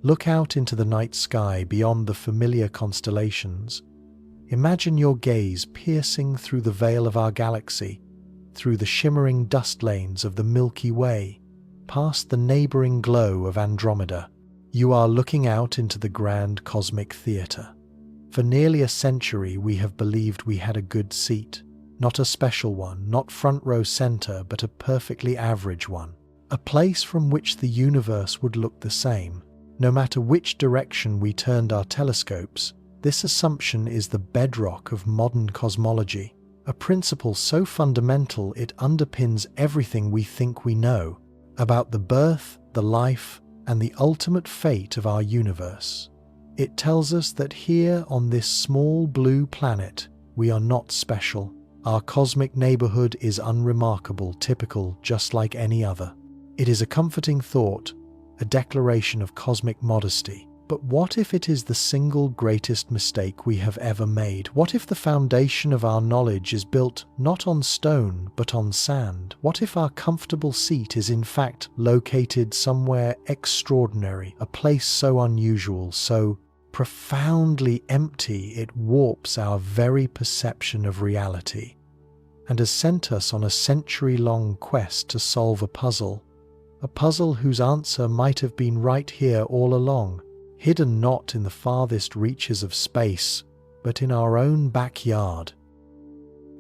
Look out into the night sky beyond the familiar constellations. Imagine your gaze piercing through the veil of our galaxy, through the shimmering dust lanes of the Milky Way, past the neighboring glow of Andromeda. You are looking out into the grand cosmic theater. For nearly a century, we have believed we had a good seat. Not a special one, not front row center, but a perfectly average one. A place from which the universe would look the same. No matter which direction we turned our telescopes, this assumption is the bedrock of modern cosmology, a principle so fundamental it underpins everything we think we know about the birth, the life, and the ultimate fate of our universe. It tells us that here on this small blue planet, we are not special. Our cosmic neighborhood is unremarkable, typical, just like any other. It is a comforting thought, a declaration of cosmic modesty. But what if it is the single greatest mistake we have ever made? What if the foundation of our knowledge is built not on stone, but on sand? What if our comfortable seat is in fact located somewhere extraordinary, a place so unusual, so profoundly empty it warps our very perception of reality, and has sent us on a century-long quest to solve a puzzle whose answer might have been right here all along, hidden not in the farthest reaches of space, but in our own backyard.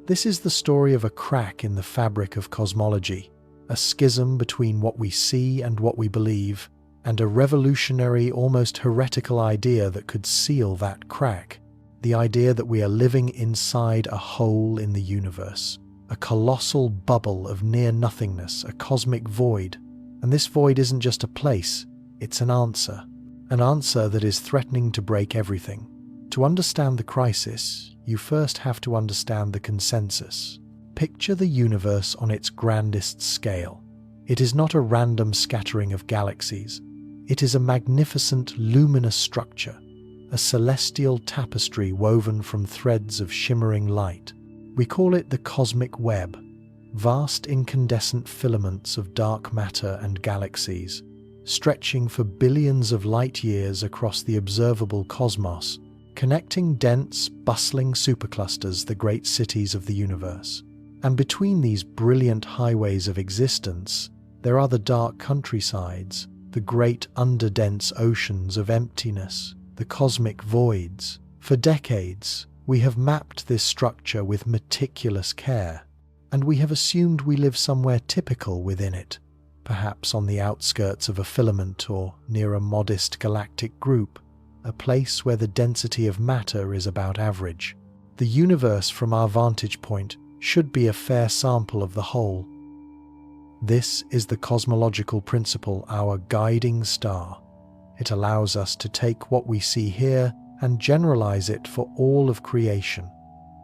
This is the story of a crack in the fabric of cosmology, a schism between what we see and what we believe, and a revolutionary, almost heretical idea that could seal that crack, the idea that we are living inside a hole in the universe, a colossal bubble of near-nothingness, a cosmic void. And this void isn't just a place, it's an answer that is threatening to break everything. To understand the crisis, you first have to understand the consensus. Picture the universe on its grandest scale. It is not a random scattering of galaxies. It is a magnificent, luminous structure, a celestial tapestry woven from threads of shimmering light. We call it the cosmic web, vast incandescent filaments of dark matter and galaxies, stretching for billions of light years across the observable cosmos, connecting dense, bustling superclusters, the great cities of the universe. And between these brilliant highways of existence, there are the dark countrysides, the great underdense oceans of emptiness, the cosmic voids. For decades, we have mapped this structure with meticulous care, and we have assumed we live somewhere typical within it, perhaps on the outskirts of a filament or near a modest galactic group, a place where the density of matter is about average. The universe, from our vantage point, should be a fair sample of the whole. This is the cosmological principle, our guiding star. It allows us to take what we see here and generalize it for all of creation.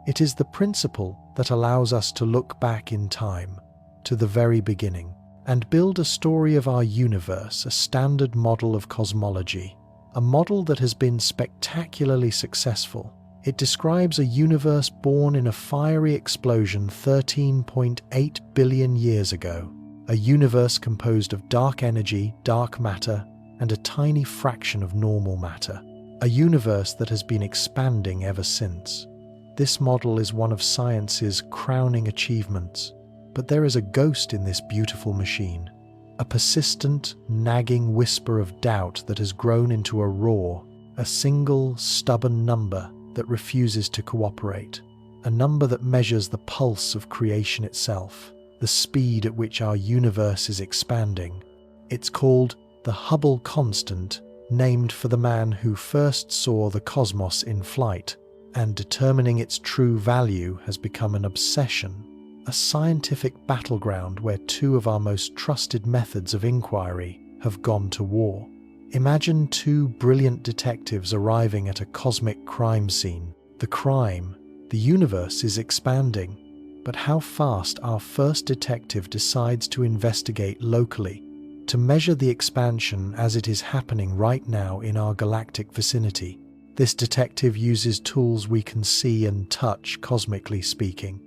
It is the principle that allows us to look back in time, to the very beginning, and build a story of our universe, a standard model of cosmology, a model that has been spectacularly successful. It describes a universe born in a fiery explosion 13.8 billion years ago, a universe composed of dark energy, dark matter, and a tiny fraction of normal matter, a universe that has been expanding ever since. This model is one of science's crowning achievements, but there is a ghost in this beautiful machine, a persistent, nagging whisper of doubt that has grown into a roar, a single, stubborn number that refuses to cooperate, a number that measures the pulse of creation itself, the speed at which our universe is expanding. It's called the Hubble constant, named for the man who first saw the cosmos in flight, and determining its true value has become an obsession, a scientific battleground where two of our most trusted methods of inquiry have gone to war. Imagine two brilliant detectives arriving at a cosmic crime scene. The universe is expanding, but how fast our first detective decides to investigate locally, to measure the expansion as it is happening right now in our galactic vicinity. This detective uses tools we can see and touch, cosmically speaking.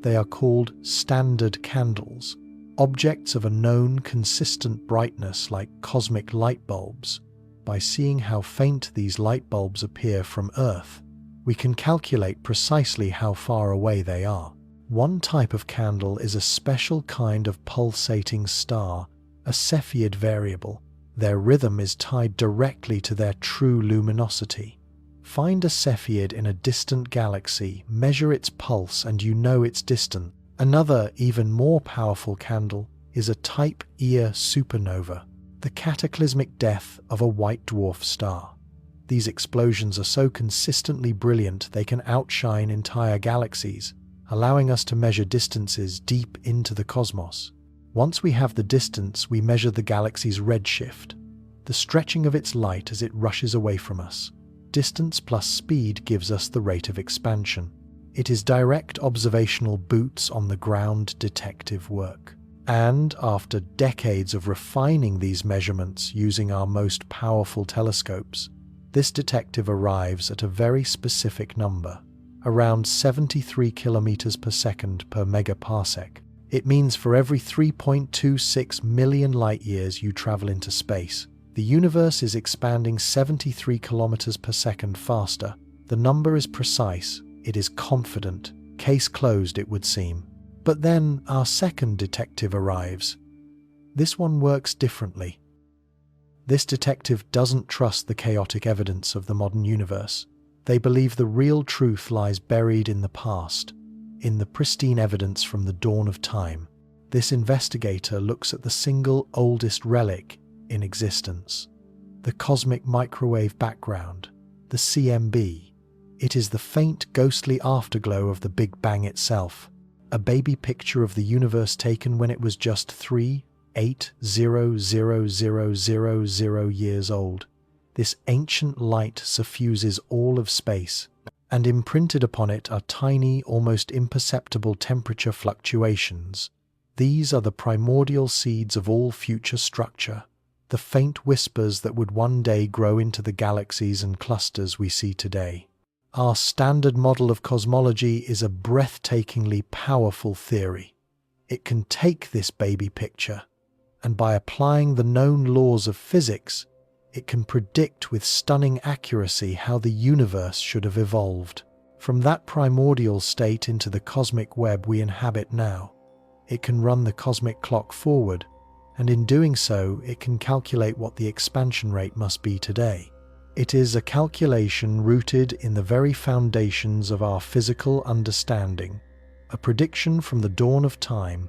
They are called standard candles, objects of a known consistent brightness like cosmic light bulbs. by seeing how faint these light bulbs appear from Earth, we can calculate precisely how far away they are. One type of candle is a special kind of pulsating star, a Cepheid variable. Their rhythm is tied directly to their true luminosity. Find a Cepheid in a distant galaxy, measure its pulse, and you know it's distant. Another, even more powerful candle is a Type Ia supernova, the cataclysmic death of a white dwarf star. These explosions are so consistently brilliant they can outshine entire galaxies, allowing us to measure distances deep into the cosmos. Once we have the distance, we measure the galaxy's redshift, the stretching of its light as it rushes away from us. Distance plus speed gives us the rate of expansion. It is direct observational boots on the ground detective work. And after decades of refining these measurements using our most powerful telescopes, this detective arrives at a very specific number, around 73 kilometers per second per megaparsec. It means for every 3.26 million light-years you travel into space, the universe is expanding 73 kilometers per second faster. The number is precise, it is confident, case closed it would seem. But then our second detective arrives. This one works differently. This detective doesn't trust the chaotic evidence of the modern universe. They believe the real truth lies buried in the past, in the pristine evidence from the dawn of time. This investigator looks at the single oldest relic in existence, the cosmic microwave background, the CMB. It is the faint, ghostly afterglow of the Big Bang itself, a baby picture of the universe taken when it was just 3.8000000 years old. This ancient light suffuses all of space, and imprinted upon it are tiny, almost imperceptible temperature fluctuations. These are the primordial seeds of all future structure, the faint whispers that would one day grow into the galaxies and clusters we see today. Our standard model of cosmology is a breathtakingly powerful theory. It can take this baby picture, and by applying the known laws of physics, it can predict with stunning accuracy how the universe should have evolved, from that primordial state into the cosmic web we inhabit now. It can run the cosmic clock forward, and in doing so, it can calculate what the expansion rate must be today. It is a calculation rooted in the very foundations of our physical understanding, a prediction from the dawn of time,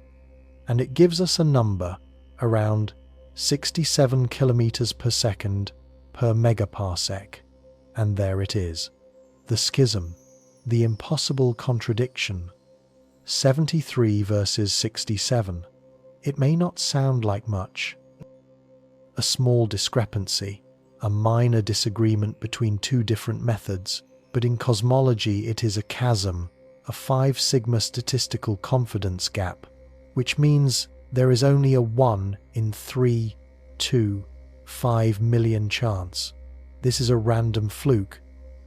and it gives us a number around 67 kilometers per second per megaparsec. And there it is, the schism, the impossible contradiction, 73 versus 67. It may not sound like much, a small discrepancy, a minor disagreement between two different methods, but in cosmology it is a chasm, a 5 sigma statistical confidence gap, which means there is only a 1 in 3 to 5 million chance. This is a random fluke.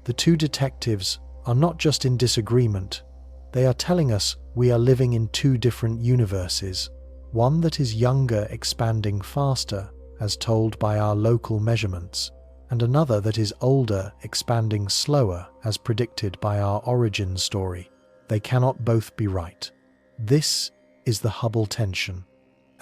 The two detectives are not just in disagreement, they are telling us we are living in two different universes, one that is younger, expanding faster, as told by our local measurements, and another that is older, expanding slower, as predicted by our origin story. They cannot both be right. This is the Hubble Tension,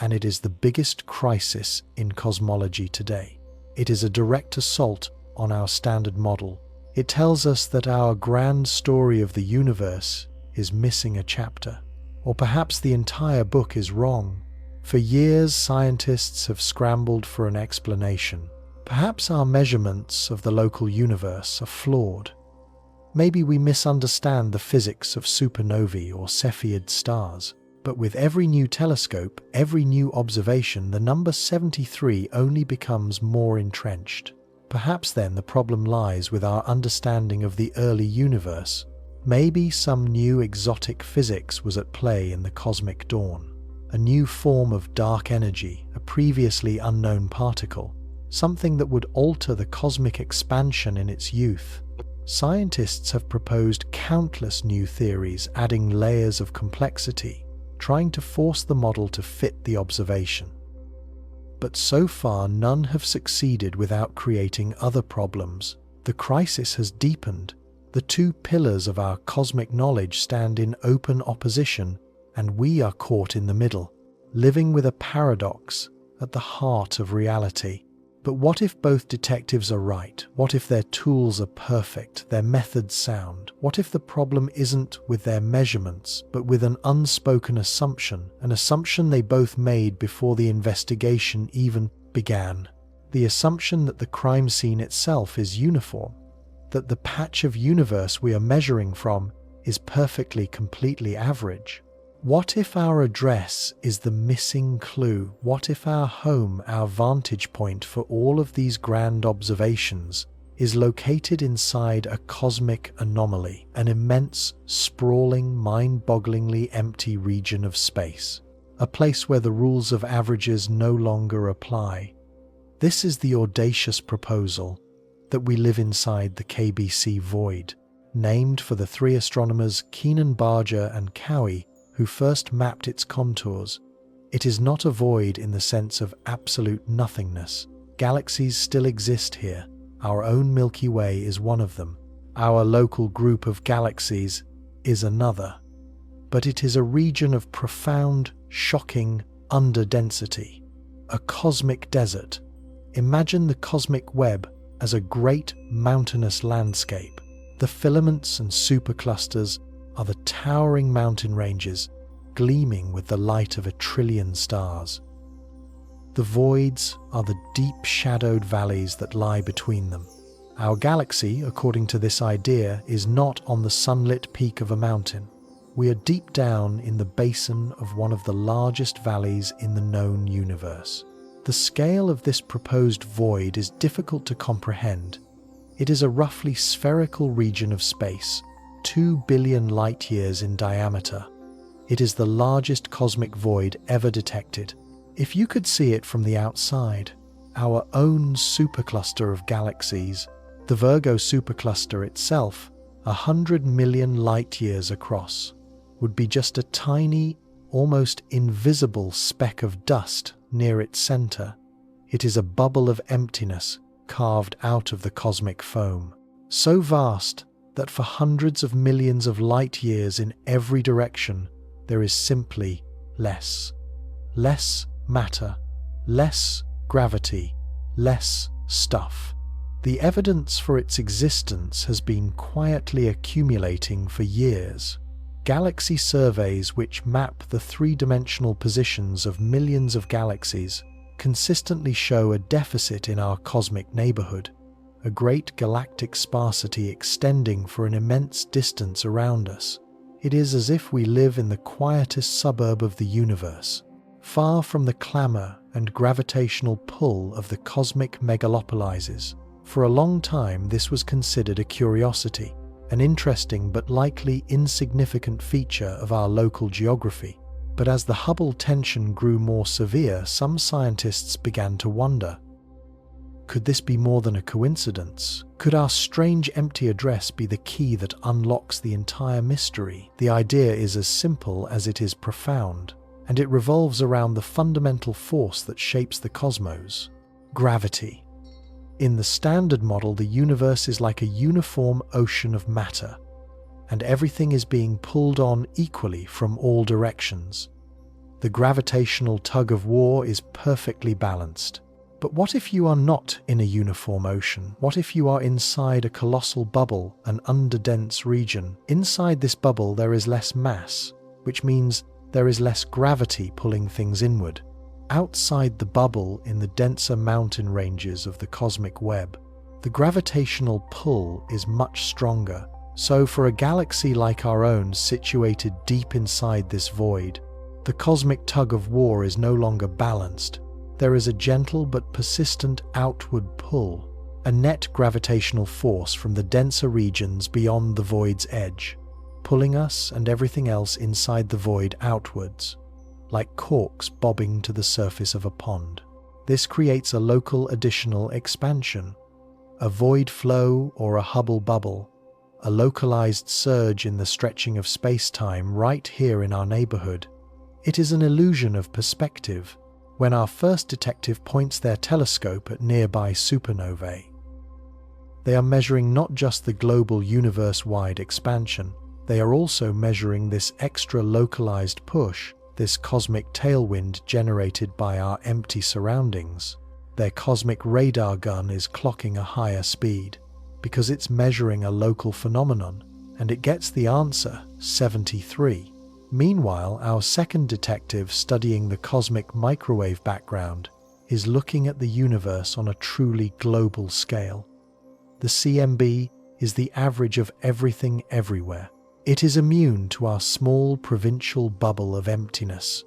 and it is the biggest crisis in cosmology today. It is a direct assault on our standard model. It tells us that our grand story of the universe is missing a chapter, or perhaps the entire book is wrong. For years, scientists have scrambled for an explanation. Perhaps our measurements of the local universe are flawed. Maybe we misunderstand the physics of supernovae or Cepheid stars. But with every new telescope, every new observation, the number 73 only becomes more entrenched. Perhaps then the problem lies with our understanding of the early universe. Maybe some new exotic physics was at play in the cosmic dawn. A new form of dark energy, a previously unknown particle, something that would alter the cosmic expansion in its youth. Scientists have proposed countless new theories, adding layers of complexity, trying to force the model to fit the observation. But so far, none have succeeded without creating other problems. The crisis has deepened. The two pillars of our cosmic knowledge stand in open opposition, and we are caught in the middle, living with a paradox at the heart of reality. But what if both detectives are right? What if their tools are perfect, their methods sound? What if the problem isn't with their measurements, but with an unspoken assumption, an assumption they both made before the investigation even began? The assumption that the crime scene itself is uniform, that the patch of universe we are measuring from is perfectly, completely average. What if our address is the missing clue? What if our home, our vantage point for all of these grand observations, is located inside a cosmic anomaly, an immense, sprawling, mind-bogglingly empty region of space, a place where the rules of averages no longer apply? This is the audacious proposal, that we live inside the KBC void, named for the three astronomers Keenan, Barger, and Cowie, who first mapped its contours. It is not a void in the sense of absolute nothingness. Galaxies still exist here. Our own Milky Way is one of them. Our local group of galaxies is another. But it is a region of profound, shocking underdensity, a cosmic desert. Imagine the cosmic web as a great mountainous landscape. The filaments and superclusters are the towering mountain ranges, gleaming with the light of 1 trillion stars. The voids are the deep-shadowed valleys that lie between them. Our galaxy, according to this idea, is not on the sunlit peak of a mountain. We are deep down in the basin of one of the largest valleys in the known universe. The scale of this proposed void is difficult to comprehend. It is a roughly spherical region of space, 2 billion light-years in diameter. It is the largest cosmic void ever detected. If you could see it from the outside, our own supercluster of galaxies, the Virgo supercluster itself, 100 million light-years across, would be just a tiny, almost invisible speck of dust near its center. It is a bubble of emptiness carved out of the cosmic foam, so vast that for hundreds of millions of light-years in every direction, there is simply less. Less matter, less gravity, less stuff. The evidence for its existence has been quietly accumulating for years. Galaxy surveys which map the three-dimensional positions of millions of galaxies consistently show a deficit in our cosmic neighborhood, a great galactic sparsity extending for an immense distance around us. It is as if we live in the quietest suburb of the universe, far from the clamor and gravitational pull of the cosmic megalopolises. For a long time, this was considered a curiosity, an interesting but likely insignificant feature of our local geography. But as the Hubble tension grew more severe, some scientists began to wonder, could this be more than a coincidence? Could our strange empty address be the key that unlocks the entire mystery? The idea is as simple as it is profound, and it revolves around the fundamental force that shapes the cosmos: gravity. In the standard model, the universe is like a uniform ocean of matter, and everything is being pulled on equally from all directions. The gravitational tug-of-war is perfectly balanced. But what if you are not in a uniform ocean? What if you are inside a colossal bubble, an underdense region? Inside this bubble there is less mass, which means there is less gravity pulling things inward. Outside the bubble, in the denser mountain ranges of the cosmic web, the gravitational pull is much stronger. So for a galaxy like our own, situated deep inside this void, the cosmic tug-of-war is no longer balanced. There is a gentle but persistent outward pull, a net gravitational force from the denser regions beyond the void's edge, pulling us and everything else inside the void outwards, like corks bobbing to the surface of a pond. This creates a local additional expansion, a void flow or a Hubble bubble, a localized surge in the stretching of space-time right here in our neighborhood. It is an illusion of perspective, when our first detective points their telescope at nearby supernovae. They are measuring not just the global universe-wide expansion, they are also measuring this extra localized push, this cosmic tailwind generated by our empty surroundings. Their cosmic radar gun is clocking a higher speed, because it's measuring a local phenomenon, and it gets the answer, 73. Meanwhile, our second detective studying the cosmic microwave background is looking at the universe on a truly global scale. The CMB is the average of everything everywhere. It is immune to our small provincial bubble of emptiness.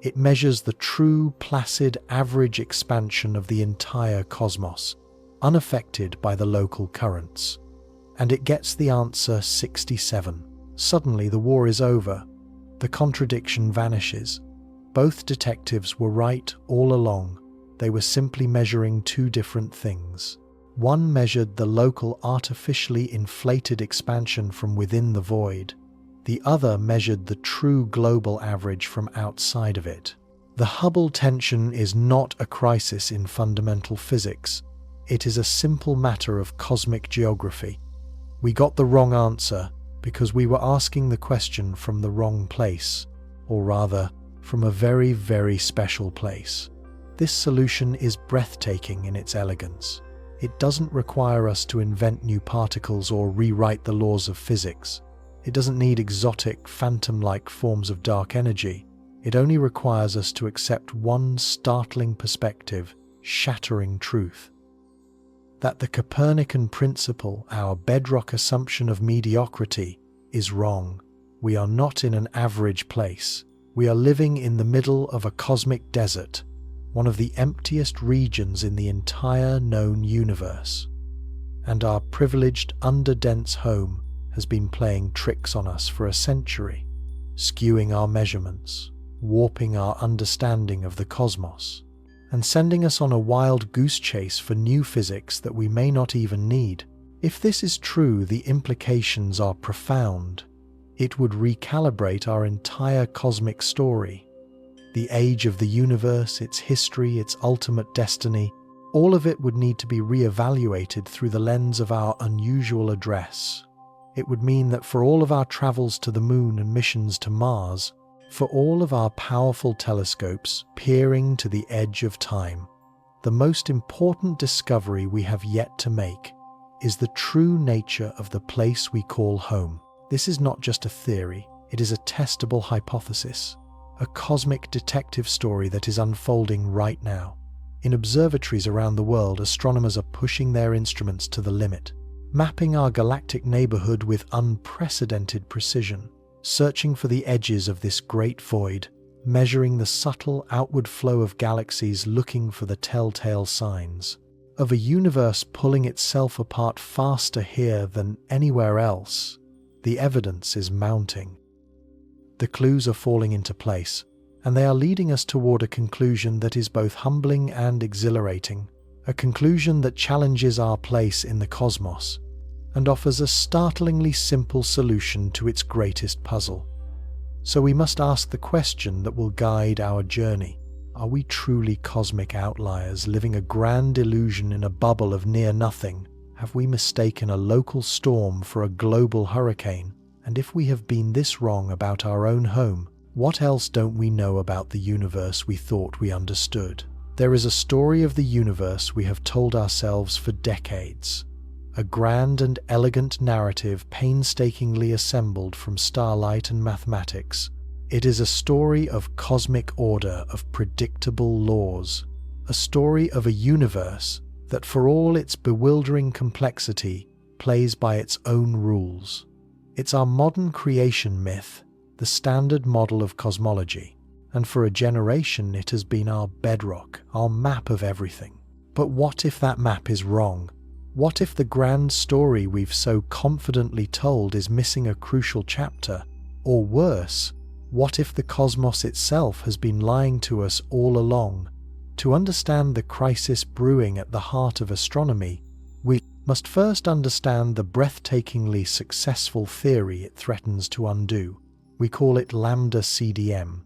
It measures the true, placid, average expansion of the entire cosmos, unaffected by the local currents. And it gets the answer 67. Suddenly the war is over. The contradiction vanishes. Both detectives were right all along. They were simply measuring two different things. One measured the local artificially inflated expansion from within the void. The other measured the true global average from outside of it. The Hubble tension is not a crisis in fundamental physics. It is a simple matter of cosmic geography. We got the wrong answer because we were asking the question from the wrong place, or rather, from a very, very special place. This solution is breathtaking in its elegance. It doesn't require us to invent new particles or rewrite the laws of physics. It doesn't need exotic, phantom-like forms of dark energy. It only requires us to accept one startling perspective, shattering truth. That the Copernican principle, our bedrock assumption of mediocrity, is wrong. We are not in an average place. We are living in the middle of a cosmic desert, one of the emptiest regions in the entire known universe. And our privileged, underdense home has been playing tricks on us for a century, skewing our measurements, warping our understanding of the cosmos, and sending us on a wild goose chase for new physics that we may not even need. If this is true, the implications are profound. It would recalibrate our entire cosmic story. The age of the universe, its history, its ultimate destiny, all of it would need to be re-evaluated through the lens of our unusual address. It would mean that for all of our travels to the moon and missions to Mars, for all of our powerful telescopes peering to the edge of time, the most important discovery we have yet to make is the true nature of the place we call home. This is not just a theory, it is a testable hypothesis, a cosmic detective story that is unfolding right now. In observatories around the world, astronomers are pushing their instruments to the limit, mapping our galactic neighborhood with unprecedented precision, searching for the edges of this great void, measuring the subtle outward flow of galaxies, looking for the telltale signs of a universe pulling itself apart faster here than anywhere else. The evidence is mounting. The clues are falling into place, and they are leading us toward a conclusion that is both humbling and exhilarating, a conclusion that challenges our place in the cosmos and offers a startlingly simple solution to its greatest puzzle. So we must ask the question that will guide our journey. Are we truly cosmic outliers living a grand illusion in a bubble of near nothing? Have we mistaken a local storm for a global hurricane? And if we have been this wrong about our own home, what else don't we know about the universe we thought we understood? There is a story of the universe we have told ourselves for decades. A grand and elegant narrative painstakingly assembled from starlight and mathematics. It is a story of cosmic order, of predictable laws. A story of a universe that, for all its bewildering complexity, plays by its own rules. It's our modern creation myth, the standard model of cosmology, and for a generation it has been our bedrock, our map of everything. But what if that map is wrong? What if the grand story we've so confidently told is missing a crucial chapter? Or worse, what if the cosmos itself has been lying to us all along? To understand the crisis brewing at the heart of astronomy, we must first understand the breathtakingly successful theory it threatens to undo. We call it lambda CDM.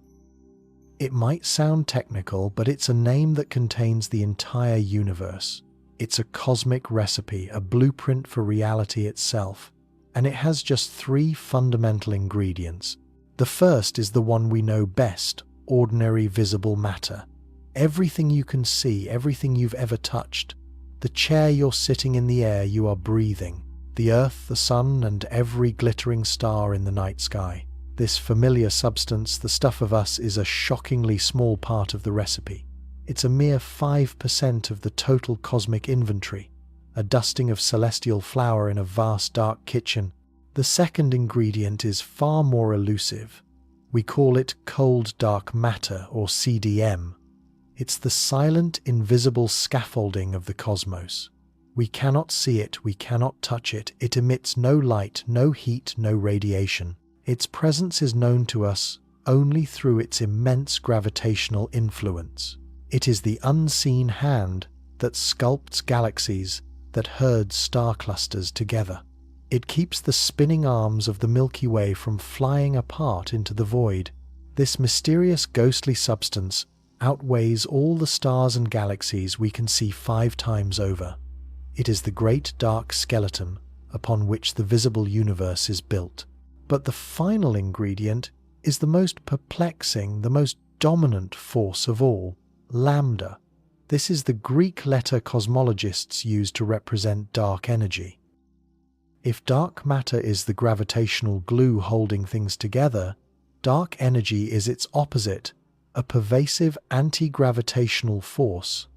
It might sound technical, but it's a name that contains the entire universe. It's a cosmic recipe, a blueprint for reality itself, and it has just 3 fundamental ingredients. The first is the one we know best: ordinary visible matter. Everything you can see, everything you've ever touched, the chair you're sitting in, the air you are breathing, the earth, the sun, and every glittering star in the night sky. This familiar substance, the stuff of us, is a shockingly small part of the recipe. It's a mere 5% of the total cosmic inventory, a dusting of celestial flour in a vast dark kitchen. The second ingredient is far more elusive. We call it cold dark matter, or CDM. It's the silent, invisible scaffolding of the cosmos. We cannot see it, we cannot touch it. It emits no light, no heat, no radiation. Its presence is known to us only through its immense gravitational influence. It is the unseen hand that sculpts galaxies, that herds star clusters together. It keeps the spinning arms of the Milky Way from flying apart into the void. This mysterious ghostly substance outweighs all the stars and galaxies we can see 5 times over. It is the great dark skeleton upon which the visible universe is built. But the final ingredient is the most perplexing, the most dominant force of all: lambda. This is the Greek letter cosmologists use to represent dark energy. If dark matter is the gravitational glue holding things together, dark energy is its opposite, a pervasive anti-gravitational force,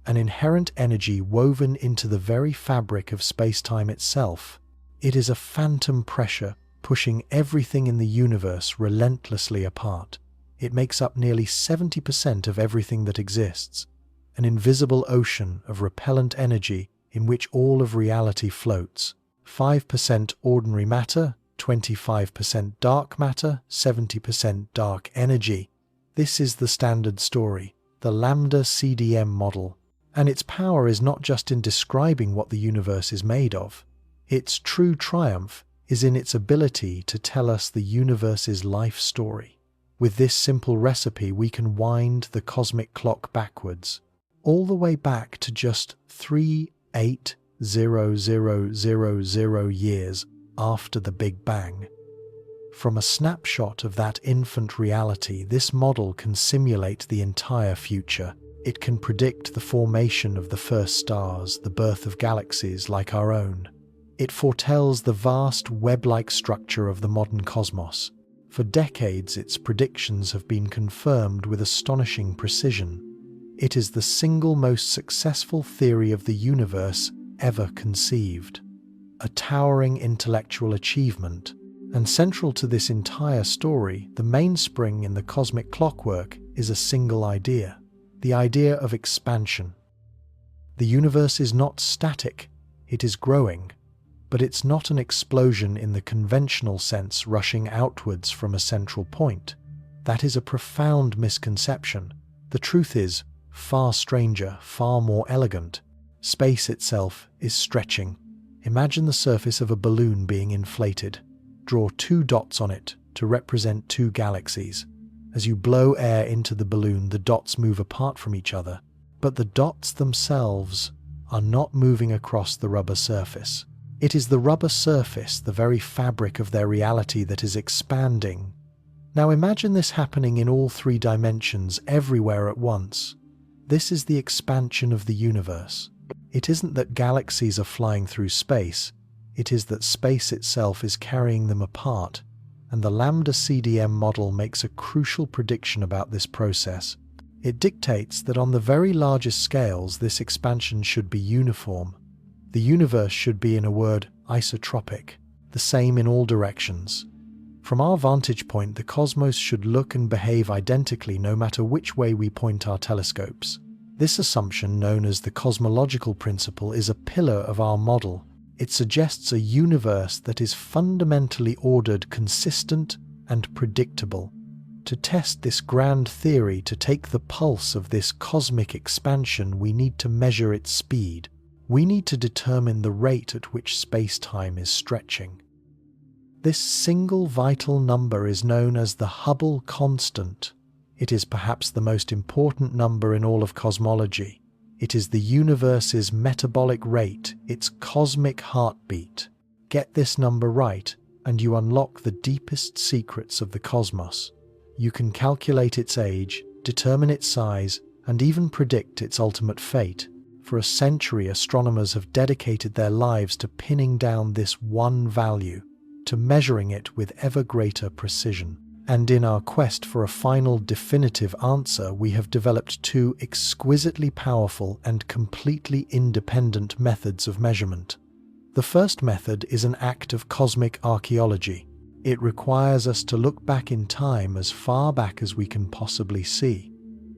an inherent energy woven into the very fabric of space-time itself. It is a phantom pressure pushing everything in the universe relentlessly apart. It makes up nearly 70% of everything that exists, an invisible ocean of repellent energy in which all of reality floats. 5% ordinary matter, 25% dark matter, 70% dark energy. This is the standard story, the lambda CDM model, and its power is not just in describing what the universe is made of. Its true triumph is in its ability to tell us the universe's life story. With this simple recipe, we can wind the cosmic clock backwards, all the way back to just 3,800,000 years after the Big Bang. From a snapshot of that infant reality, this model can simulate the entire future. It can predict the formation of the first stars, the birth of galaxies like our own. It foretells the vast web-like structure of the modern cosmos. For decades, its predictions have been confirmed with astonishing precision. It is the single most successful theory of the universe ever conceived, a towering intellectual achievement. And central to this entire story, the mainspring in the cosmic clockwork, is a single idea: the idea of expansion. The universe is not static, it is growing. But it's not an explosion in the conventional sense, rushing outwards from a central point. That is a profound misconception. The truth is far stranger, far more elegant. Space itself is stretching. Imagine the surface of a balloon being inflated. Draw 2 dots on it to represent 2 galaxies. As you blow air into the balloon, the dots move apart from each other. But the dots themselves are not moving across the rubber surface. It is the rubber surface, the very fabric of their reality, that is expanding. Now imagine this happening in all 3 dimensions, everywhere at once. This is the expansion of the universe. It isn't that galaxies are flying through space, it is that space itself is carrying them apart, and the lambda CDM model makes a crucial prediction about this process. It dictates that on the very largest scales, this expansion should be uniform. The universe should be, in a word, isotropic, the same in all directions. From our vantage point, the cosmos should look and behave identically no matter which way we point our telescopes. This assumption, known as the cosmological principle, is a pillar of our model. It suggests a universe that is fundamentally ordered, consistent, and predictable. To test this grand theory, to take the pulse of this cosmic expansion, we need to measure its speed. We need to determine the rate at which space-time is stretching. This single vital number is known as the Hubble constant. It is perhaps the most important number in all of cosmology. It is the universe's metabolic rate, its cosmic heartbeat. Get this number right, and you unlock the deepest secrets of the cosmos. You can calculate its age, determine its size, and even predict its ultimate fate. For a century, astronomers have dedicated their lives to pinning down this one value, to measuring it with ever greater precision. And in our quest for a final definitive answer, we have developed two exquisitely powerful and completely independent methods of measurement. The first method is an act of cosmic archaeology. It requires us to look back in time as far back as we can possibly see,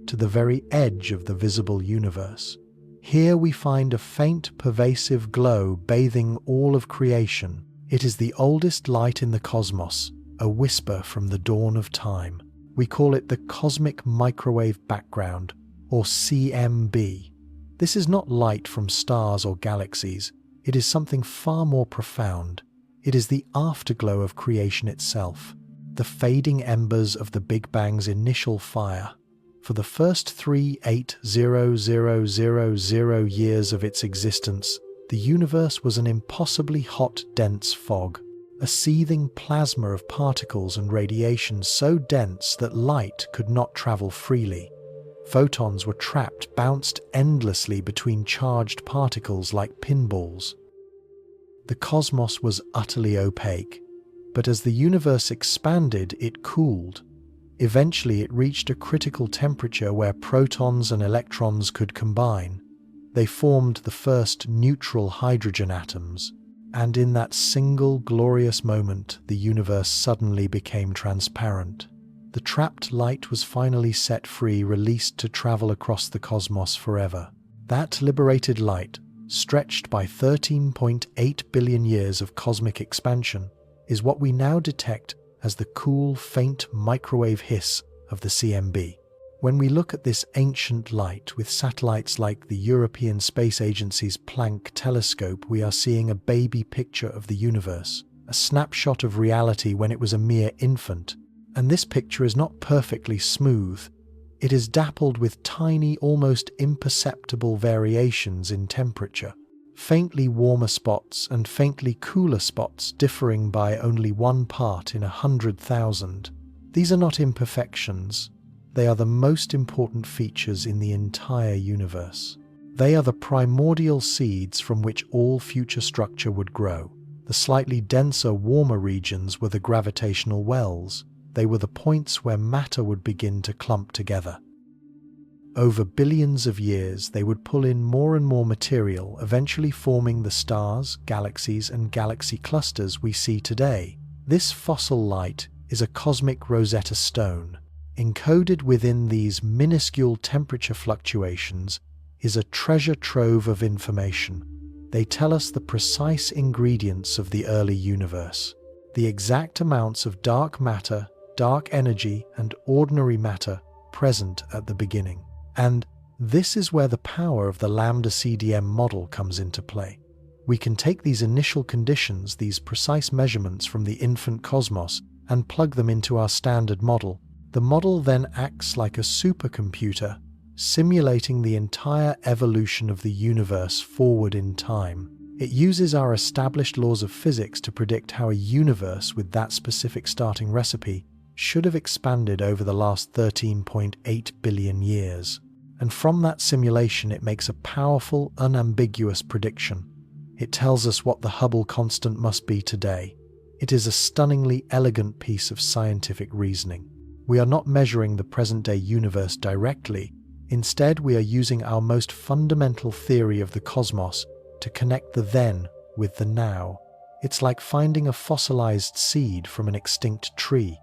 to the very edge of the visible universe. Here we find a faint, pervasive glow bathing all of creation. It is the oldest light in the cosmos, a whisper from the dawn of time. We call it the cosmic microwave background, or CMB. This is not light from stars or galaxies. It is something far more profound. It is the afterglow of creation itself, the fading embers of the Big Bang's initial fire. For the first 3,800,000 years of its existence, the universe was an impossibly hot, dense fog, a seething plasma of particles and radiation so dense that light could not travel freely. Photons were trapped, bounced endlessly between charged particles like pinballs. The cosmos was utterly opaque, but as the universe expanded, it cooled. Eventually, it reached a critical temperature where protons and electrons could combine. They formed the first neutral hydrogen atoms, and in that single glorious moment, the universe suddenly became transparent. The trapped light was finally set free, released to travel across the cosmos forever. That liberated light, stretched by 13.8 billion years of cosmic expansion, is what we now detect as the cool, faint microwave hiss of the CMB. When we look at this ancient light with satellites like the European Space Agency's Planck telescope, we are seeing a baby picture of the universe, a snapshot of reality when it was a mere infant. And this picture is not perfectly smooth. It is dappled with tiny, almost imperceptible variations in temperature. Faintly warmer spots and faintly cooler spots differing by only 1 part in 100,000. These are not imperfections. They are the most important features in the entire universe. They are the primordial seeds from which all future structure would grow. The slightly denser, warmer regions were the gravitational wells. They were the points where matter would begin to clump together. Over billions of years, they would pull in more and more material, eventually forming the stars, galaxies, and galaxy clusters we see today. This fossil light is a cosmic Rosetta Stone. Encoded within these minuscule temperature fluctuations is a treasure trove of information. They tell us the precise ingredients of the early universe, the exact amounts of dark matter, dark energy, and ordinary matter present at the beginning. And this is where the power of the lambda CDM model comes into play. We can take these initial conditions, these precise measurements from the infant cosmos, and plug them into our standard model. The model then acts like a supercomputer, simulating the entire evolution of the universe forward in time. It uses our established laws of physics to predict how a universe with that specific starting recipe should have expanded over the last 13.8 billion years. And from that simulation, it makes a powerful, unambiguous prediction. It tells us what the Hubble constant must be today. It is a stunningly elegant piece of scientific reasoning. We are not measuring the present-day universe directly. Instead, we are using our most fundamental theory of the cosmos to connect the then with the now. It's like finding a fossilized seed from an extinct tree.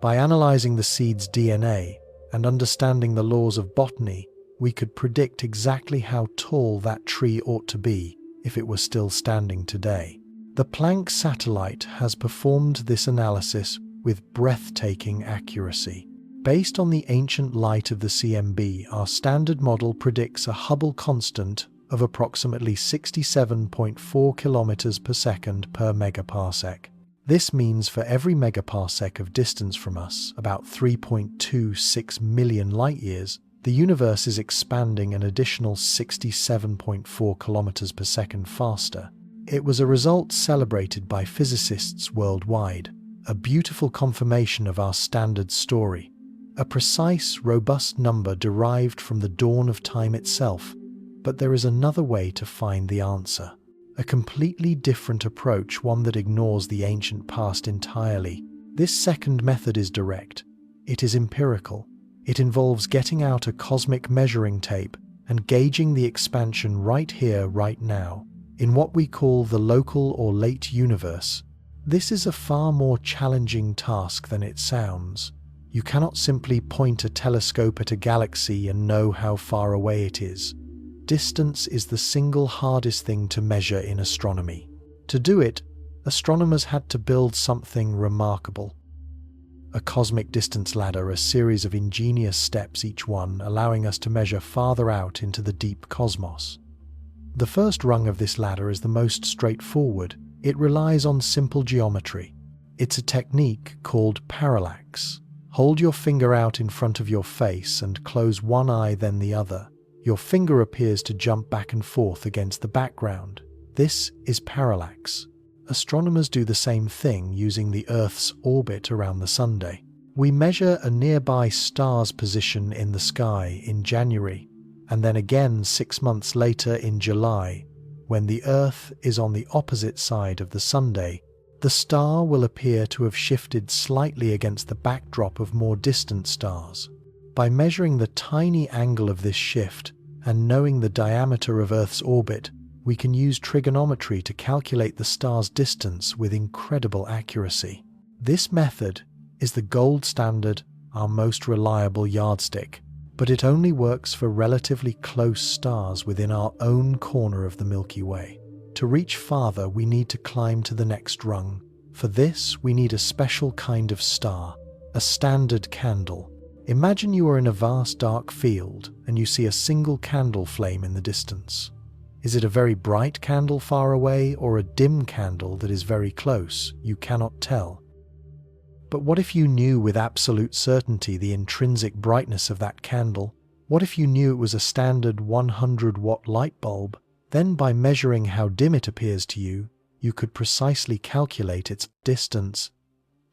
By analyzing the seed's DNA and understanding the laws of botany, we could predict exactly how tall that tree ought to be if it were still standing today. The Planck satellite has performed this analysis with breathtaking accuracy. Based on the ancient light of the CMB, our standard model predicts a Hubble constant of approximately 67.4 km per second per megaparsec. This means for every megaparsec of distance from us, about 3.26 million light-years, the universe is expanding an additional 67.4 kilometers per second faster. It was a result celebrated by physicists worldwide, a beautiful confirmation of our standard story, a precise, robust number derived from the dawn of time itself. But there is another way to find the answer. A completely different approach, one that ignores the ancient past entirely. This second method is direct. It is empirical. It involves getting out a cosmic measuring tape and gauging the expansion right here, right now, in what we call the local or late universe. This is a far more challenging task than it sounds. You cannot simply point a telescope at a galaxy and know how far away it is. Distance is the single hardest thing to measure in astronomy. To do it, astronomers had to build something remarkable. A cosmic distance ladder, a series of ingenious steps, each one allowing us to measure farther out into the deep cosmos. The first rung of this ladder is the most straightforward. It relies on simple geometry. It's a technique called parallax. Hold your finger out in front of your face and close one eye, then the other. Your finger appears to jump back and forth against the background. This is parallax. Astronomers do the same thing using the Earth's orbit around the Sunday. We measure a nearby star's position in the sky in January, and then again 6 months later in July. When the Earth is on the opposite side of the Sunday, the star will appear to have shifted slightly against the backdrop of more distant stars. By measuring the tiny angle of this shift and knowing the diameter of Earth's orbit, we can use trigonometry to calculate the star's distance with incredible accuracy. This method is the gold standard, our most reliable yardstick, but it only works for relatively close stars within our own corner of the Milky Way. To reach farther, we need to climb to the next rung. For this, we need a special kind of star, a standard candle. Imagine you are in a vast dark field and you see a single candle flame in the distance. Is it a very bright candle far away or a dim candle that is very close? You cannot tell. But what if you knew with absolute certainty the intrinsic brightness of that candle? What if you knew it was a standard 100-watt light bulb? Then by measuring how dim it appears to you, you could precisely calculate its distance.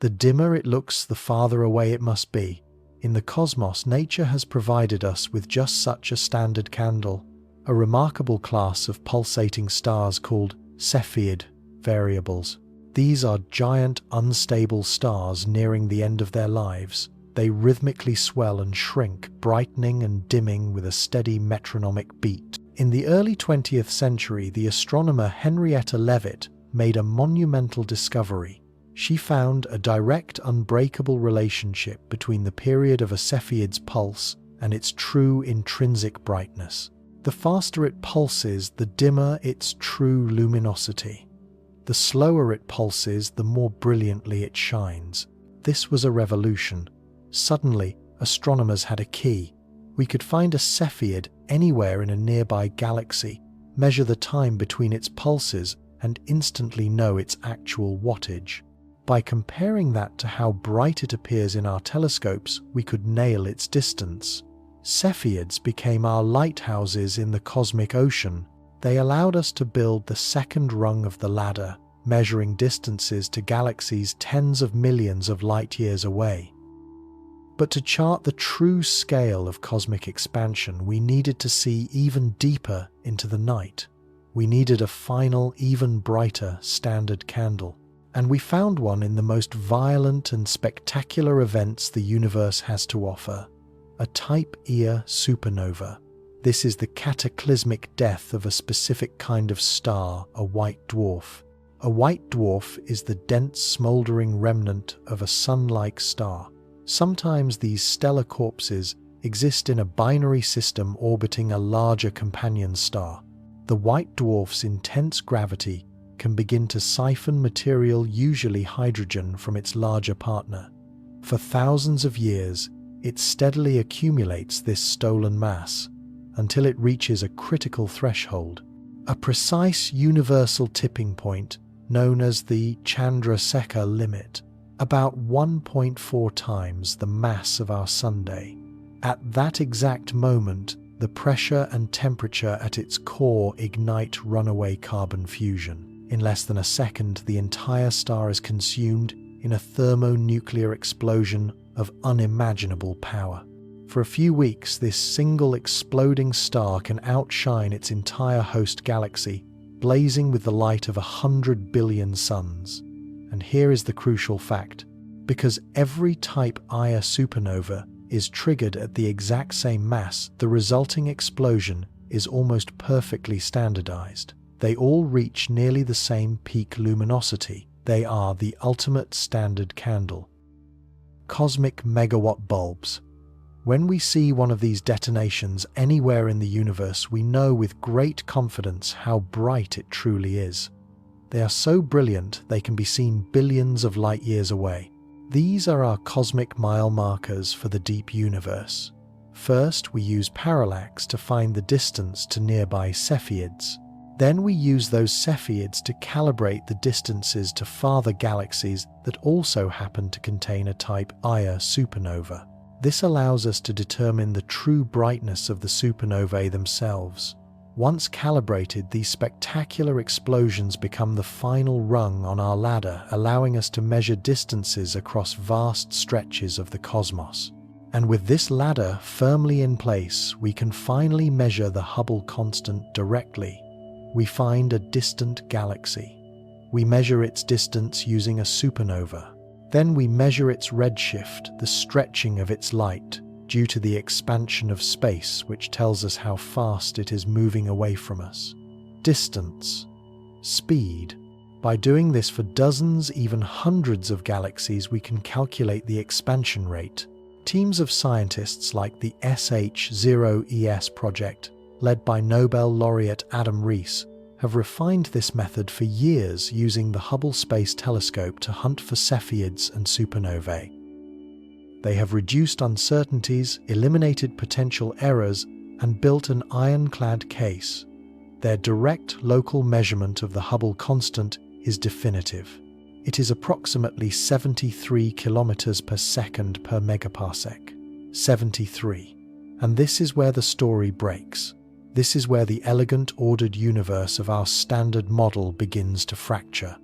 The dimmer it looks, the farther away it must be. In the cosmos, nature has provided us with just such a standard candle, a remarkable class of pulsating stars called Cepheid variables. These are giant, unstable stars nearing the end of their lives. They rhythmically swell and shrink, brightening and dimming with a steady metronomic beat. In the early 20th century, the astronomer Henrietta Leavitt made a monumental discovery. She found a direct, unbreakable relationship between the period of a Cepheid's pulse and its true intrinsic brightness. The faster it pulses, the dimmer its true luminosity. The slower it pulses, the more brilliantly it shines. This was a revolution. Suddenly, astronomers had a key. We could find a Cepheid anywhere in a nearby galaxy, measure the time between its pulses, and instantly know its actual wattage. By comparing that to how bright it appears in our telescopes, we could nail its distance. Cepheids became our lighthouses in the cosmic ocean. They allowed us to build the second rung of the ladder, measuring distances to galaxies tens of millions of light-years away. But to chart the true scale of cosmic expansion, we needed to see even deeper into the night. We needed a final, even brighter standard candle. And we found one in the most violent and spectacular events the universe has to offer, a Type Ia supernova. This is the cataclysmic death of a specific kind of star, a white dwarf. A white dwarf is the dense, smouldering remnant of a sun-like star. Sometimes these stellar corpses exist in a binary system orbiting a larger companion star. The white dwarf's intense gravity can begin to siphon material, usually hydrogen, from its larger partner. For thousands of years, it steadily accumulates this stolen mass until it reaches a critical threshold, a precise universal tipping point known as the Chandrasekhar limit, about 1.4 times the mass of our Sunday. At that exact moment, the pressure and temperature at its core ignite runaway carbon fusion. In less than a second, the entire star is consumed in a thermonuclear explosion of unimaginable power. For a few weeks, this single exploding star can outshine its entire host galaxy, blazing with the light of 100 billion suns. And here is the crucial fact: because every type Ia supernova is triggered at the exact same mass, the resulting explosion is almost perfectly standardized. They all reach nearly the same peak luminosity. They are the ultimate standard candle. Cosmic megawatt bulbs. When we see one of these detonations anywhere in the universe, we know with great confidence how bright it truly is. They are so brilliant they can be seen billions of light years away. These are our cosmic mile markers for the deep universe. First, we use parallax to find the distance to nearby Cepheids. Then we use those Cepheids to calibrate the distances to farther galaxies that also happen to contain a type Ia supernova. This allows us to determine the true brightness of the supernovae themselves. Once calibrated, these spectacular explosions become the final rung on our ladder, allowing us to measure distances across vast stretches of the cosmos. And with this ladder firmly in place, we can finally measure the Hubble constant directly. We find a distant galaxy. We measure its distance using a supernova. Then we measure its redshift, the stretching of its light, due to the expansion of space, which tells us how fast it is moving away from us. Distance. Speed. By doing this for dozens, even hundreds of galaxies, we can calculate the expansion rate. Teams of scientists like the SH0ES project, led by Nobel laureate Adam Rees, have refined this method for years using the Hubble Space Telescope to hunt for Cepheids and supernovae. They have reduced uncertainties, eliminated potential errors, and built an ironclad case. Their direct local measurement of the Hubble constant is definitive. It is approximately 73 kilometers per second per megaparsec. 73. And this is where the story breaks. This is where the elegant, ordered universe of our standard model begins to fracture.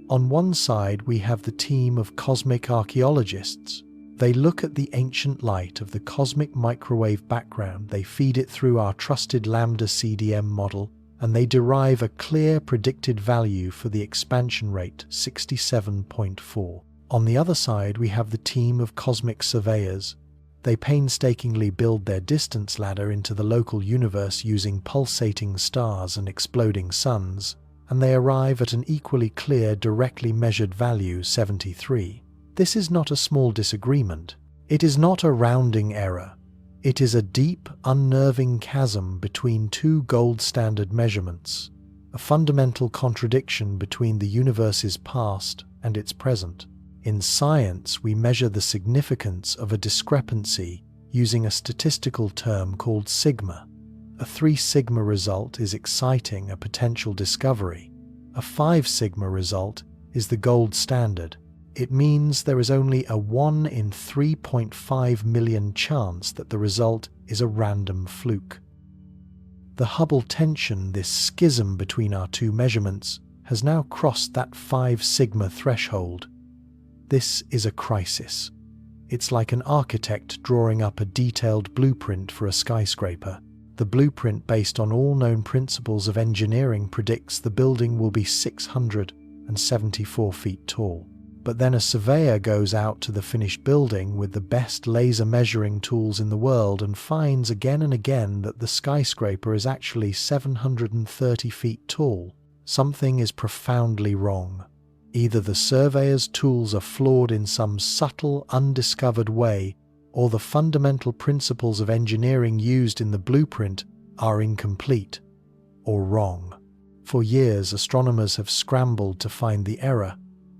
On one side, we have the team of cosmic archaeologists. They look at the ancient light of the cosmic microwave background, they feed it through our trusted Lambda CDM model, and they derive a clear predicted value for the expansion rate, 67.4. On the other side, we have the team of cosmic surveyors. They painstakingly build their distance ladder into the local universe using pulsating stars and exploding suns, and they arrive at an equally clear, directly measured value, 73. This is not a small disagreement. It is not a rounding error. It is a deep, unnerving chasm between two gold standard measurements, a fundamental contradiction between the universe's past and its present. In science, we measure the significance of a discrepancy using a statistical term called sigma. A 3 sigma result is exciting, a potential discovery. A 5 sigma result is the gold standard. It means there is only a 1 in 3.5 million chance that the result is a random fluke. The Hubble tension, this schism between our two measurements, has now crossed that 5 sigma threshold. This is a crisis. It's like an architect drawing up a detailed blueprint for a skyscraper. The blueprint, based on all known principles of engineering, predicts the building will be 674 feet tall. But then a surveyor goes out to the finished building with the best laser measuring tools in the world and finds again and again that the skyscraper is actually 730 feet tall. Something is profoundly wrong. Either the surveyor's tools are flawed in some subtle, undiscovered way, or the fundamental principles of engineering used in the blueprint are incomplete or wrong. For years, astronomers have scrambled to find the error.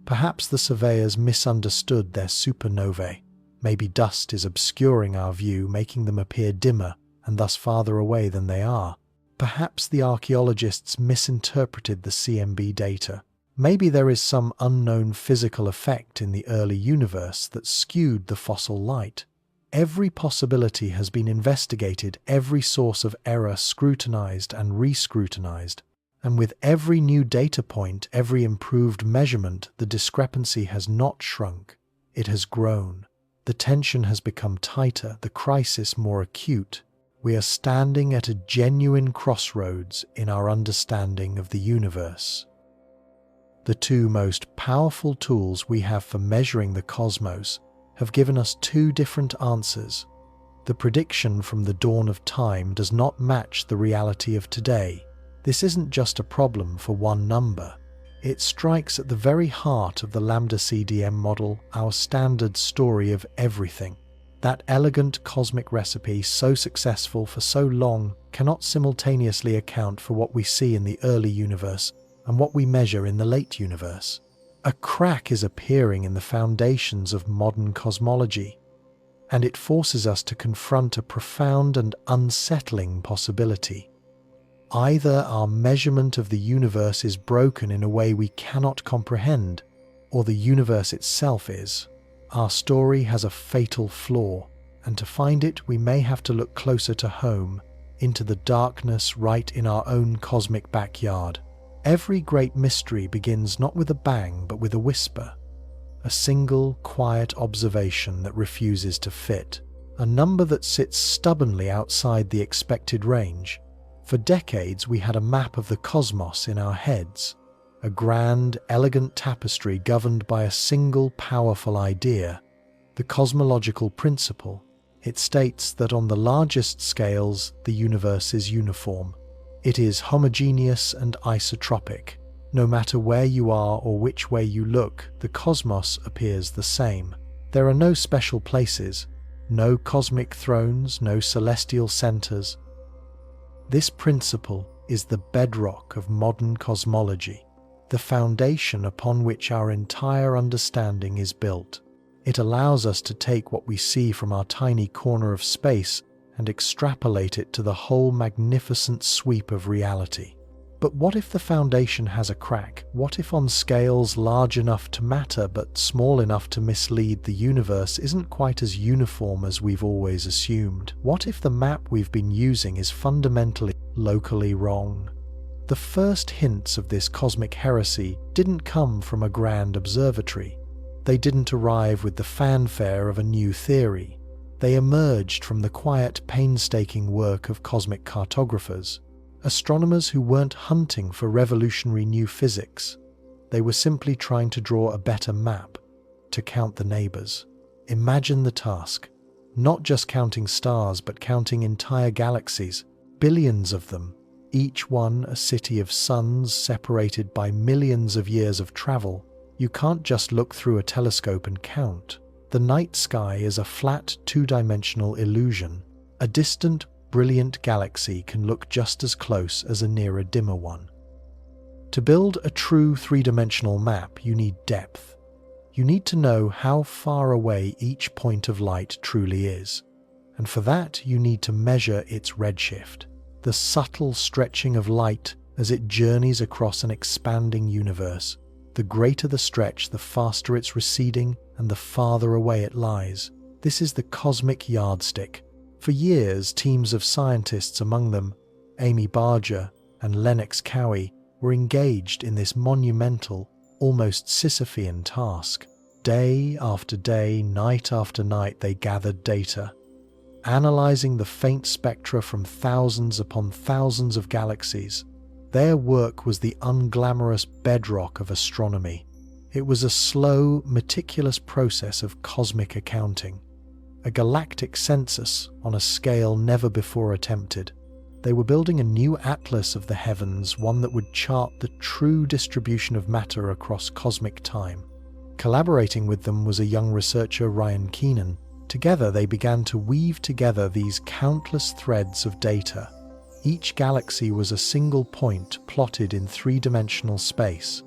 Perhaps the surveyors misunderstood their supernovae. Maybe dust is obscuring our view, making them appear dimmer and thus farther away than they are. Perhaps the archaeologists misinterpreted the CMB data. Maybe there is some unknown physical effect in the early universe that skewed the fossil light. Every possibility has been investigated, every source of error scrutinized and re-scrutinized. And with every new data point, every improved measurement, the discrepancy has not shrunk. It has grown. The tension has become tighter, the crisis more acute. We are standing at a genuine crossroads in our understanding of the universe. The two most powerful tools we have for measuring the cosmos have given us two different answers. The prediction from the dawn of time does not match the reality of today. This isn't just a problem for one number. It strikes at the very heart of the lambda CDM model, our standard story of everything. That elegant cosmic recipe, so successful for so long, cannot simultaneously account for what we see in the early universe and what we measure in the late universe. A crack is appearing in the foundations of modern cosmology, and it forces us to confront a profound and unsettling possibility. Either our measurement of the universe is broken in a way we cannot comprehend, or the universe itself is. Our story has a fatal flaw, and to find it we may have to look closer to home, into the darkness right in our own cosmic backyard. Every great mystery begins not with a bang but with a whisper. A single, quiet observation that refuses to fit. A number that sits stubbornly outside the expected range. For decades we had a map of the cosmos in our heads, a grand, elegant tapestry governed by a single powerful idea, the cosmological principle. It states that on the largest scales the universe is uniform. It is homogeneous and isotropic. No matter where you are or which way you look, the cosmos appears the same. There are no special places, no cosmic thrones, no celestial centers. This principle is the bedrock of modern cosmology, the foundation upon which our entire understanding is built. It allows us to take what we see from our tiny corner of space and extrapolate it to the whole magnificent sweep of reality. But what if the foundation has a crack? What if on scales large enough to matter but small enough to mislead, the universe isn't quite as uniform as we've always assumed? What if the map we've been using is fundamentally, locally wrong? The first hints of this cosmic heresy didn't come from a grand observatory. They didn't arrive with the fanfare of a new theory. They emerged from the quiet, painstaking work of cosmic cartographers. Astronomers who weren't hunting for revolutionary new physics. They were simply trying to draw a better map, to count the neighbors. Imagine the task. Not just counting stars, but counting entire galaxies, billions of them, each one a city of suns separated by millions of years of travel. You can't just look through a telescope and count. The night sky is a flat, two-dimensional illusion. A distant, brilliant galaxy can look just as close as a nearer, dimmer one. To build a true three-dimensional map, you need depth. You need to know how far away each point of light truly is. And for that, you need to measure its redshift, the subtle stretching of light as it journeys across an expanding universe. The greater the stretch, the faster it's receding and the farther away it lies. This is the cosmic yardstick. For years, teams of scientists, among them Amy Barger and Lennox Cowie, were engaged in this monumental, almost Sisyphean task. Day after day, night after night, they gathered data, analyzing the faint spectra from thousands upon thousands of galaxies. Their work was the unglamorous bedrock of astronomy. It was a slow, meticulous process of cosmic accounting, a galactic census on a scale never before attempted. They were building a new atlas of the heavens, one that would chart the true distribution of matter across cosmic time. Collaborating with them was a young researcher, Ryan Keenan. Together they began to weave together these countless threads of data. Each galaxy was a single point plotted in three-dimensional space.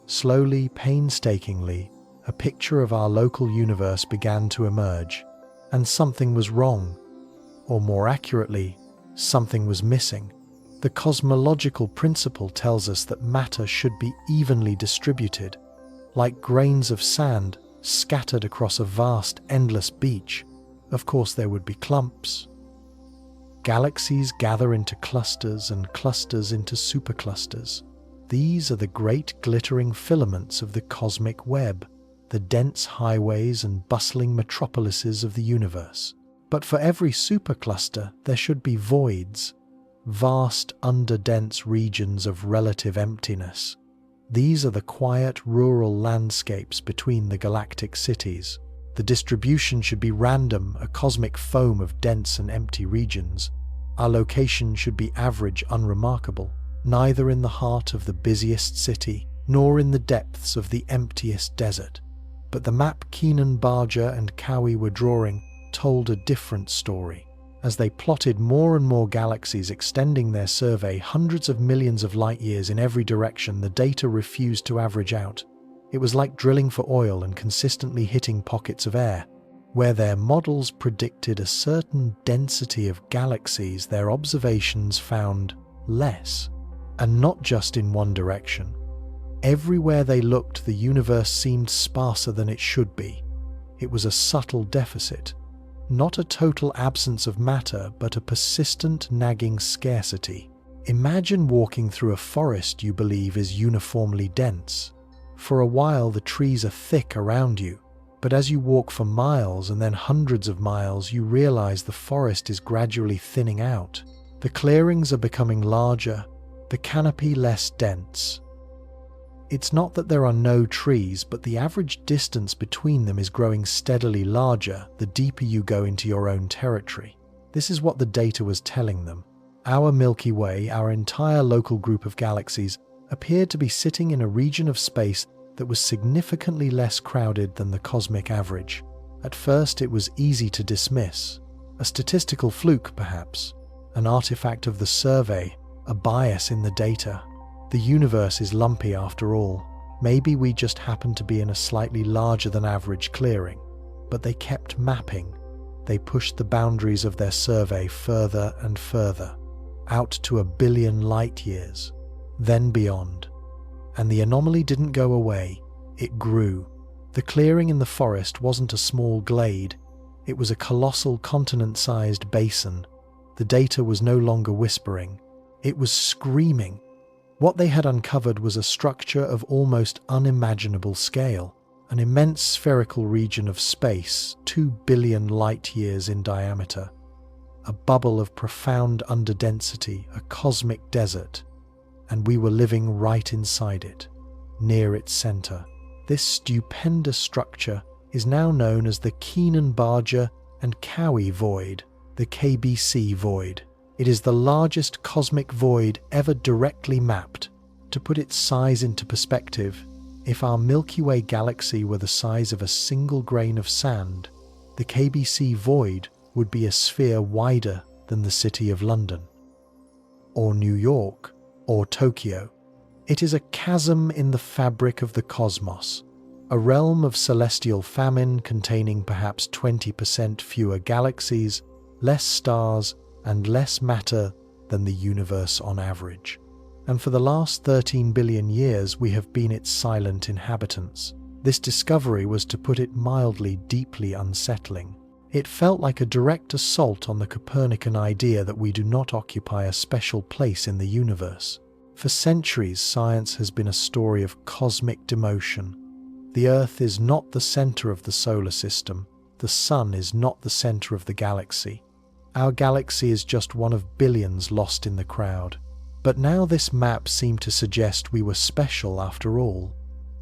Slowly, painstakingly, a picture of our local universe began to emerge. And something was wrong. Or more accurately, something was missing. The cosmological principle tells us that matter should be evenly distributed, like grains of sand scattered across a vast, endless beach. Of course, there would be clumps. Galaxies gather into clusters and clusters into superclusters. These are the great glittering filaments of the cosmic web, the dense highways and bustling metropolises of the universe. But for every supercluster, there should be voids, vast underdense regions of relative emptiness. These are the quiet rural landscapes between the galactic cities. The distribution should be random, a cosmic foam of dense and empty regions. Our location should be average, unremarkable, neither in the heart of the busiest city, nor in the depths of the emptiest desert. But the map Keenan, Barger and Cowie were drawing told a different story. As they plotted more and more galaxies extending their survey hundreds of millions of light years in every direction, the data refused to average out. It was like drilling for oil and consistently hitting pockets of air. Where their models predicted a certain density of galaxies, their observations found less. And not just in one direction. Everywhere they looked, the universe seemed sparser than it should be. It was a subtle deficit. Not a total absence of matter, but a persistent, nagging scarcity. Imagine walking through a forest you believe is uniformly dense. For a while, the trees are thick around you, but as you walk for miles and then hundreds of miles, you realize the forest is gradually thinning out. The clearings are becoming larger, the canopy less dense. It's not that there are no trees, but the average distance between them is growing steadily larger the deeper you go into your own territory. This is what the data was telling them. Our Milky Way, our entire local group of galaxies, appeared to be sitting in a region of space that was significantly less crowded than the cosmic average. At first, it was easy to dismiss. A statistical fluke, perhaps. An artifact of the survey, a bias in the data. The universe is lumpy after all. Maybe we just happen to be in a slightly larger than average clearing. But they kept mapping. They pushed the boundaries of their survey further and further, out to 1 billion light years, then beyond. And the anomaly didn't go away, it grew. The clearing in the forest wasn't a small glade, it was a colossal continent-sized basin. The data was no longer whispering, it was screaming. What they had uncovered was a structure of almost unimaginable scale, an immense spherical region of space, 2 billion light years in diameter. A bubble of profound underdensity, a cosmic desert, and we were living right inside it, near its center. This stupendous structure is now known as the Keenan, Barger and Cowie void, the KBC void. It is the largest cosmic void ever directly mapped. To put its size into perspective, if our Milky Way galaxy were the size of a single grain of sand, the KBC void would be a sphere wider than the city of London, or New York, or Tokyo. It is a chasm in the fabric of the cosmos, a realm of celestial famine containing perhaps 20% fewer galaxies, less stars, and less matter than the universe on average. And for the last 13 billion years, we have been its silent inhabitants. This discovery was, to put it mildly, deeply unsettling. It felt like a direct assault on the Copernican idea that we do not occupy a special place in the universe. For centuries, science has been a story of cosmic demotion. The Earth is not the center of the solar system. The Sun is not the center of the galaxy. Our galaxy is just one of billions lost in the crowd. But now this map seemed to suggest we were special after all.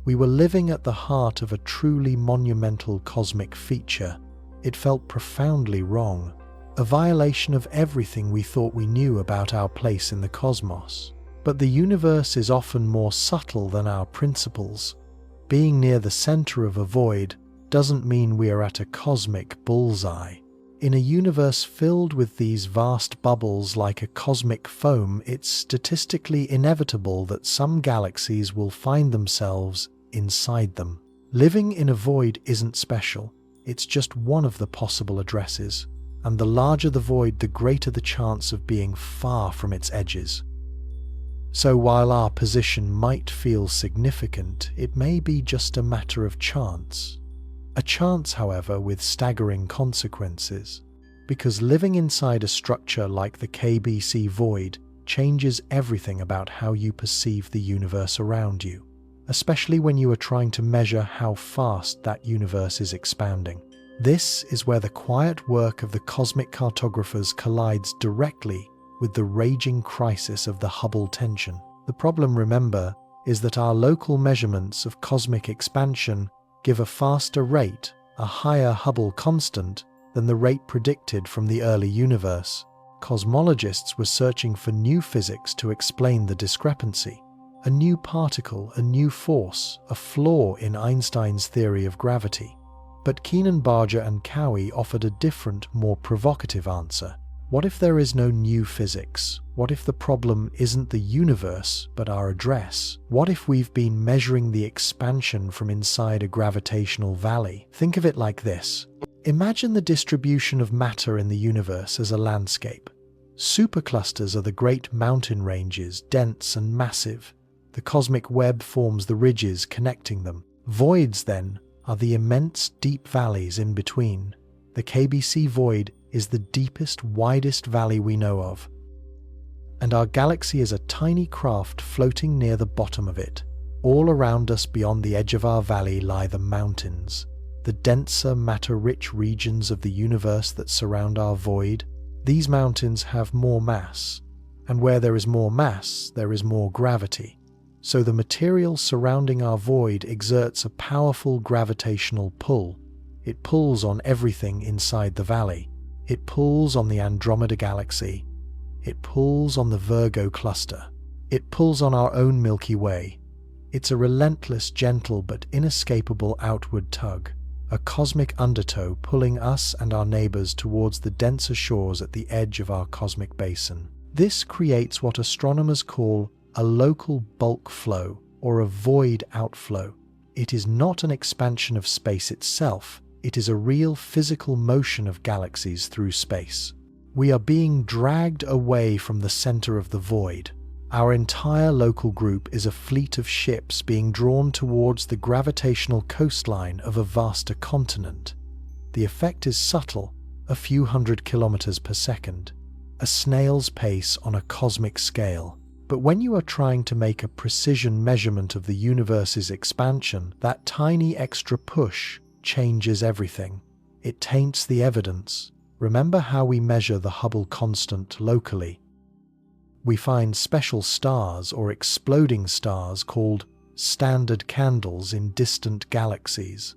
We were living at the heart of a truly monumental cosmic feature. It felt profoundly wrong, a violation of everything we thought we knew about our place in the cosmos. But the universe is often more subtle than our principles. Being near the center of a void doesn't mean we are at a cosmic bullseye. In a universe filled with these vast bubbles like a cosmic foam, it's statistically inevitable that some galaxies will find themselves inside them. Living in a void isn't special, it's just one of the possible addresses. and the larger the void, the greater the chance of being far from its edges. So while our position might feel significant, it may be just a matter of chance. A chance, however, with staggering consequences, because living inside a structure like the KBC void changes everything about how you perceive the universe around you, especially when you are trying to measure how fast that universe is expanding. This is where the quiet work of the cosmic cartographers collides directly with the raging crisis of the Hubble tension. The problem, remember, is that our local measurements of cosmic expansion give a faster rate, a higher Hubble constant, than the rate predicted from the early universe. Cosmologists were searching for new physics to explain the discrepancy. A new particle, a new force, a flaw in Einstein's theory of gravity. But Keenan, Barger and Cowie offered a different, more provocative answer. What if there is no new physics? What if the problem isn't the universe, but our address? What if we've been measuring the expansion from inside a gravitational valley? Think of it like this. Imagine the distribution of matter in the universe as a landscape. Superclusters are the great mountain ranges, dense and massive. The cosmic web forms the ridges connecting them. Voids, then, are the immense deep valleys in between. The KBC void is the deepest, widest valley we know of. And our galaxy is a tiny craft floating near the bottom of it. All around us beyond the edge of our valley lie the mountains, the denser, matter-rich regions of the universe that surround our void. These mountains have more mass, and where there is more mass, there is more gravity. So the material surrounding our void exerts a powerful gravitational pull. It pulls on everything inside the valley. It pulls on the Andromeda Galaxy. It pulls on the Virgo cluster. It pulls on our own Milky Way. It's a relentless, gentle, but inescapable outward tug, a cosmic undertow pulling us and our neighbors towards the denser shores at the edge of our cosmic basin. This creates what astronomers call a local bulk flow, or a void outflow. It is not an expansion of space itself. It is a real physical motion of galaxies through space. We are being dragged away from the center of the void. Our entire local group is a fleet of ships being drawn towards the gravitational coastline of a vaster continent. The effect is subtle, a few hundred kilometers per second, a snail's pace on a cosmic scale. But when you are trying to make a precision measurement of the universe's expansion, that tiny extra push changes everything. It taints the evidence. Remember how we measure the Hubble constant locally. We find special stars or exploding stars called standard candles in distant galaxies.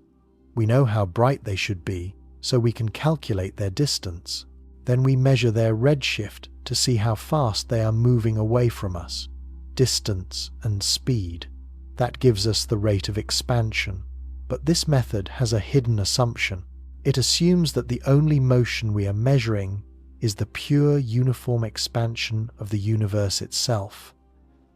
We know how bright they should be, so we can calculate their distance. Then we measure their redshift to see how fast they are moving away from us. Distance and speed. That gives us the rate of expansion. But this method has a hidden assumption. It assumes that the only motion we are measuring is the pure uniform expansion of the universe itself.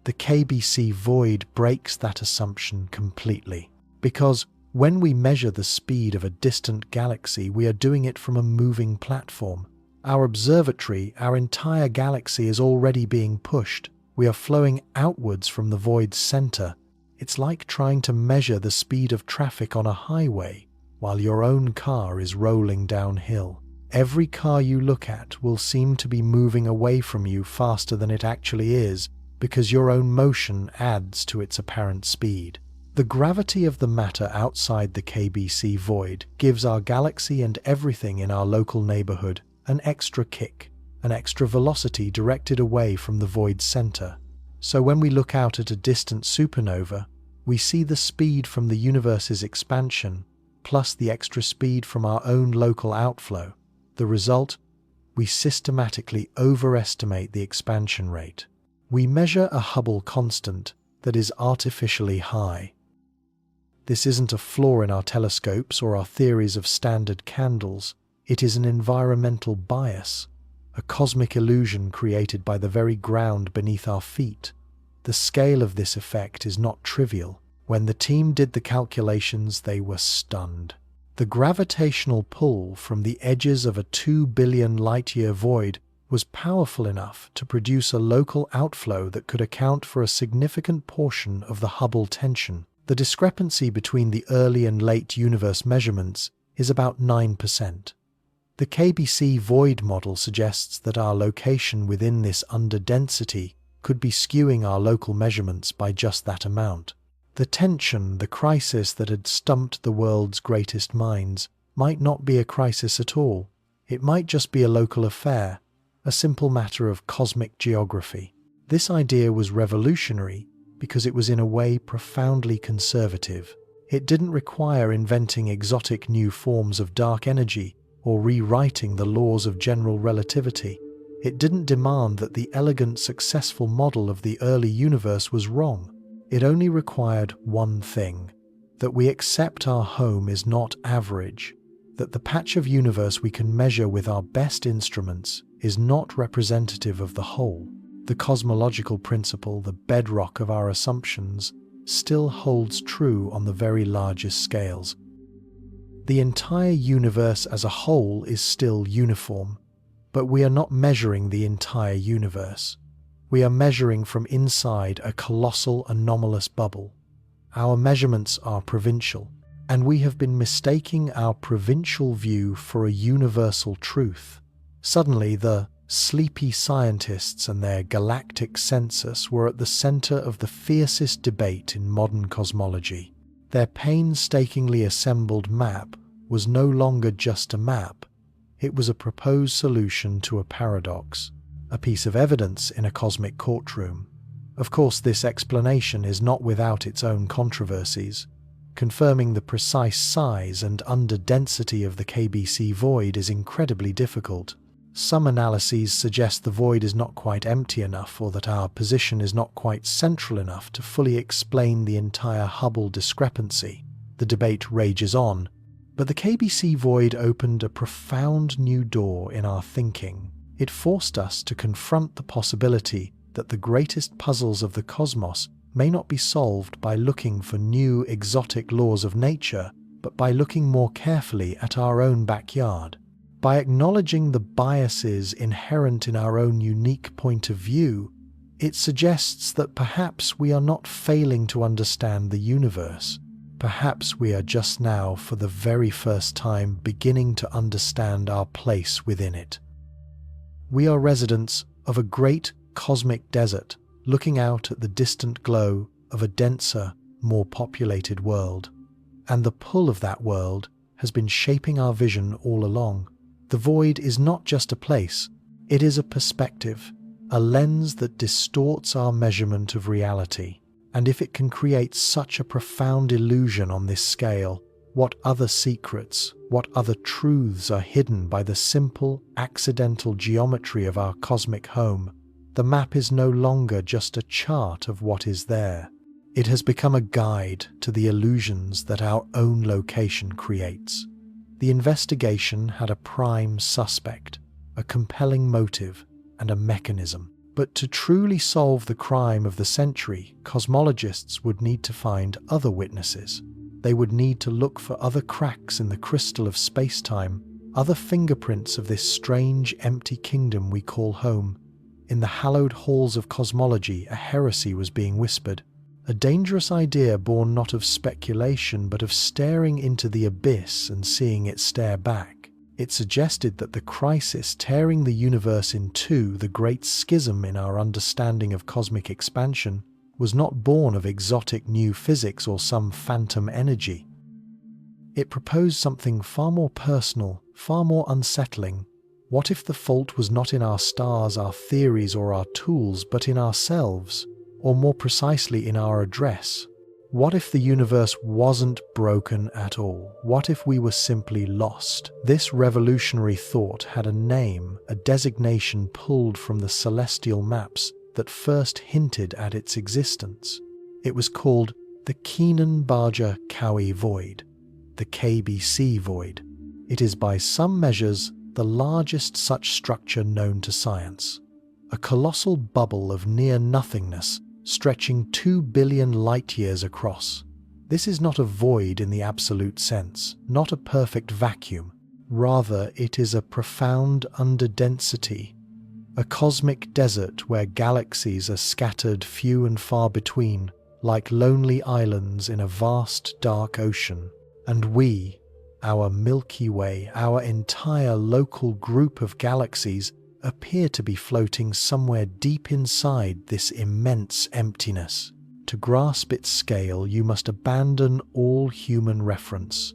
The KBC void breaks that assumption completely, because when we measure the speed of a distant galaxy, we are doing it from a moving platform. Our observatory, our entire galaxy is already being pushed. We are flowing outwards from the void's center. It's like trying to measure the speed of traffic on a highway while your own car is rolling downhill. Every car you look at will seem to be moving away from you faster than it actually is, because your own motion adds to its apparent speed. The gravity of the matter outside the KBC void gives our galaxy and everything in our local neighborhood an extra kick, an extra velocity directed away from the void's center. So when we look out at a distant supernova, we see the speed from the universe's expansion plus the extra speed from our own local outflow. The result? We systematically overestimate the expansion rate. We measure a Hubble constant that is artificially high. This isn't a flaw in our telescopes or our theories of standard candles. It is an environmental bias, a cosmic illusion created by the very ground beneath our feet. The scale of this effect is not trivial. When the team did the calculations, they were stunned. The gravitational pull from the edges of a 2 billion light-year void was powerful enough to produce a local outflow that could account for a significant portion of the Hubble tension. The discrepancy between the early and late universe measurements is about 9%. The KBC void model suggests that our location within this underdensity could be skewing our local measurements by just that amount. The tension, the crisis that had stumped the world's greatest minds, might not be a crisis at all. It might just be a local affair, a simple matter of cosmic geography. This idea was revolutionary because it was in a way profoundly conservative. It didn't require inventing exotic new forms of dark energy or rewriting the laws of general relativity. It didn't demand that the elegant, successful model of the early universe was wrong. It only required one thing: that we accept our home is not average, that the patch of universe we can measure with our best instruments is not representative of the whole. The cosmological principle, the bedrock of our assumptions, still holds true on the very largest scales. The entire universe as a whole is still uniform, but we are not measuring the entire universe. We are measuring from inside a colossal, anomalous bubble. Our measurements are provincial, and we have been mistaking our provincial view for a universal truth. Suddenly, the sleepy scientists and their galactic census were at the center of the fiercest debate in modern cosmology. Their painstakingly assembled map was no longer just a map. It was a proposed solution to a paradox, a piece of evidence in a cosmic courtroom. Of course, this explanation is not without its own controversies. Confirming the precise size and underdensity of the KBC void is incredibly difficult. Some analyses suggest the void is not quite empty enough, or that our position is not quite central enough to fully explain the entire Hubble discrepancy. The debate rages on, but the KBC void opened a profound new door in our thinking. It forced us to confront the possibility that the greatest puzzles of the cosmos may not be solved by looking for new exotic laws of nature, but by looking more carefully at our own backyard. By acknowledging the biases inherent in our own unique point of view, it suggests that perhaps we are not failing to understand the universe. Perhaps we are just now, for the very first time, beginning to understand our place within it. We are residents of a great cosmic desert, looking out at the distant glow of a denser, more populated world. And the pull of that world has been shaping our vision all along. The void is not just a place, it is a perspective, a lens that distorts our measurement of reality. And if it can create such a profound illusion on this scale, what other secrets, what other truths are hidden by the simple, accidental geometry of our cosmic home? The map is no longer just a chart of what is there. It has become a guide to the illusions that our own location creates. The investigation had a prime suspect, a compelling motive, and a mechanism. But to truly solve the crime of the century, cosmologists would need to find other witnesses. They would need to look for other cracks in the crystal of space-time, other fingerprints of this strange, empty kingdom we call home. In the hallowed halls of cosmology, a heresy was being whispered. A dangerous idea born not of speculation but of staring into the abyss and seeing it stare back. It suggested that the crisis tearing the universe in two, the great schism in our understanding of cosmic expansion, was not born of exotic new physics or some phantom energy. It proposed something far more personal, far more unsettling. What if the fault was not in our stars, our theories, or our tools, but in ourselves? Or more precisely, in our address? What if the universe wasn't broken at all? What if we were simply lost? This revolutionary thought had a name, a designation pulled from the celestial maps that first hinted at its existence. It was called the Keenan-Barger-Cowie void, the KBC void. It is by some measures the largest such structure known to science. A colossal bubble of near-nothingness stretching 2 billion light-years across. This is not a void in the absolute sense, not a perfect vacuum. Rather, it is a profound underdensity, a cosmic desert where galaxies are scattered few and far between, like lonely islands in a vast dark ocean. And we, our Milky Way, our entire local group of galaxies, appear to be floating somewhere deep inside this immense emptiness. To grasp its scale, you must abandon all human reference.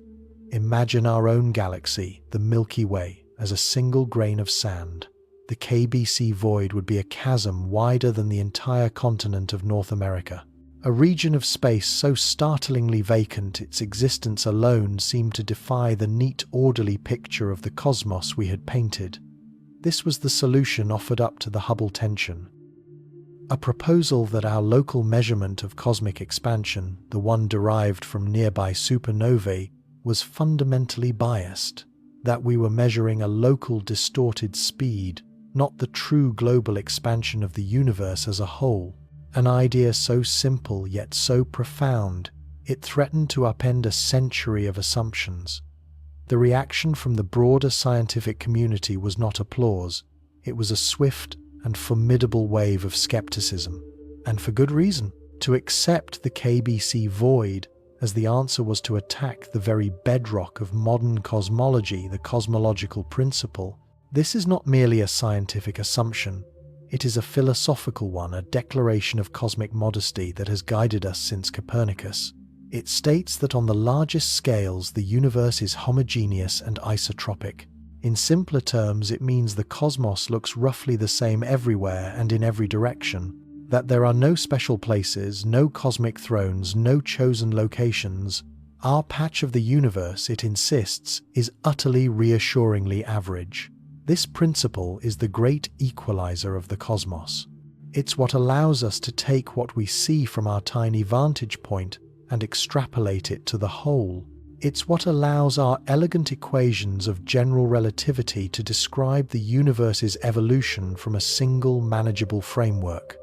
Imagine our own galaxy, the Milky Way, as a single grain of sand. The KBC void would be a chasm wider than the entire continent of North America. A region of space so startlingly vacant its existence alone seemed to defy the neat, orderly picture of the cosmos we had painted. This was the solution offered up to the Hubble Tension. A proposal that our local measurement of cosmic expansion, the one derived from nearby supernovae, was fundamentally biased, that we were measuring a local distorted speed, not the true global expansion of the universe as a whole. An idea so simple yet so profound, it threatened to upend a century of assumptions. The reaction from the broader scientific community was not applause, it was a swift and formidable wave of skepticism. And for good reason. To accept the KBC void as the answer was to attack the very bedrock of modern cosmology, the cosmological principle. This is not merely a scientific assumption. It is a philosophical one, a declaration of cosmic modesty that has guided us since Copernicus. It states that on the largest scales, the universe is homogeneous and isotropic. In simpler terms, it means the cosmos looks roughly the same everywhere and in every direction, that there are no special places, no cosmic thrones, no chosen locations. Our patch of the universe, it insists, is utterly reassuringly average. This principle is the great equalizer of the cosmos. It's what allows us to take what we see from our tiny vantage point and extrapolate it to the whole. It's what allows our elegant equations of general relativity to describe the universe's evolution from a single manageable framework.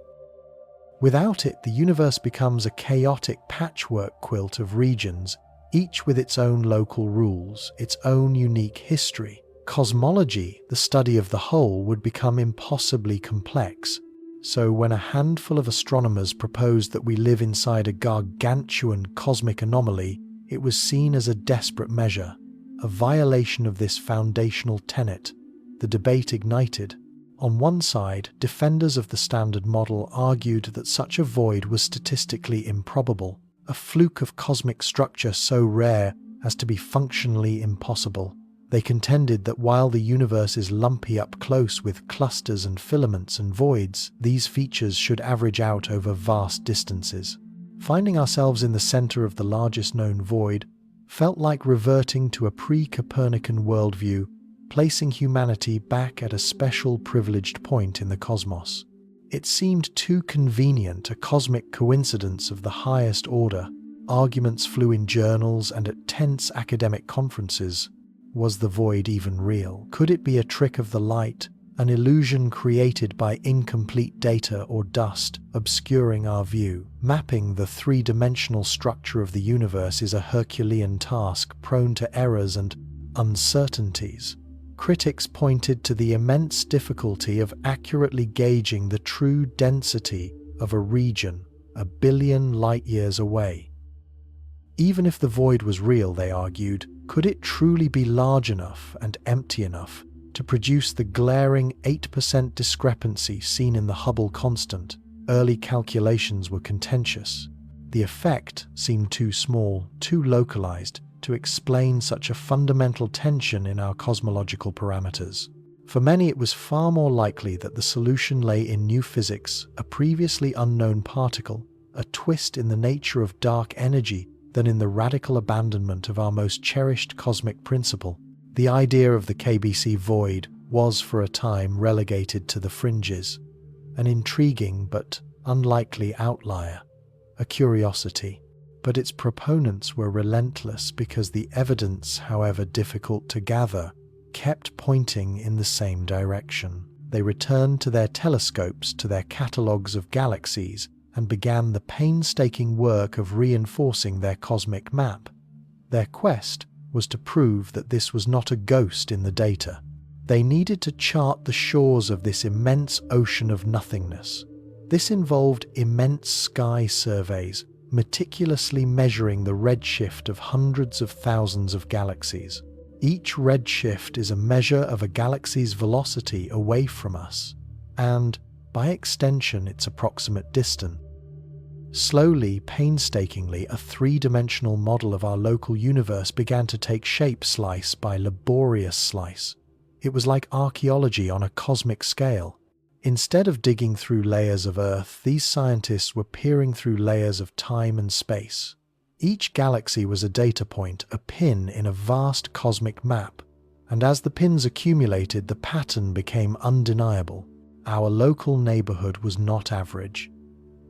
Without it, the universe becomes a chaotic patchwork quilt of regions, each with its own local rules, its own unique history. Cosmology, the study of the whole, would become impossibly complex. So when a handful of astronomers proposed that we live inside a gargantuan cosmic anomaly, it was seen as a desperate measure, a violation of this foundational tenet. The debate ignited. On one side, defenders of the Standard Model argued that such a void was statistically improbable, a fluke of cosmic structure so rare as to be functionally impossible. They contended that while the universe is lumpy up close with clusters and filaments and voids, these features should average out over vast distances. Finding ourselves in the center of the largest known void felt like reverting to a pre-Copernican worldview, placing humanity back at a special privileged point in the cosmos. It seemed too convenient, a cosmic coincidence of the highest order. Arguments flew in journals and at tense academic conferences. Was the void even real? Could it be a trick of the light, an illusion created by incomplete data or dust, obscuring our view? Mapping the three-dimensional structure of the universe is a Herculean task, prone to errors and uncertainties. Critics pointed to the immense difficulty of accurately gauging the true density of a region 1 billion light-years away. Even if the void was real, they argued, could it truly be large enough and empty enough to produce the glaring 8% discrepancy seen in the Hubble constant? Early calculations were contentious. The effect seemed too small, too localized, to explain such a fundamental tension in our cosmological parameters. For many, it was far more likely that the solution lay in new physics, a previously unknown particle, a twist in the nature of dark energy, than in the radical abandonment of our most cherished cosmic principle. The idea of the KBC void was for a time relegated to the fringes, an intriguing but unlikely outlier, a curiosity. But its proponents were relentless because the evidence, however difficult to gather, kept pointing in the same direction. They returned to their telescopes, to their catalogues of galaxies, and began the painstaking work of reinforcing their cosmic map. Their quest was to prove that this was not a ghost in the data. They needed to chart the shores of this immense ocean of nothingness. This involved immense sky surveys, meticulously measuring the redshift of hundreds of thousands of galaxies. Each redshift is a measure of a galaxy's velocity away from us, and, by extension, its approximate distance. Slowly, painstakingly, a three-dimensional model of our local universe began to take shape slice by laborious slice. It was like archaeology on a cosmic scale. Instead of digging through layers of Earth, these scientists were peering through layers of time and space. Each galaxy was a data point, a pin in a vast cosmic map, and as the pins accumulated, the pattern became undeniable. Our local neighborhood was not average.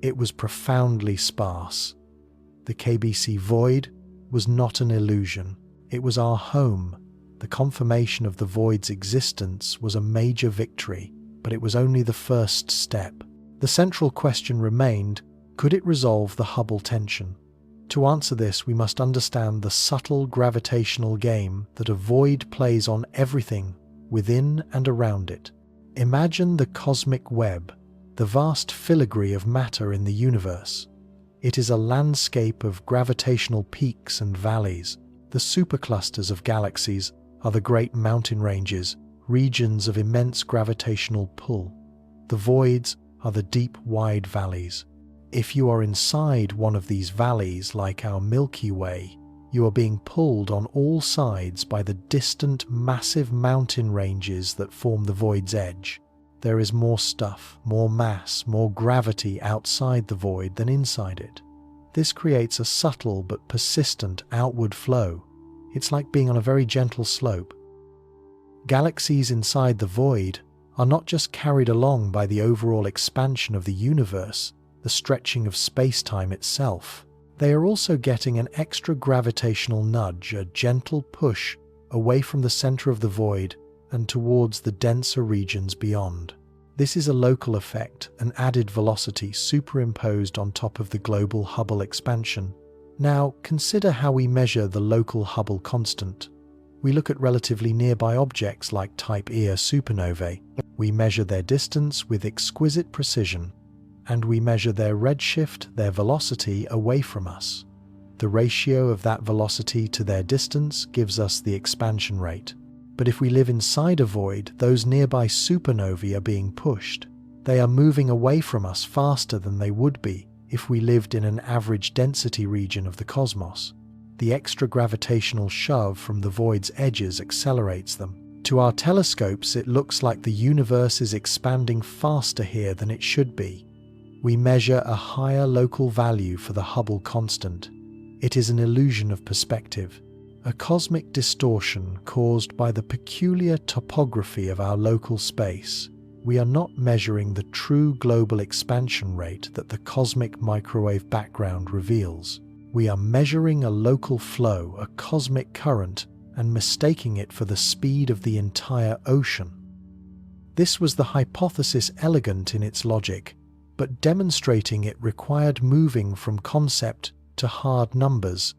It was profoundly sparse. The KBC void was not an illusion. It was our home. The confirmation of the void's existence was a major victory, but it was only the first step. The central question remained, could it resolve the Hubble tension? To answer this, we must understand the subtle gravitational game that a void plays on everything within and around it. Imagine the cosmic web, the vast filigree of matter in the universe. It is a landscape of gravitational peaks and valleys. The superclusters of galaxies are the great mountain ranges, regions of immense gravitational pull. The voids are the deep, wide valleys. If you are inside one of these valleys, like our Milky Way, you are being pulled on all sides by the distant, massive mountain ranges that form the void's edge. There is more stuff, more mass, more gravity outside the void than inside it. This creates a subtle but persistent outward flow. It's like being on a very gentle slope. Galaxies inside the void are not just carried along by the overall expansion of the universe, the stretching of space-time itself. They are also getting an extra gravitational nudge, a gentle push away from the center of the void and towards the denser regions beyond. This is a local effect, an added velocity superimposed on top of the global Hubble expansion. Now, consider how we measure the local Hubble constant. We look at relatively nearby objects like Type Ia supernovae. We measure their distance with exquisite precision, and we measure their redshift, their velocity, away from us. The ratio of that velocity to their distance gives us the expansion rate. But if we live inside a void, those nearby supernovae are being pushed. They are moving away from us faster than they would be if we lived in an average density region of the cosmos. The extra gravitational shove from the void's edges accelerates them. To our telescopes, it looks like the universe is expanding faster here than it should be. We measure a higher local value for the Hubble constant. It is an illusion of perspective, a cosmic distortion caused by the peculiar topography of our local space. We are not measuring the true global expansion rate that the cosmic microwave background reveals. We are measuring a local flow, a cosmic current, and mistaking it for the speed of the entire ocean. This was the hypothesis, elegant in its logic, but demonstrating it required moving from concept to hard numbers.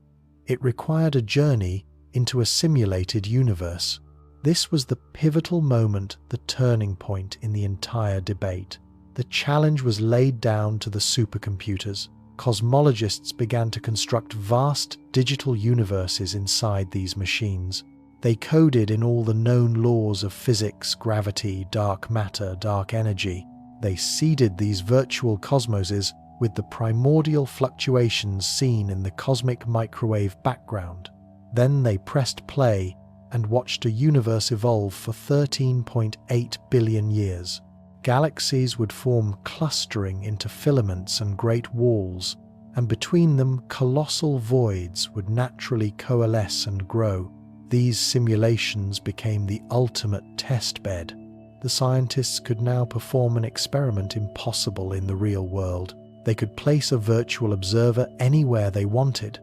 It required a journey into a simulated universe. This was the pivotal moment, the turning point in the entire debate. The challenge was laid down to the supercomputers. Cosmologists began to construct vast digital universes inside these machines. They coded in all the known laws of physics, gravity, dark matter, dark energy. They seeded these virtual cosmoses with the primordial fluctuations seen in the cosmic microwave background. Then they pressed play and watched a universe evolve for 13.8 billion years. Galaxies would form clustering into filaments and great walls, and between them colossal voids would naturally coalesce and grow. These simulations became the ultimate test bed. The scientists could now perform an experiment impossible in the real world. They could place a virtual observer anywhere they wanted.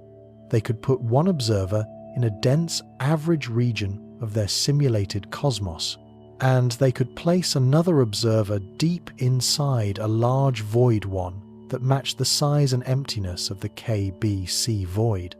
They could put one observer in a dense average region of their simulated cosmos, and they could place another observer deep inside a large void one that matched the size and emptiness of the KBC void.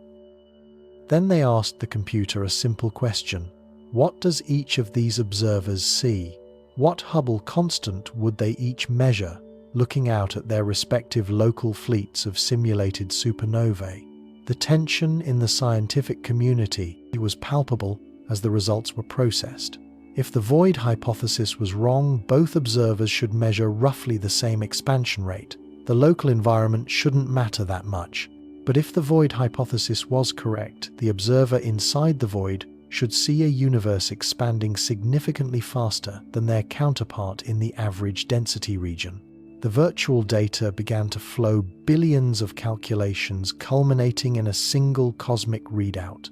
Then they asked the computer a simple question: what does each of these observers see? What Hubble constant would they each measure, looking out at their respective local fleets of simulated supernovae? The tension in the scientific community was palpable as the results were processed. If the void hypothesis was wrong, both observers should measure roughly the same expansion rate. The local environment shouldn't matter that much. But if the void hypothesis was correct, the observer inside the void should see a universe expanding significantly faster than their counterpart in the average density region. The virtual data began to flow, billions of calculations culminating in a single cosmic readout.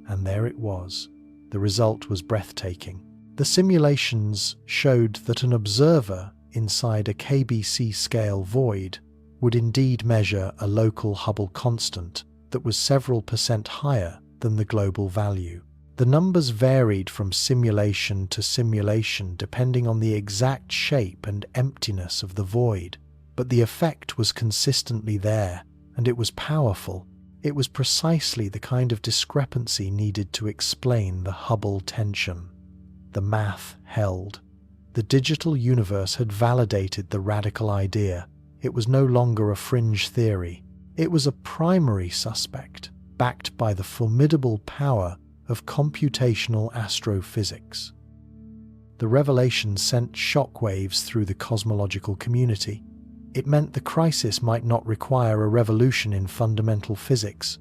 And there it was. The result was breathtaking. The simulations showed that an observer inside a KBC scale void would indeed measure a local Hubble constant that was several % higher than the global value. The numbers varied from simulation to simulation depending on the exact shape and emptiness of the void, but the effect was consistently there, and it was powerful. It was precisely the kind of discrepancy needed to explain the Hubble tension. The math held. The digital universe had validated the radical idea. It was no longer a fringe theory. It was a primary suspect, backed by the formidable power of computational astrophysics. The revelation sent shockwaves through the cosmological community. It meant the crisis might not require a revolution in fundamental physics.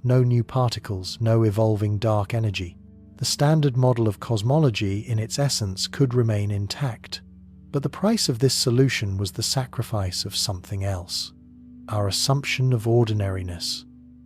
No new particles, no evolving dark energy. The standard model of cosmology, in its essence, could remain intact. But the price of this solution was the sacrifice of something else. Our assumption of ordinariness,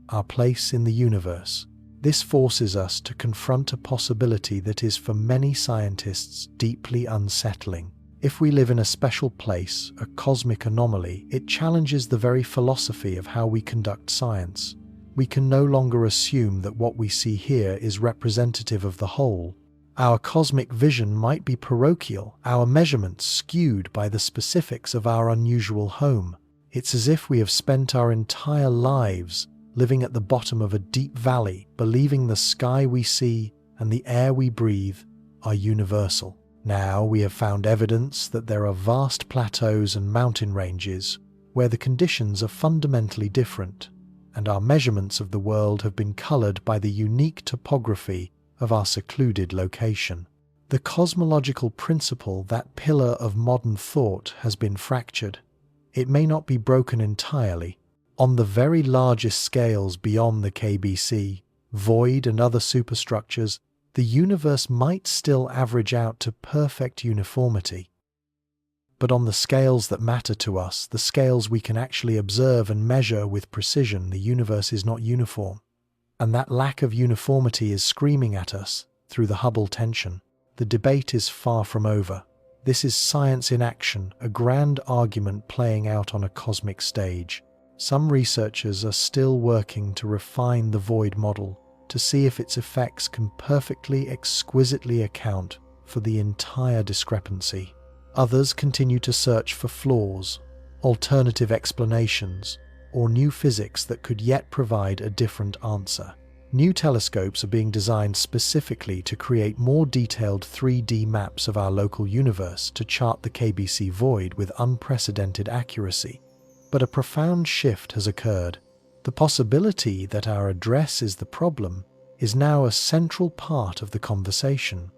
our place in the universe. This forces us to confront a possibility that is for many scientists deeply unsettling. If we live in a special place, a cosmic anomaly, it challenges the very philosophy of how we conduct science. We can no longer assume that what we see here is representative of the whole. Our cosmic vision might be parochial, our measurements skewed by the specifics of our unusual home. It's as if we have spent our entire lives living at the bottom of a deep valley, believing the sky we see and the air we breathe are universal. Now we have found evidence that there are vast plateaus and mountain ranges where the conditions are fundamentally different, and our measurements of the world have been colored by the unique topography of our secluded location. The cosmological principle, that pillar of modern thought, has been fractured. It may not be broken entirely. On the very largest scales beyond the KBC, void and other superstructures, the universe might still average out to perfect uniformity. But on the scales that matter to us, the scales we can actually observe and measure with precision, the universe is not uniform. And that lack of uniformity is screaming at us through the Hubble tension. The debate is far from over. This is science in action, a grand argument playing out on a cosmic stage. Some researchers are still working to refine the void model to see if its effects can perfectly, exquisitely account for the entire discrepancy. Others continue to search for flaws, alternative explanations, or new physics that could yet provide a different answer. New telescopes are being designed specifically to create more detailed 3D maps of our local universe to chart the KBC void with unprecedented accuracy. But a profound shift has occurred. The possibility that our address is the problem is now a central part of the conversation.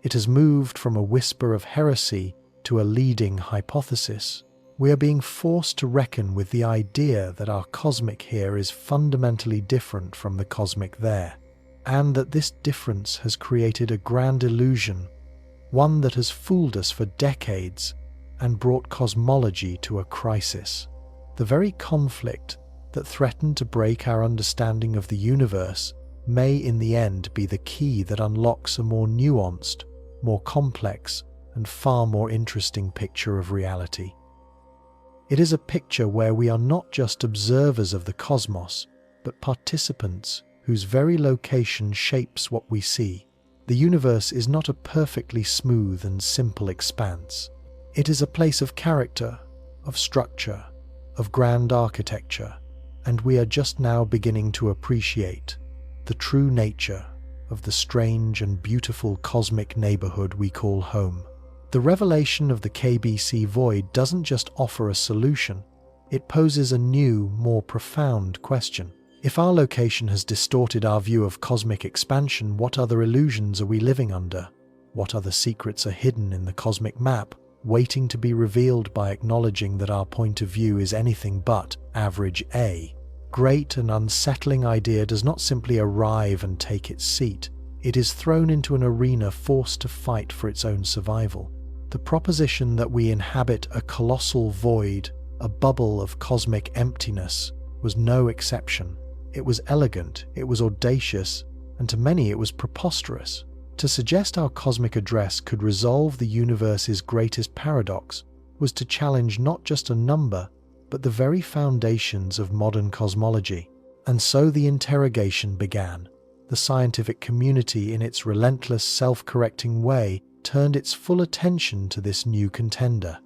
It has moved from a whisper of heresy to a leading hypothesis. We are being forced to reckon with the idea that our cosmic here is fundamentally different from the cosmic there, and that this difference has created a grand illusion, one that has fooled us for decades and brought cosmology to a crisis. The very conflict that threatened to break our understanding of the universe may in the end be the key that unlocks a more nuanced, more complex, and far more interesting picture of reality. It is a picture where we are not just observers of the cosmos, but participants whose very location shapes what we see. The universe is not a perfectly smooth and simple expanse. It is a place of character, of structure, of grand architecture, and we are just now beginning to appreciate the true nature of the strange and beautiful cosmic neighborhood we call home. The revelation of the KBC void doesn't just offer a solution, it poses a new, more profound question. If our location has distorted our view of cosmic expansion, what other illusions are we living under? What other secrets are hidden in the cosmic map, waiting to be revealed by acknowledging that our point of view is anything but average A? Great and unsettling idea does not simply arrive and take its seat. It is thrown into an arena forced to fight for its own survival. The proposition that we inhabit a colossal void, a bubble of cosmic emptiness, was no exception. It was elegant, it was audacious, and to many it was preposterous. To suggest our cosmic address could resolve the universe's greatest paradox was to challenge not just a number, but the very foundations of modern cosmology. And so the interrogation began. The scientific community, in its relentless, self-correcting way, turned its full attention to this new contender.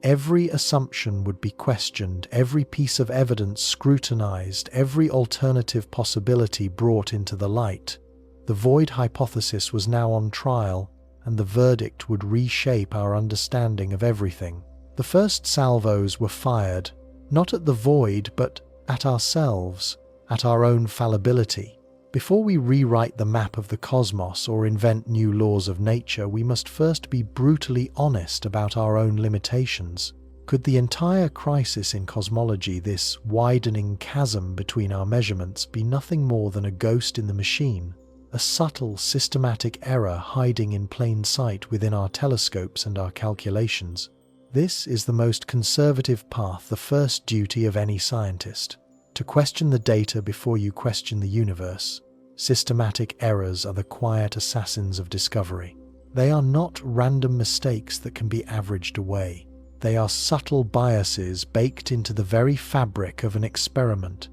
Every assumption would be questioned, every piece of evidence scrutinized, every alternative possibility brought into the light. The void hypothesis was now on trial, and the verdict would reshape our understanding of everything. The first salvos were fired, not at the void, but at ourselves, at our own fallibility. Before we rewrite the map of the cosmos or invent new laws of nature, we must first be brutally honest about our own limitations. Could the entire crisis in cosmology, this widening chasm between our measurements, be nothing more than a ghost in the machine? A subtle, systematic error hiding in plain sight within our telescopes and our calculations? This is the most conservative path, the first duty of any scientist. To question the data before you question the universe. Systematic errors are the quiet assassins of discovery. They are not random mistakes that can be averaged away. They are subtle biases baked into the very fabric of an experiment.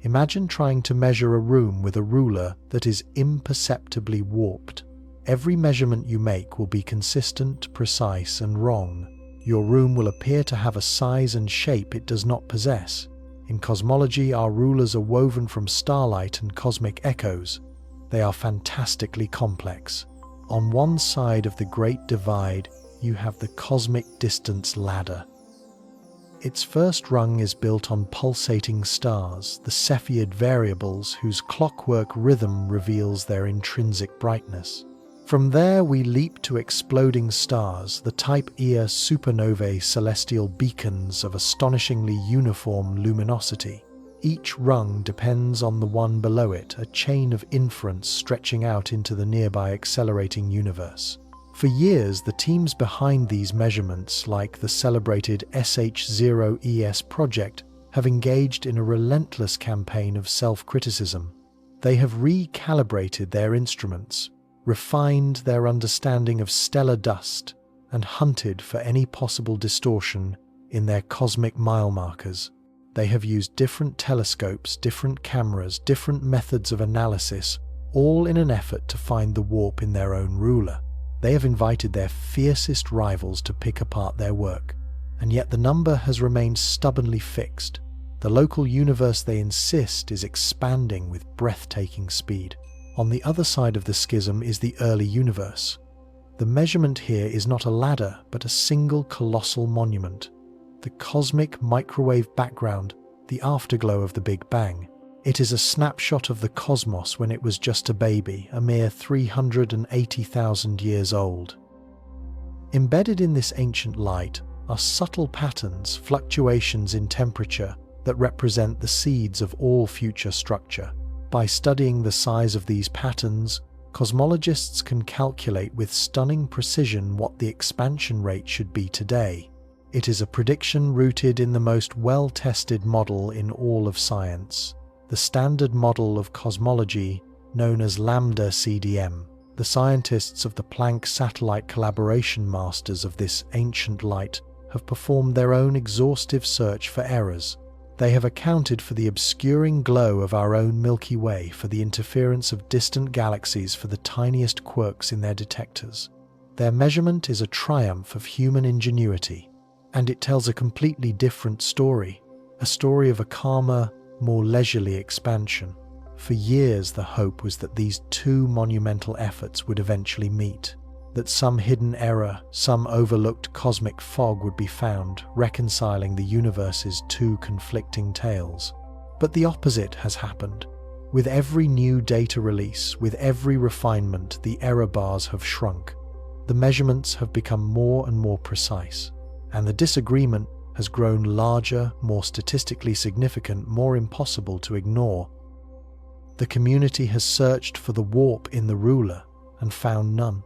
Imagine trying to measure a room with a ruler that is imperceptibly warped. Every measurement you make will be consistent, precise, and wrong. Your room will appear to have a size and shape it does not possess. In cosmology, our rulers are woven from starlight and cosmic echoes. They are fantastically complex. On one side of the Great Divide, you have the cosmic distance ladder. Its first rung is built on pulsating stars, the Cepheid variables whose clockwork rhythm reveals their intrinsic brightness. From there we leap to exploding stars, the Type Ia supernovae, celestial beacons of astonishingly uniform luminosity. Each rung depends on the one below it, a chain of inference stretching out into the nearby accelerating universe. For years, the teams behind these measurements, like the celebrated SH0ES project, have engaged in a relentless campaign of self-criticism. They have recalibrated their instruments, refined their understanding of stellar dust, and hunted for any possible distortion in their cosmic mile markers. They have used different telescopes, different cameras, different methods of analysis, all in an effort to find the warp in their own ruler. They have invited their fiercest rivals to pick apart their work, and yet the number has remained stubbornly fixed. The local universe, they insist, is expanding with breathtaking speed. On the other side of the schism is the early universe. The measurement here is not a ladder, but a single colossal monument. The cosmic microwave background, the afterglow of the Big Bang. It is a snapshot of the cosmos when it was just a baby, a mere 380,000 years old. Embedded in this ancient light are subtle patterns, fluctuations in temperature that represent the seeds of all future structure. By studying the size of these patterns, cosmologists can calculate with stunning precision what the expansion rate should be today. It is a prediction rooted in the most well-tested model in all of science, the Standard Model of Cosmology, known as Lambda CDM. The scientists of the Planck Satellite Collaboration Masters of this ancient light have performed their own exhaustive search for errors. They have accounted for the obscuring glow of our own Milky Way, for the interference of distant galaxies, for the tiniest quirks in their detectors. Their measurement is a triumph of human ingenuity. And it tells a completely different story, a story of a calmer, more leisurely expansion. For years, the hope was that these two monumental efforts would eventually meet, that some hidden error, some overlooked cosmic fog would be found, reconciling the universe's two conflicting tales. But the opposite has happened. With every new data release, with every refinement, the error bars have shrunk. The measurements have become more and more precise, and the disagreement has grown larger, more statistically significant, more impossible to ignore. The community has searched for the warp in the ruler and found none.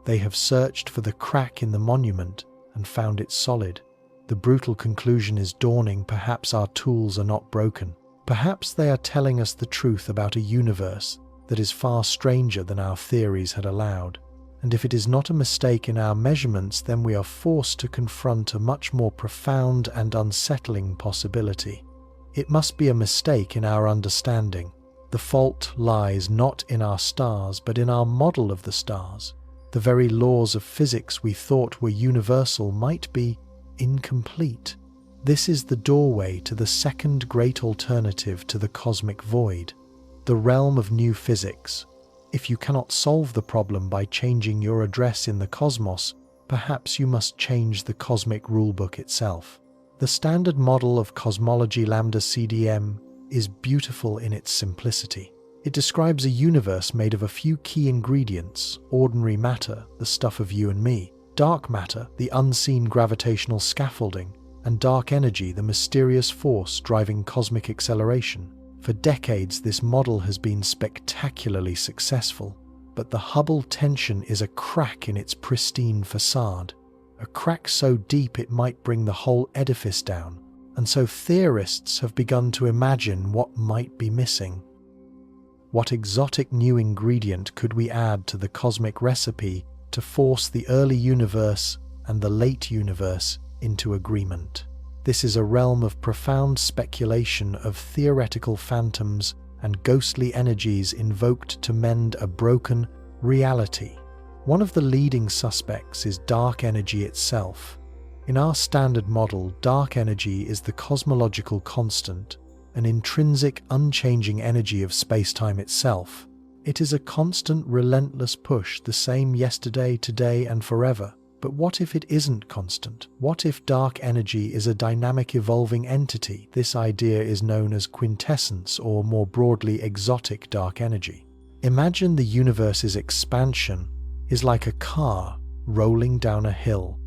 They have searched for the crack in the monument and found it solid. The brutal conclusion is dawning. Perhaps our tools are not broken. Perhaps they are telling us the truth about a universe that is far stranger than our theories had allowed. And if it is not a mistake in our measurements, then we are forced to confront a much more profound and unsettling possibility. It must be a mistake in our understanding. The fault lies not in our stars, but in our model of the stars. The very laws of physics we thought were universal might be incomplete. This is the doorway to the second great alternative to the cosmic void, the realm of new physics. If you cannot solve the problem by changing your address in the cosmos, perhaps you must change the cosmic rulebook itself. The standard model of cosmology lambda CDM is beautiful in its simplicity. It describes a universe made of a few key ingredients: ordinary matter, the stuff of you and me; dark matter, the unseen gravitational scaffolding; and dark energy, the mysterious force driving cosmic acceleration. For decades, this model has been spectacularly successful, but the Hubble tension is a crack in its pristine facade, a crack so deep it might bring the whole edifice down, and so theorists have begun to imagine what might be missing. What exotic new ingredient could we add to the cosmic recipe to force the early universe and the late universe into agreement? This is a realm of profound speculation, of theoretical phantoms and ghostly energies invoked to mend a broken reality. One of the leading suspects is dark energy itself. In our standard model, dark energy is the cosmological constant, an intrinsic, unchanging energy of space-time itself. It is a constant, relentless push, the same yesterday, today, and forever. But what if it isn't constant? What if dark energy is a dynamic, evolving entity? This idea is known as quintessence, or more broadly, exotic dark energy. Imagine the universe's expansion is like a car rolling down a hill.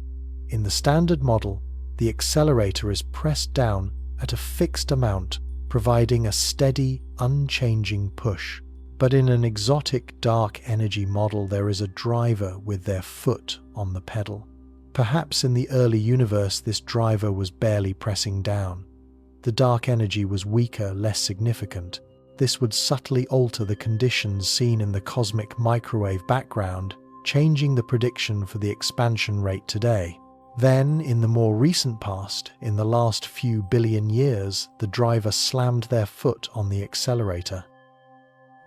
In the standard model, the accelerator is pressed down at a fixed amount, providing a steady, unchanging push. But in an exotic dark energy model, there is a driver with their foot on the pedal. Perhaps in the early universe, this driver was barely pressing down. The dark energy was weaker, less significant. This would subtly alter the conditions seen in the cosmic microwave background, changing the prediction for the expansion rate today. Then, in the more recent past, in the last few billion years, the driver slammed their foot on the accelerator.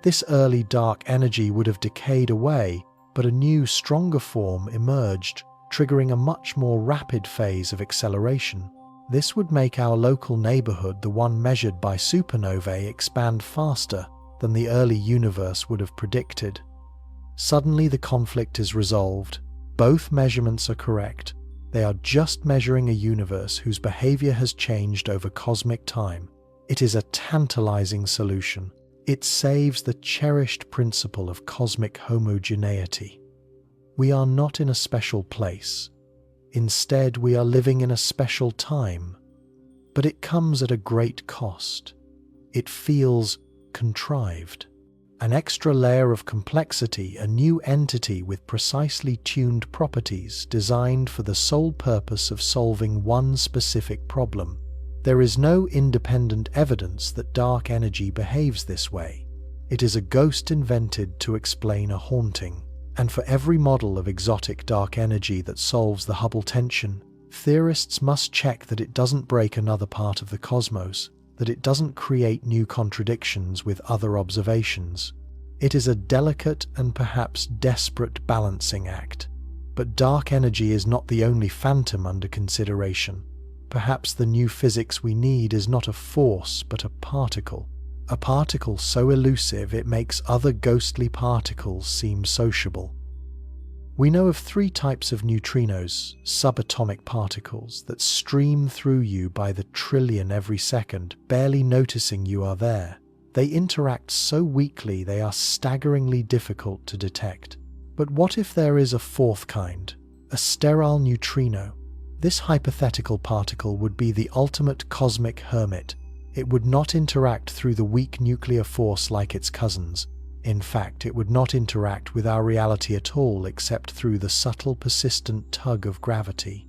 This early dark energy would have decayed away, but a new, stronger form emerged, triggering a much more rapid phase of acceleration. This would make our local neighborhood, the one measured by supernovae, expand faster than the early universe would have predicted. Suddenly the conflict is resolved. Both measurements are correct. They are just measuring a universe whose behavior has changed over cosmic time. It is a tantalizing solution. It saves the cherished principle of cosmic homogeneity. We are not in a special place. Instead, we are living in a special time. But it comes at a great cost. It feels contrived. An extra layer of complexity, a new entity with precisely tuned properties designed for the sole purpose of solving one specific problem. There is no independent evidence that dark energy behaves this way. It is a ghost invented to explain a haunting. And for every model of exotic dark energy that solves the Hubble tension, theorists must check that it doesn't break another part of the cosmos, that it doesn't create new contradictions with other observations. It is a delicate and perhaps desperate balancing act. But dark energy is not the only phantom under consideration. Perhaps the new physics we need is not a force, but a particle so elusive it makes other ghostly particles seem sociable. We know of 3 types of neutrinos, subatomic particles, that stream through you by the trillion every second, barely noticing you are there. They interact so weakly they are staggeringly difficult to detect. But what if there is a 4th kind, a sterile neutrino? This hypothetical particle would be the ultimate cosmic hermit. It would not interact through the weak nuclear force like its cousins. In fact, it would not interact with our reality at all except through the subtle, persistent tug of gravity.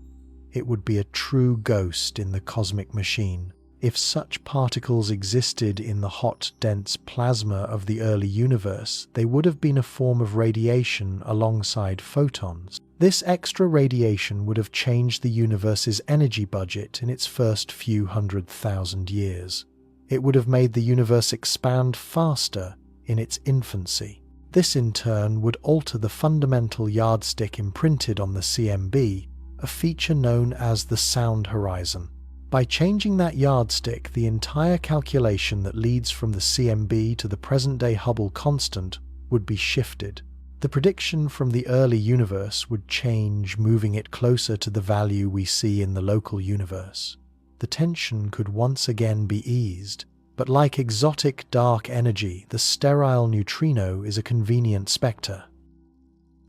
It would be a true ghost in the cosmic machine. If such particles existed in the hot, dense plasma of the early universe, they would have been a form of radiation alongside photons. This extra radiation would have changed the universe's energy budget in its first few 100,000 years. It would have made the universe expand faster in its infancy. This in turn would alter the fundamental yardstick imprinted on the CMB, a feature known as the sound horizon. By changing that yardstick, the entire calculation that leads from the CMB to the present-day Hubble constant would be shifted. The prediction from the early universe would change, moving it closer to the value we see in the local universe. The tension could once again be eased, but like exotic dark energy, the sterile neutrino is a convenient spectre.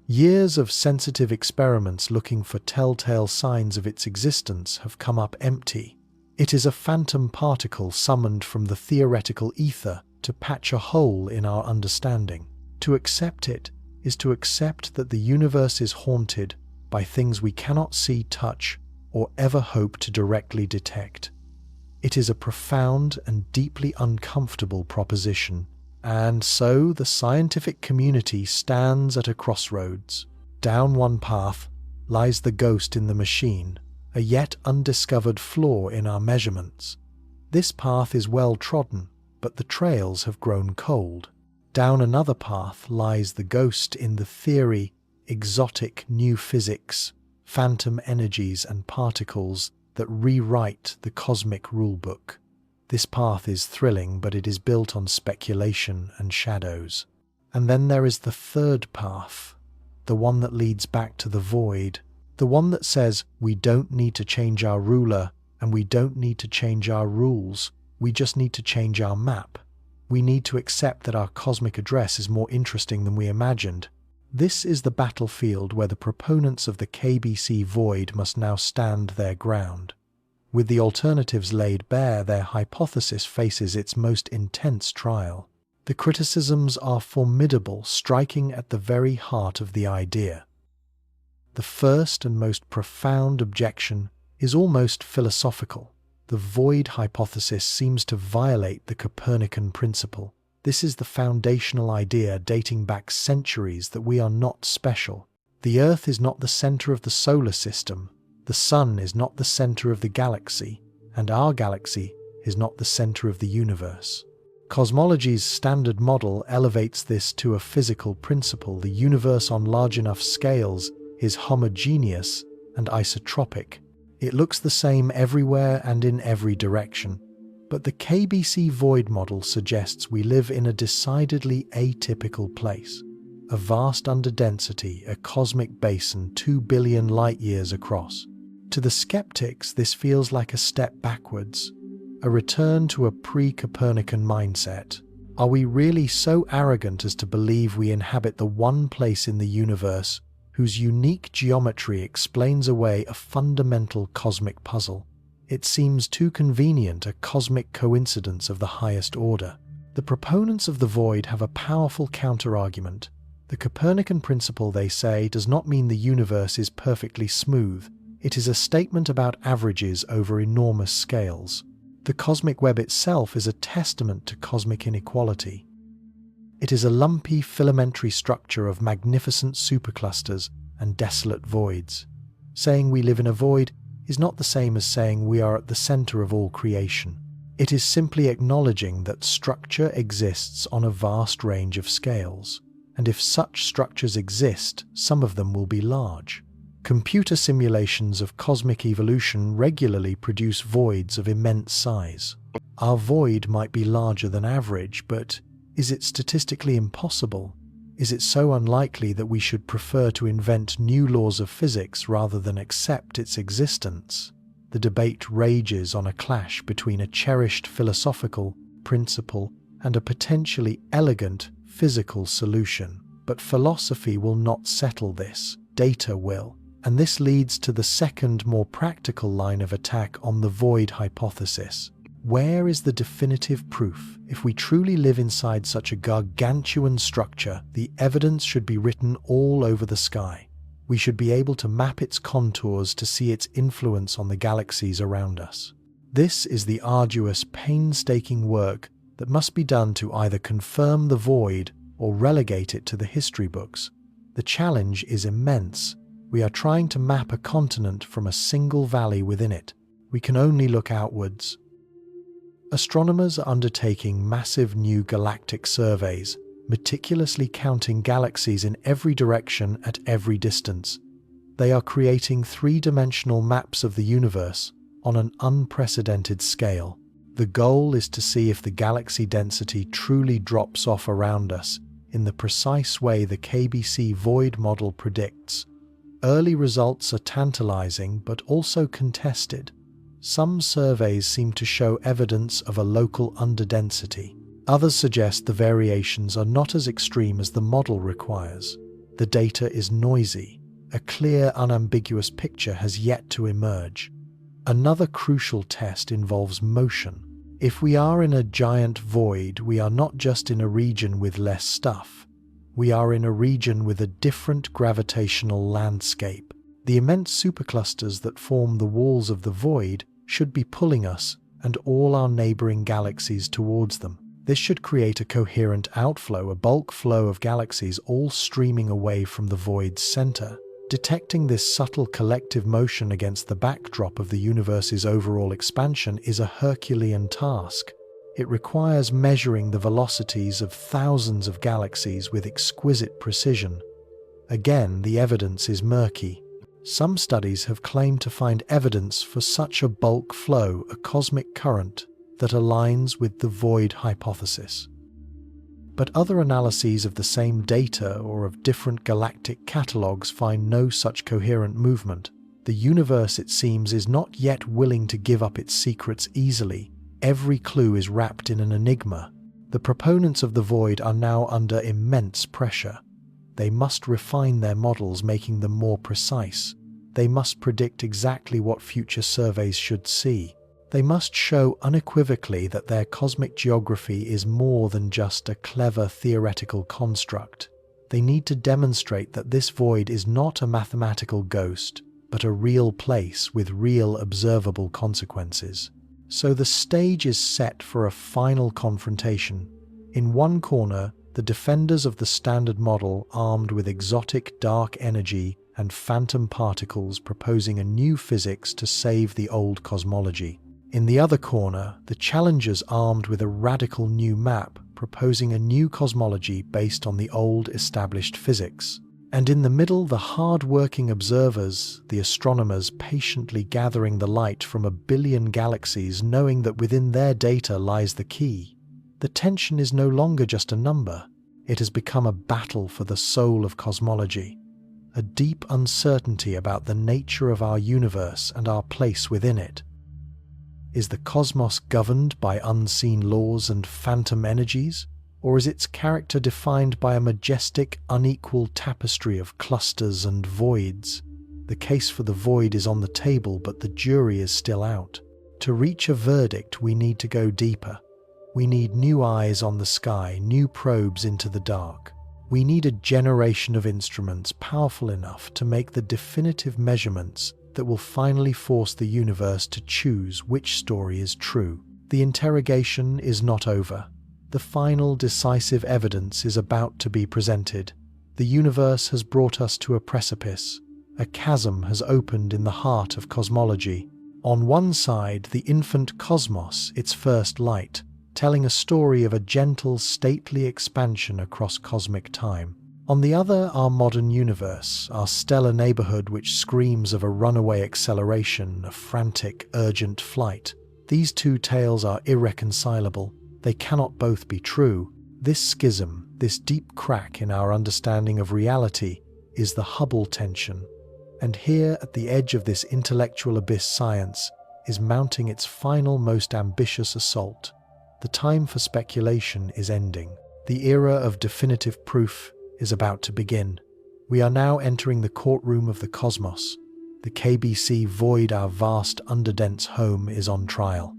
Years of sensitive experiments looking for telltale signs of its existence have come up empty. It is a phantom particle summoned from the theoretical ether to patch a hole in our understanding. To accept it is to accept that the universe is haunted by things we cannot see, touch, or ever hope to directly detect. It is a profound and deeply uncomfortable proposition, and so the scientific community stands at a crossroads. Down one path lies the ghost in the machine, a yet undiscovered flaw in our measurements. This path is well trodden, but the trails have grown cold. Down another path lies the ghost in the theory, exotic new physics, phantom energies and particles that rewrite the cosmic rulebook. This path is thrilling, but it is built on speculation and shadows. And then there is the 3rd path, the one that leads back to the void, the one that says we don't need to change our ruler and we don't need to change our rules, we just need to change our map. We need to accept that our cosmic address is more interesting than we imagined. This is the battlefield where the proponents of the KBC void must now stand their ground. With the alternatives laid bare, their hypothesis faces its most intense trial. The criticisms are formidable, striking at the very heart of the idea. The first and most profound objection is almost philosophical. The void hypothesis seems to violate the Copernican principle. This is the foundational idea dating back centuries that we are not special. The Earth is not the center of the solar system. The Sun is not the center of the galaxy, and our galaxy is not the center of the universe. Cosmology's standard model elevates this to a physical principle. The universe on large enough scales is homogeneous and isotropic. It looks the same everywhere and in every direction. But the KBC void model suggests we live in a decidedly atypical place. A vast underdensity, a cosmic basin 2 billion light-years across. To the skeptics, this feels like a step backwards, a return to a pre-Copernican mindset. Are we really so arrogant as to believe we inhabit the one place in the universe whose unique geometry explains away a fundamental cosmic puzzle? It seems too convenient, a cosmic coincidence of the highest order. The proponents of the void have a powerful counter-argument. The Copernican principle, they say, does not mean the universe is perfectly smooth. It is a statement about averages over enormous scales. The cosmic web itself is a testament to cosmic inequality. It is a lumpy, filamentary structure of magnificent superclusters and desolate voids. Saying we live in a void is not the same as saying we are at the center of all creation. It is simply acknowledging that structure exists on a vast range of scales. and if such structures exist, some of them will be large. Computer simulations of cosmic evolution regularly produce voids of immense size. Our void might be larger than average, but is it statistically impossible? Is it so unlikely that we should prefer to invent new laws of physics rather than accept its existence? The debate rages on a clash between a cherished philosophical principle and a potentially elegant physical solution. But philosophy will not settle this, data will. And this leads to the second, more practical line of attack on the void hypothesis. Where is the definitive proof? If we truly live inside such a gargantuan structure, the evidence should be written all over the sky. We should be able to map its contours to see its influence on the galaxies around us. This is the arduous, painstaking work that must be done to either confirm the void or relegate it to the history books. The challenge is immense. We are trying to map a continent from a single valley within it. We can only look outwards. Astronomers are undertaking massive new galactic surveys, meticulously counting galaxies in every direction at every distance. They are creating three-dimensional maps of the universe on an unprecedented scale. The goal is to see if the galaxy density truly drops off around us in the precise way the KBC void model predicts. Early results are tantalizing but also contested. Some surveys seem to show evidence of a local underdensity. Others suggest the variations are not as extreme as the model requires. The data is noisy. A clear, unambiguous picture has yet to emerge. Another crucial test involves motion. If we are in a giant void, we are not just in a region with less stuff. We are in a region with a different gravitational landscape. The immense superclusters that form the walls of the void should be pulling us and all our neighboring galaxies towards them. This should create a coherent outflow, a bulk flow of galaxies all streaming away from the void's center. Detecting this subtle collective motion against the backdrop of the universe's overall expansion is a Herculean task. It requires measuring the velocities of thousands of galaxies with exquisite precision. Again, the evidence is murky. Some studies have claimed to find evidence for such a bulk flow, a cosmic current, that aligns with the void hypothesis. But other analyses of the same data or of different galactic catalogues find no such coherent movement. The universe, it seems, is not yet willing to give up its secrets easily. Every clue is wrapped in an enigma. The proponents of the void are now under immense pressure. They must refine their models, making them more precise. They must predict exactly what future surveys should see. They must show unequivocally that their cosmic geography is more than just a clever theoretical construct. They need to demonstrate that this void is not a mathematical ghost, but a real place with real observable consequences. So the stage is set for a final confrontation. In one corner, the defenders of the standard model, armed with exotic dark energy and phantom particles, proposing a new physics to save the old cosmology. In the other corner, the challengers, armed with a radical new map, proposing a new cosmology based on the old established physics. And in the middle, the hard-working observers, the astronomers patiently gathering the light from 1 billion galaxies, knowing that within their data lies the key. The tension is no longer just a number. It has become a battle for the soul of cosmology, a deep uncertainty about the nature of our universe and our place within it. Is the cosmos governed by unseen laws and phantom energies? Or is its character defined by a majestic, unequal tapestry of clusters and voids? The case for the void is on the table, but the jury is still out. To reach a verdict, we need to go deeper. We need new eyes on the sky, new probes into the dark. We need a generation of instruments powerful enough to make the definitive measurements that will finally force the universe to choose which story is true. The interrogation is not over. The final decisive evidence is about to be presented. The universe has brought us to a precipice. A chasm has opened in the heart of cosmology. On one side, the infant cosmos, its first light, telling a story of a gentle, stately expansion across cosmic time. On the other, our modern universe, our stellar neighborhood which screams of a runaway acceleration, a frantic, urgent flight. These two tales are irreconcilable. They cannot both be true. This schism, this deep crack in our understanding of reality, is the Hubble tension. And here, at the edge of this intellectual abyss, science is mounting its final, most ambitious assault. The time for speculation is ending. The era of definitive proof is about to begin. We are now entering the courtroom of the cosmos. The KBC void, our vast, underdense home, is on trial.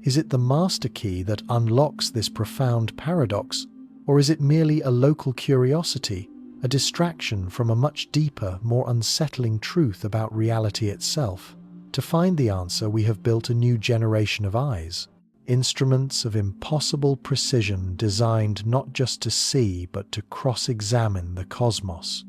Is it the master key that unlocks this profound paradox, or is it merely a local curiosity, a distraction from a much deeper, more unsettling truth about reality itself? To find the answer, we have built a new generation of eyes, instruments of impossible precision designed not just to see but to cross-examine the cosmos.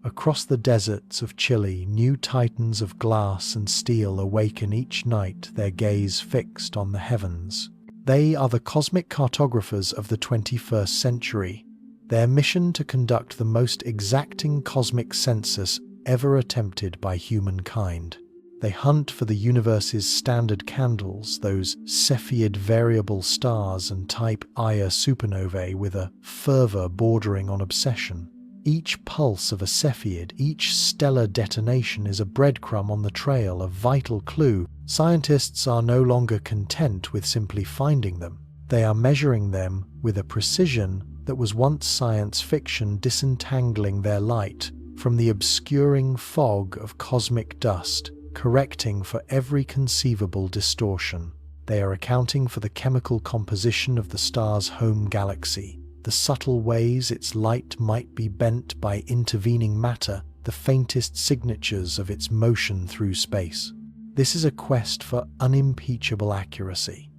Across the deserts of Chile, new titans of glass and steel awaken each night, their gaze fixed on the heavens. They are the cosmic cartographers of the 21st century, their mission to conduct the most exacting cosmic census ever attempted by humankind. They hunt for the universe's standard candles, those Cepheid variable stars, and type Ia supernovae with a fervor bordering on obsession. Each pulse of a Cepheid, each stellar detonation is a breadcrumb on the trail, a vital clue. Scientists are no longer content with simply finding them. They are measuring them with a precision that was once science fiction, disentangling their light from the obscuring fog of cosmic dust, correcting for every conceivable distortion. They are accounting for the chemical composition of the star's home galaxy, the subtle ways its light might be bent by intervening matter, the faintest signatures of its motion through space. This is a quest for unimpeachable accuracy.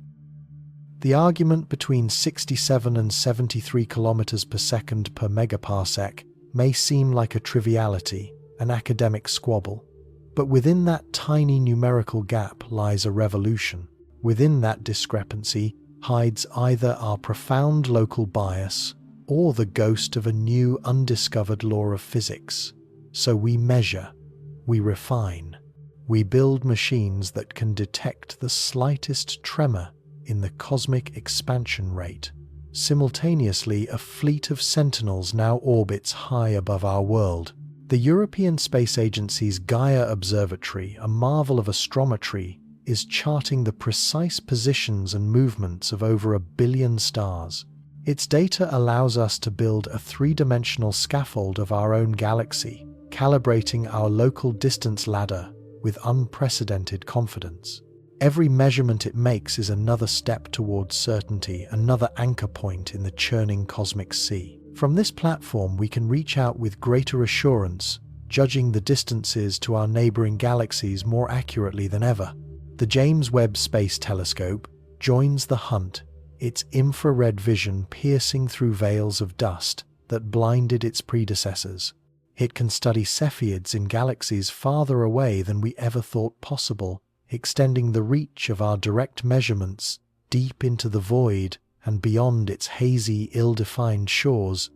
The argument between 67 and 73 kilometers per second per megaparsec may seem like a triviality, an academic squabble. But within that tiny numerical gap lies a revolution. Within that discrepancy hides either our profound local bias or the ghost of a new undiscovered law of physics. So we measure, we refine, we build machines that can detect the slightest tremor in the cosmic expansion rate. Simultaneously, a fleet of sentinels now orbits high above our world. The European Space Agency's Gaia Observatory, a marvel of astrometry, is charting the precise positions and movements of over 1 billion stars. Its data allows us to build a three-dimensional scaffold of our own galaxy, calibrating our local distance ladder with unprecedented confidence. Every measurement it makes is another step towards certainty, another anchor point in the churning cosmic sea. From this platform, we can reach out with greater assurance, judging the distances to our neighboring galaxies more accurately than ever. The James Webb Space Telescope joins the hunt, its infrared vision piercing through veils of dust that blinded its predecessors. It can study Cepheids in galaxies farther away than we ever thought possible, extending the reach of our direct measurements deep into the void and beyond its hazy, ill-defined shores.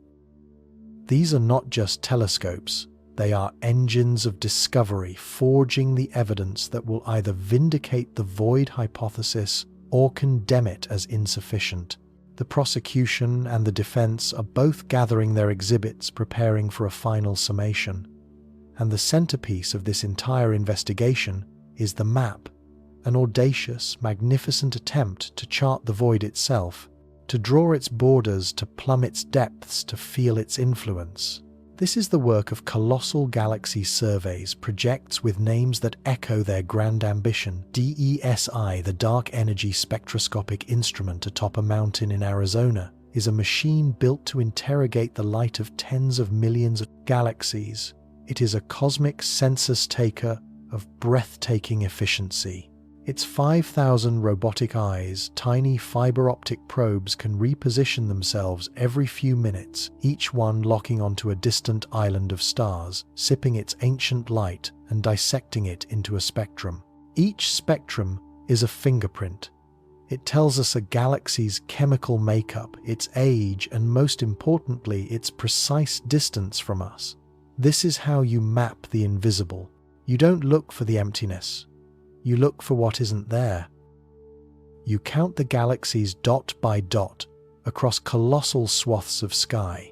These are not just telescopes, they are engines of discovery, forging the evidence that will either vindicate the void hypothesis or condemn it as insufficient. The prosecution and the defense are both gathering their exhibits, preparing for a final summation. And the centerpiece of this entire investigation is the map, an audacious, magnificent attempt to chart the void itself, to draw its borders, to plumb its depths, to feel its influence. This is the work of colossal galaxy surveys, projects with names that echo their grand ambition. DESI, the Dark Energy Spectroscopic Instrument atop a mountain in Arizona, is a machine built to interrogate the light of tens of millions of galaxies. It is a cosmic census taker of breathtaking efficiency. Its 5,000 robotic eyes, tiny fiber optic probes, can reposition themselves every few minutes, each one locking onto a distant island of stars, sipping its ancient light and dissecting it into a spectrum. Each spectrum is a fingerprint. It tells us a galaxy's chemical makeup, its age, and most importantly, its precise distance from us. This is how you map the invisible. You don't look for the emptiness. You look for what isn't there. You count the galaxies dot by dot across colossal swaths of sky.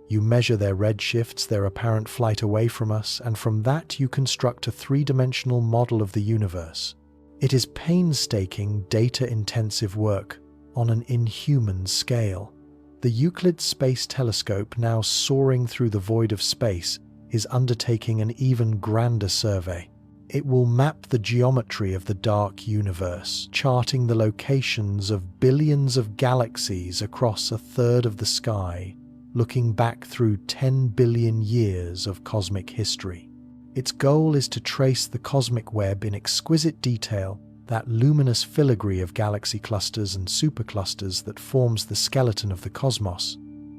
You measure their redshifts, their apparent flight away from us, and from that you construct a three-dimensional model of the universe. It is painstaking, data-intensive work on an inhuman scale. The Euclid Space Telescope, now soaring through the void of space, is undertaking an even grander survey. It will map the geometry of the dark universe, charting the locations of billions of galaxies across a third of the sky, looking back through 10 billion years of cosmic history. Its goal is to trace the cosmic web in exquisite detail, that luminous filigree of galaxy clusters and superclusters that forms the skeleton of the cosmos,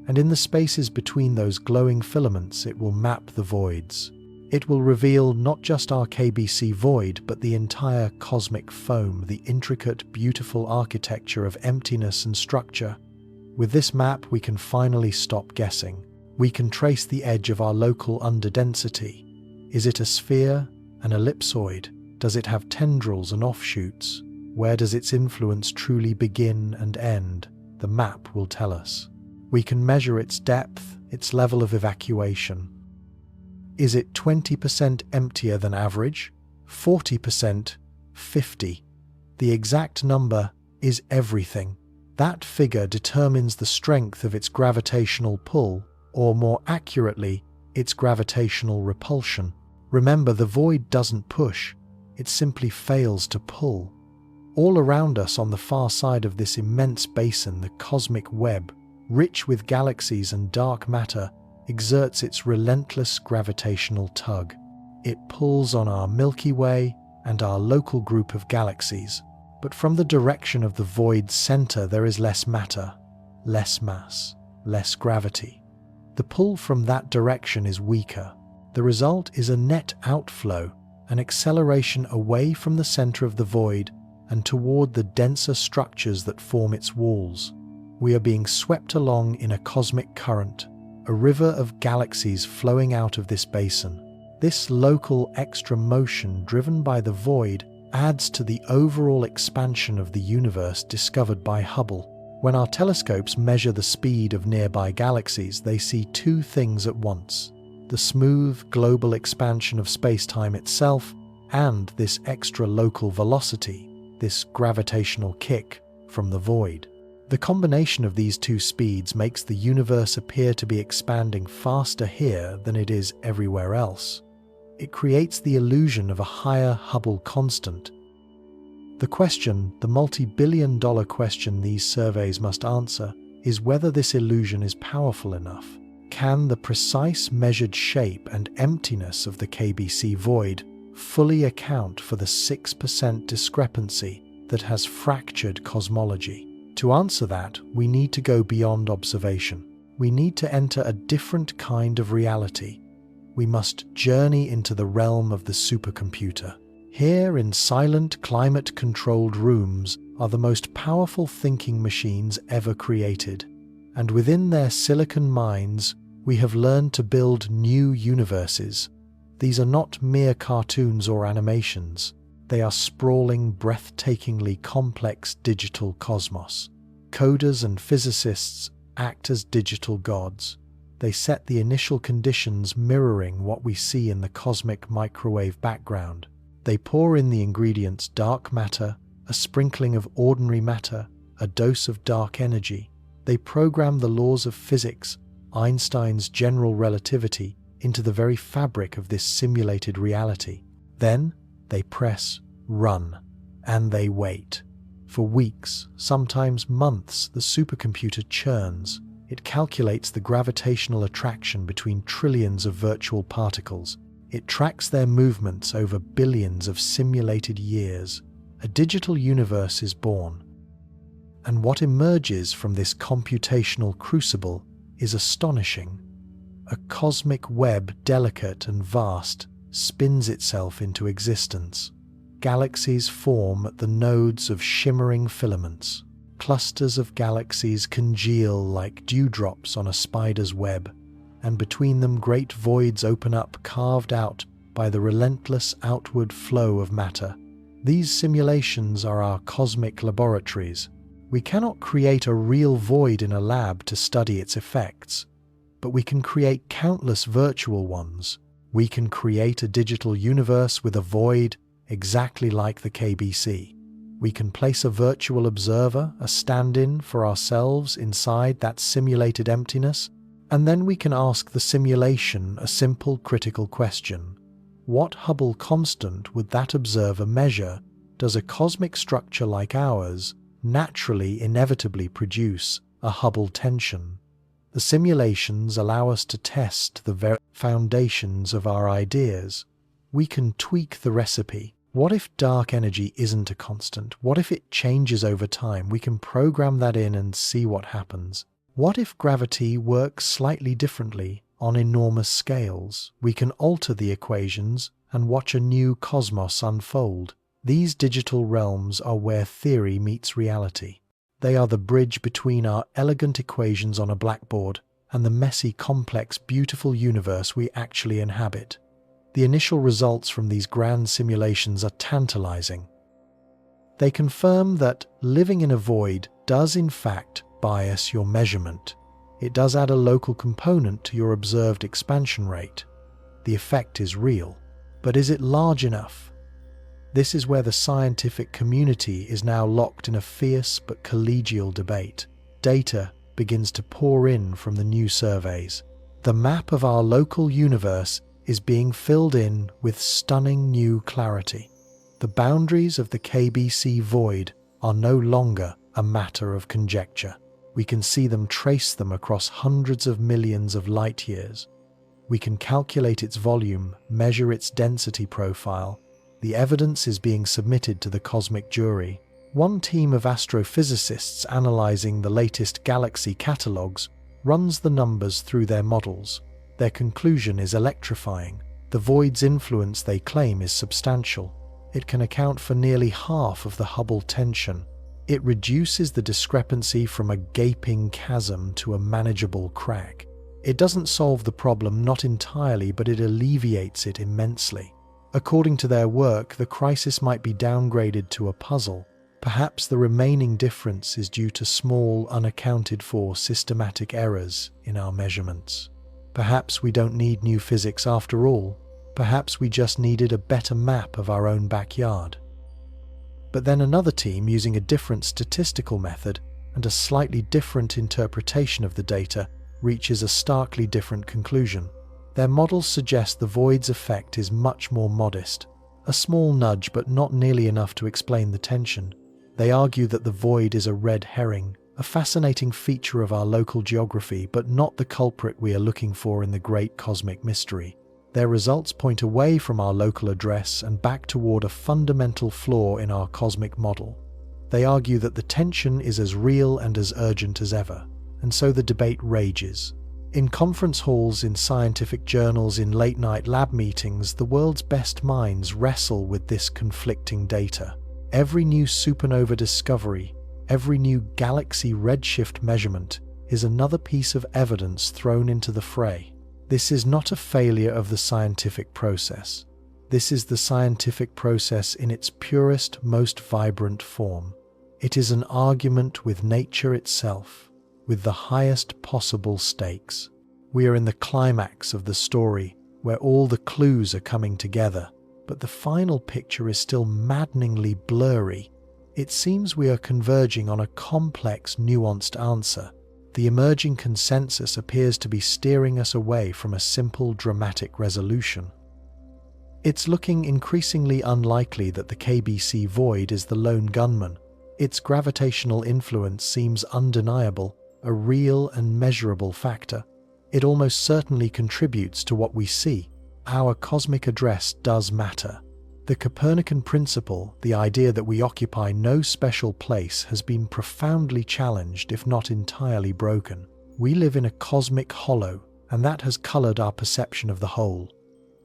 and in the spaces between those glowing filaments it will map the voids. It will reveal not just our KBC void, but the entire cosmic foam, the intricate, beautiful architecture of emptiness and structure. With this map, we can finally stop guessing. We can trace the edge of our local underdensity. Is it a sphere, an ellipsoid? Does it have tendrils and offshoots? Where does its influence truly begin and end? The map will tell us. We can measure its depth, its level of evacuation. Is it 20% emptier than average? 40%? 50%? The exact number is everything. That figure determines the strength of its gravitational pull, or more accurately, its gravitational repulsion. Remember, the void doesn't push, it simply fails to pull. All around us on the far side of this immense basin, the cosmic web, rich with galaxies and dark matter, exerts its relentless gravitational tug. It pulls on our Milky Way and our local group of galaxies. But from the direction of the void's center there is less matter, less mass, less gravity. The pull from that direction is weaker. The result is a net outflow, an acceleration away from the center of the void and toward the denser structures that form its walls. We are being swept along in a cosmic current, a river of galaxies flowing out of this basin. This local extra motion driven by the void adds to the overall expansion of the universe discovered by Hubble. When our telescopes measure the speed of nearby galaxies, they see two things at once: the smooth global expansion of space-time itself and this extra local velocity, this gravitational kick from the void. The combination of these two speeds makes the universe appear to be expanding faster here than it is everywhere else. It creates the illusion of a higher Hubble constant. The question, the multi-billion-dollar question these surveys must answer, is whether this illusion is powerful enough. Can the precise measured shape and emptiness of the KBC void fully account for the 6% discrepancy that has fractured cosmology? To answer that, we need to go beyond observation. We need to enter a different kind of reality. We must journey into the realm of the supercomputer. Here, in silent, climate-controlled rooms, are the most powerful thinking machines ever created. And within their silicon minds, we have learned to build new universes. These are not mere cartoons or animations. They are sprawling, breathtakingly complex digital cosmos. Coders and physicists act as digital gods. They set the initial conditions mirroring what we see in the cosmic microwave background. They pour in the ingredients: dark matter, a sprinkling of ordinary matter, a dose of dark energy. They program the laws of physics, Einstein's general relativity, into the very fabric of this simulated reality. Then they press run, and they wait. For weeks, sometimes months, the supercomputer churns. It calculates the gravitational attraction between trillions of virtual particles. It tracks their movements over billions of simulated years. A digital universe is born. And what emerges from this computational crucible is astonishing. A cosmic web, delicate and vast, spins itself into existence. Galaxies form at the nodes of shimmering filaments. Clusters of galaxies congeal like dewdrops on a spider's web, and between them great voids open up, carved out by the relentless outward flow of matter. These simulations are our cosmic laboratories. We cannot create a real void in a lab to study its effects, but we can create countless virtual ones. We can create a digital universe with a void exactly like the KBC. We can place a virtual observer, a stand-in for ourselves inside that simulated emptiness, and then we can ask the simulation a simple critical question. What Hubble constant would that observer measure? Does a cosmic structure like ours naturally, inevitably produce a Hubble tension? The simulations allow us to test the very foundations of our ideas. We can tweak the recipe. What if dark energy isn't a constant? What if it changes over time? We can program that in and see what happens. What if gravity works slightly differently on enormous scales? We can alter the equations and watch a new cosmos unfold. These digital realms are where theory meets reality. They are the bridge between our elegant equations on a blackboard and the messy, complex, beautiful universe we actually inhabit. The initial results from these grand simulations are tantalizing. They confirm that living in a void does in fact bias your measurement. It does add a local component to your observed expansion rate. The effect is real, but is it large enough? This is where the scientific community is now locked in a fierce but collegial debate. Data begins to pour in from the new surveys. The map of our local universe is being filled in with stunning new clarity. The boundaries of the KBC void are no longer a matter of conjecture. We can see them, trace them across hundreds of millions of light years. We can calculate its volume, measure its density profile. The evidence is being submitted to the cosmic jury. One team of astrophysicists analyzing the latest galaxy catalogues runs the numbers through their models. Their conclusion is electrifying. The void's influence, they claim, is substantial. It can account for nearly half of the Hubble tension. It reduces the discrepancy from a gaping chasm to a manageable crack. It doesn't solve the problem, not entirely, but it alleviates it immensely. According to their work, the crisis might be downgraded to a puzzle. Perhaps the remaining difference is due to small, unaccounted-for systematic errors in our measurements. Perhaps we don't need new physics after all. Perhaps we just needed a better map of our own backyard. But then another team, using a different statistical method and a slightly different interpretation of the data, reaches a starkly different conclusion. Their models suggest the void's effect is much more modest, a small nudge but not nearly enough to explain the tension. They argue that the void is a red herring, a fascinating feature of our local geography, but not the culprit we are looking for in the great cosmic mystery. Their results point away from our local address and back toward a fundamental flaw in our cosmic model. They argue that the tension is as real and as urgent as ever, and so the debate rages. In conference halls, in scientific journals, in late-night lab meetings, the world's best minds wrestle with this conflicting data. Every new supernova discovery, every new galaxy redshift measurement is another piece of evidence thrown into the fray. This is not a failure of the scientific process. This is the scientific process in its purest, most vibrant form. It is an argument with nature itself, with the highest possible stakes. We are in the climax of the story, where all the clues are coming together, but the final picture is still maddeningly blurry. It seems we are converging on a complex, nuanced answer. The emerging consensus appears to be steering us away from a simple, dramatic resolution. It's looking increasingly unlikely that the KBC void is the lone gunman. Its gravitational influence seems undeniable, a real and measurable factor. It almost certainly contributes to what we see. Our cosmic address does matter. The Copernican principle, the idea that we occupy no special place, has been profoundly challenged, if not entirely broken. We live in a cosmic hollow, and that has colored our perception of the whole.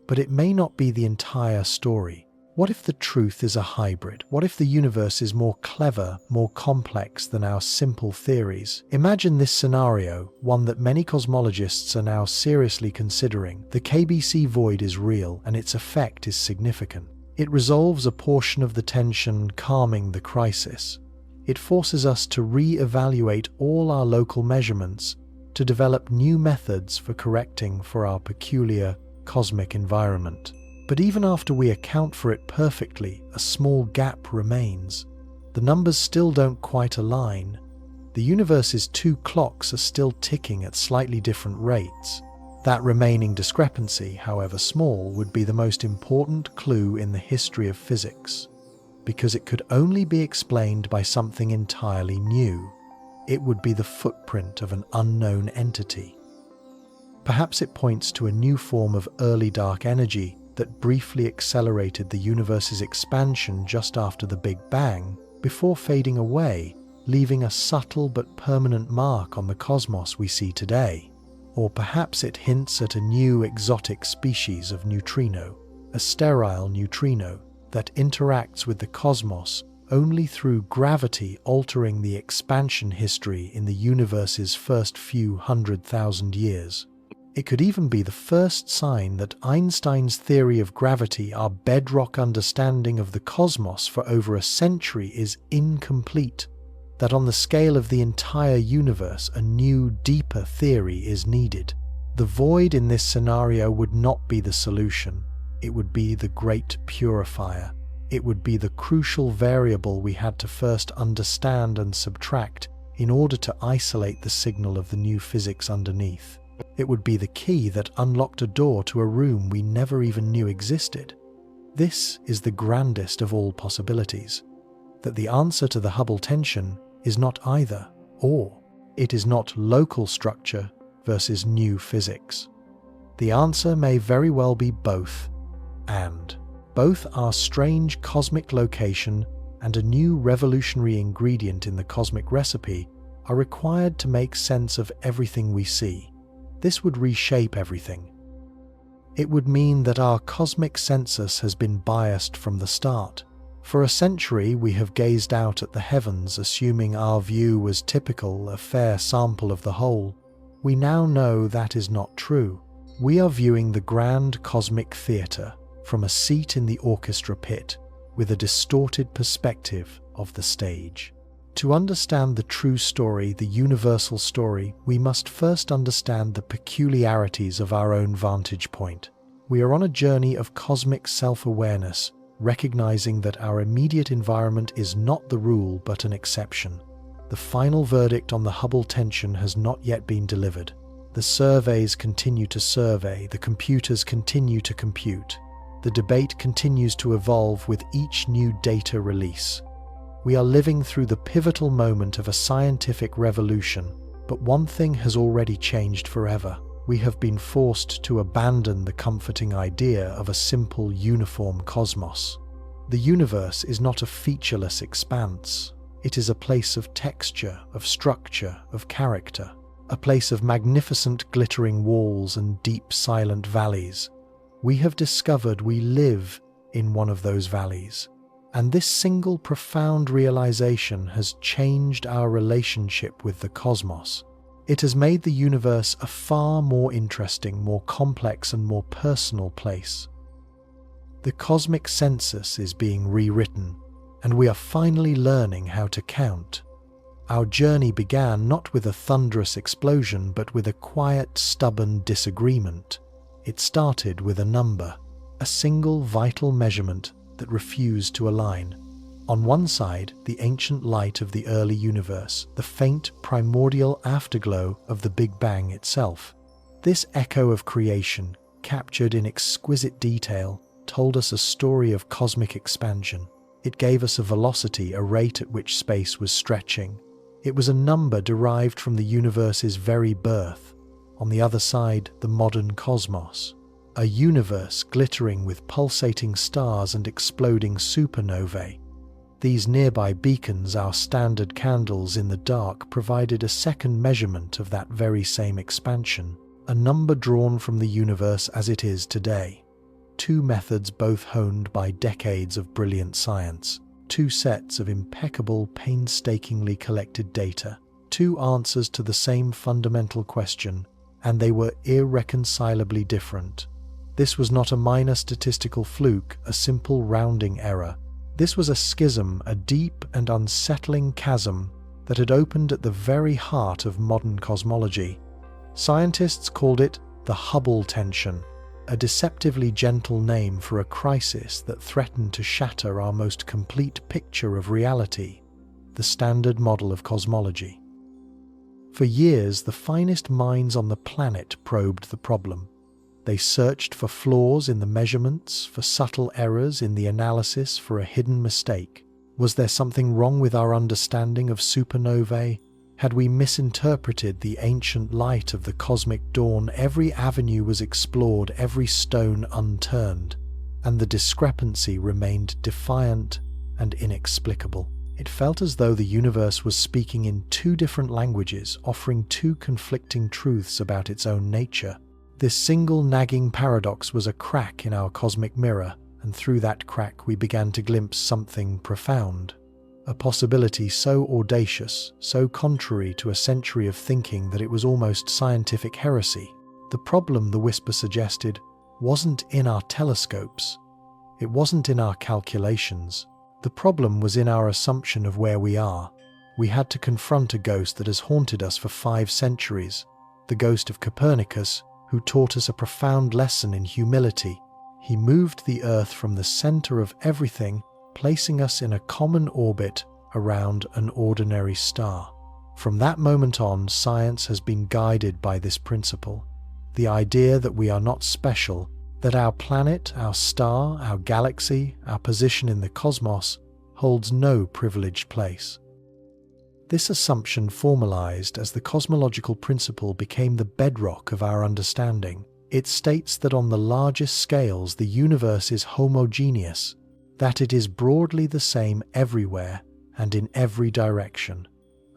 But it may not be the entire story. What if the truth is a hybrid? What if the universe is more clever, more complex than our simple theories? Imagine this scenario, one that many cosmologists are now seriously considering. The KBC void is real, and its effect is significant. It resolves a portion of the tension, calming the crisis. It forces us to re-evaluate all our local measurements, to develop new methods for correcting for our peculiar cosmic environment. But even after we account for it perfectly, a small gap remains. The numbers still don't quite align. The universe's two clocks are still ticking at slightly different rates. That remaining discrepancy, however small, would be the most important clue in the history of physics, because it could only be explained by something entirely new. It would be the footprint of an unknown entity. Perhaps it points to a new form of early dark energy that briefly accelerated the universe's expansion just after the Big Bang, before fading away, leaving a subtle but permanent mark on the cosmos we see today. Or perhaps it hints at a new exotic species of neutrino, a sterile neutrino that interacts with the cosmos only through gravity, altering the expansion history in the universe's first few 100,000 years. It could even be the first sign that Einstein's theory of gravity, our bedrock understanding of the cosmos for over a century, is incomplete, that on the scale of the entire universe, a new, deeper theory is needed. The void in this scenario would not be the solution. It would be the great purifier. It would be the crucial variable we had to first understand and subtract in order to isolate the signal of the new physics underneath. It would be the key that unlocked a door to a room we never even knew existed. This is the grandest of all possibilities, that the answer to the Hubble tension is not either or. It is not local structure versus new physics. The answer may very well be both, and. Both our strange cosmic location and a new revolutionary ingredient in the cosmic recipe are required to make sense of everything we see. This would reshape everything. It would mean that our cosmic census has been biased from the start. For a century, we have gazed out at the heavens, assuming our view was typical, a fair sample of the whole. We now know that is not true. We are viewing the grand cosmic theatre from a seat in the orchestra pit, with a distorted perspective of the stage. To understand the true story, the universal story, we must first understand the peculiarities of our own vantage point. We are on a journey of cosmic self-awareness, recognizing that our immediate environment is not the rule but an exception. The final verdict on the Hubble tension has not yet been delivered. The surveys continue to survey, the computers continue to compute. The debate continues to evolve with each new data release. We are living through the pivotal moment of a scientific revolution, but one thing has already changed forever. We have been forced to abandon the comforting idea of a simple, uniform cosmos. The universe is not a featureless expanse. It is a place of texture, of structure, of character, a place of magnificent glittering walls and deep silent valleys. We have discovered we live in one of those valleys, and this single profound realization has changed our relationship with the cosmos. It has made the universe a far more interesting, more complex, and more personal place. The cosmic census is being rewritten, and we are finally learning how to count. Our journey began not with a thunderous explosion, but with a quiet, stubborn disagreement. It started with a number, a single vital measurement that refused to align. On one side, the ancient light of the early universe, the faint primordial afterglow of the Big Bang itself. This echo of creation, captured in exquisite detail, told us a story of cosmic expansion. It gave us a velocity, a rate at which space was stretching. It was a number derived from the universe's very birth. On the other side, the modern cosmos, a universe glittering with pulsating stars and exploding supernovae. These nearby beacons, our standard candles in the dark, provided a second measurement of that very same expansion, a number drawn from the universe as it is today. two methods both honed by decades of brilliant science, two sets of impeccable, painstakingly collected data, two answers to the same fundamental question, and they were irreconcilably different. This was not a minor statistical fluke, a simple rounding error. This was a schism, a deep and unsettling chasm that had opened at the very heart of modern cosmology. Scientists called it the Hubble Tension, a deceptively gentle name for a crisis that threatened to shatter our most complete picture of reality, the standard model of cosmology. For years, the finest minds on the planet probed the problem. They searched for flaws in the measurements, for subtle errors in the analysis, for a hidden mistake. Was there something wrong with our understanding of supernovae? Had we misinterpreted the ancient light of the cosmic dawn? Every avenue was explored, every stone unturned, and the discrepancy remained defiant and inexplicable. It felt as though the universe was speaking in two different languages, offering two conflicting truths about its own nature. This single nagging paradox was a crack in our cosmic mirror, and through that crack we began to glimpse something profound. A possibility so audacious, so contrary to a century of thinking that it was almost scientific heresy. The problem, the whisper suggested, wasn't in our telescopes. It wasn't in our calculations. The problem was in our assumption of where we are. We had to confront a ghost that has haunted us for 5 centuries, the ghost of Copernicus, who taught us a profound lesson in humility. He moved the Earth from the center of everything, placing us in a common orbit around an ordinary star. From that moment on, science has been guided by this principle, the idea that we are not special, that our planet, our star, our galaxy, our position in the cosmos holds no privileged place. This assumption formalized as the cosmological principle became the bedrock of our understanding. It states that on the largest scales the universe is homogeneous, that it is broadly the same everywhere and in every direction,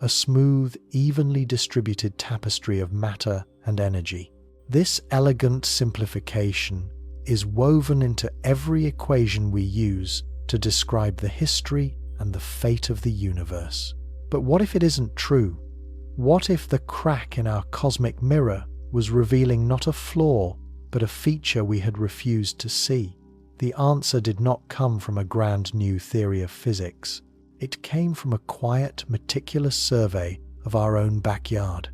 a smooth, evenly distributed tapestry of matter and energy. This elegant simplification is woven into every equation we use to describe the history and the fate of the universe. But what if it isn't true? What if the crack in our cosmic mirror was revealing not a flaw, but a feature we had refused to see? The answer did not come from a grand new theory of physics. It came from a quiet, meticulous survey of our own backyard.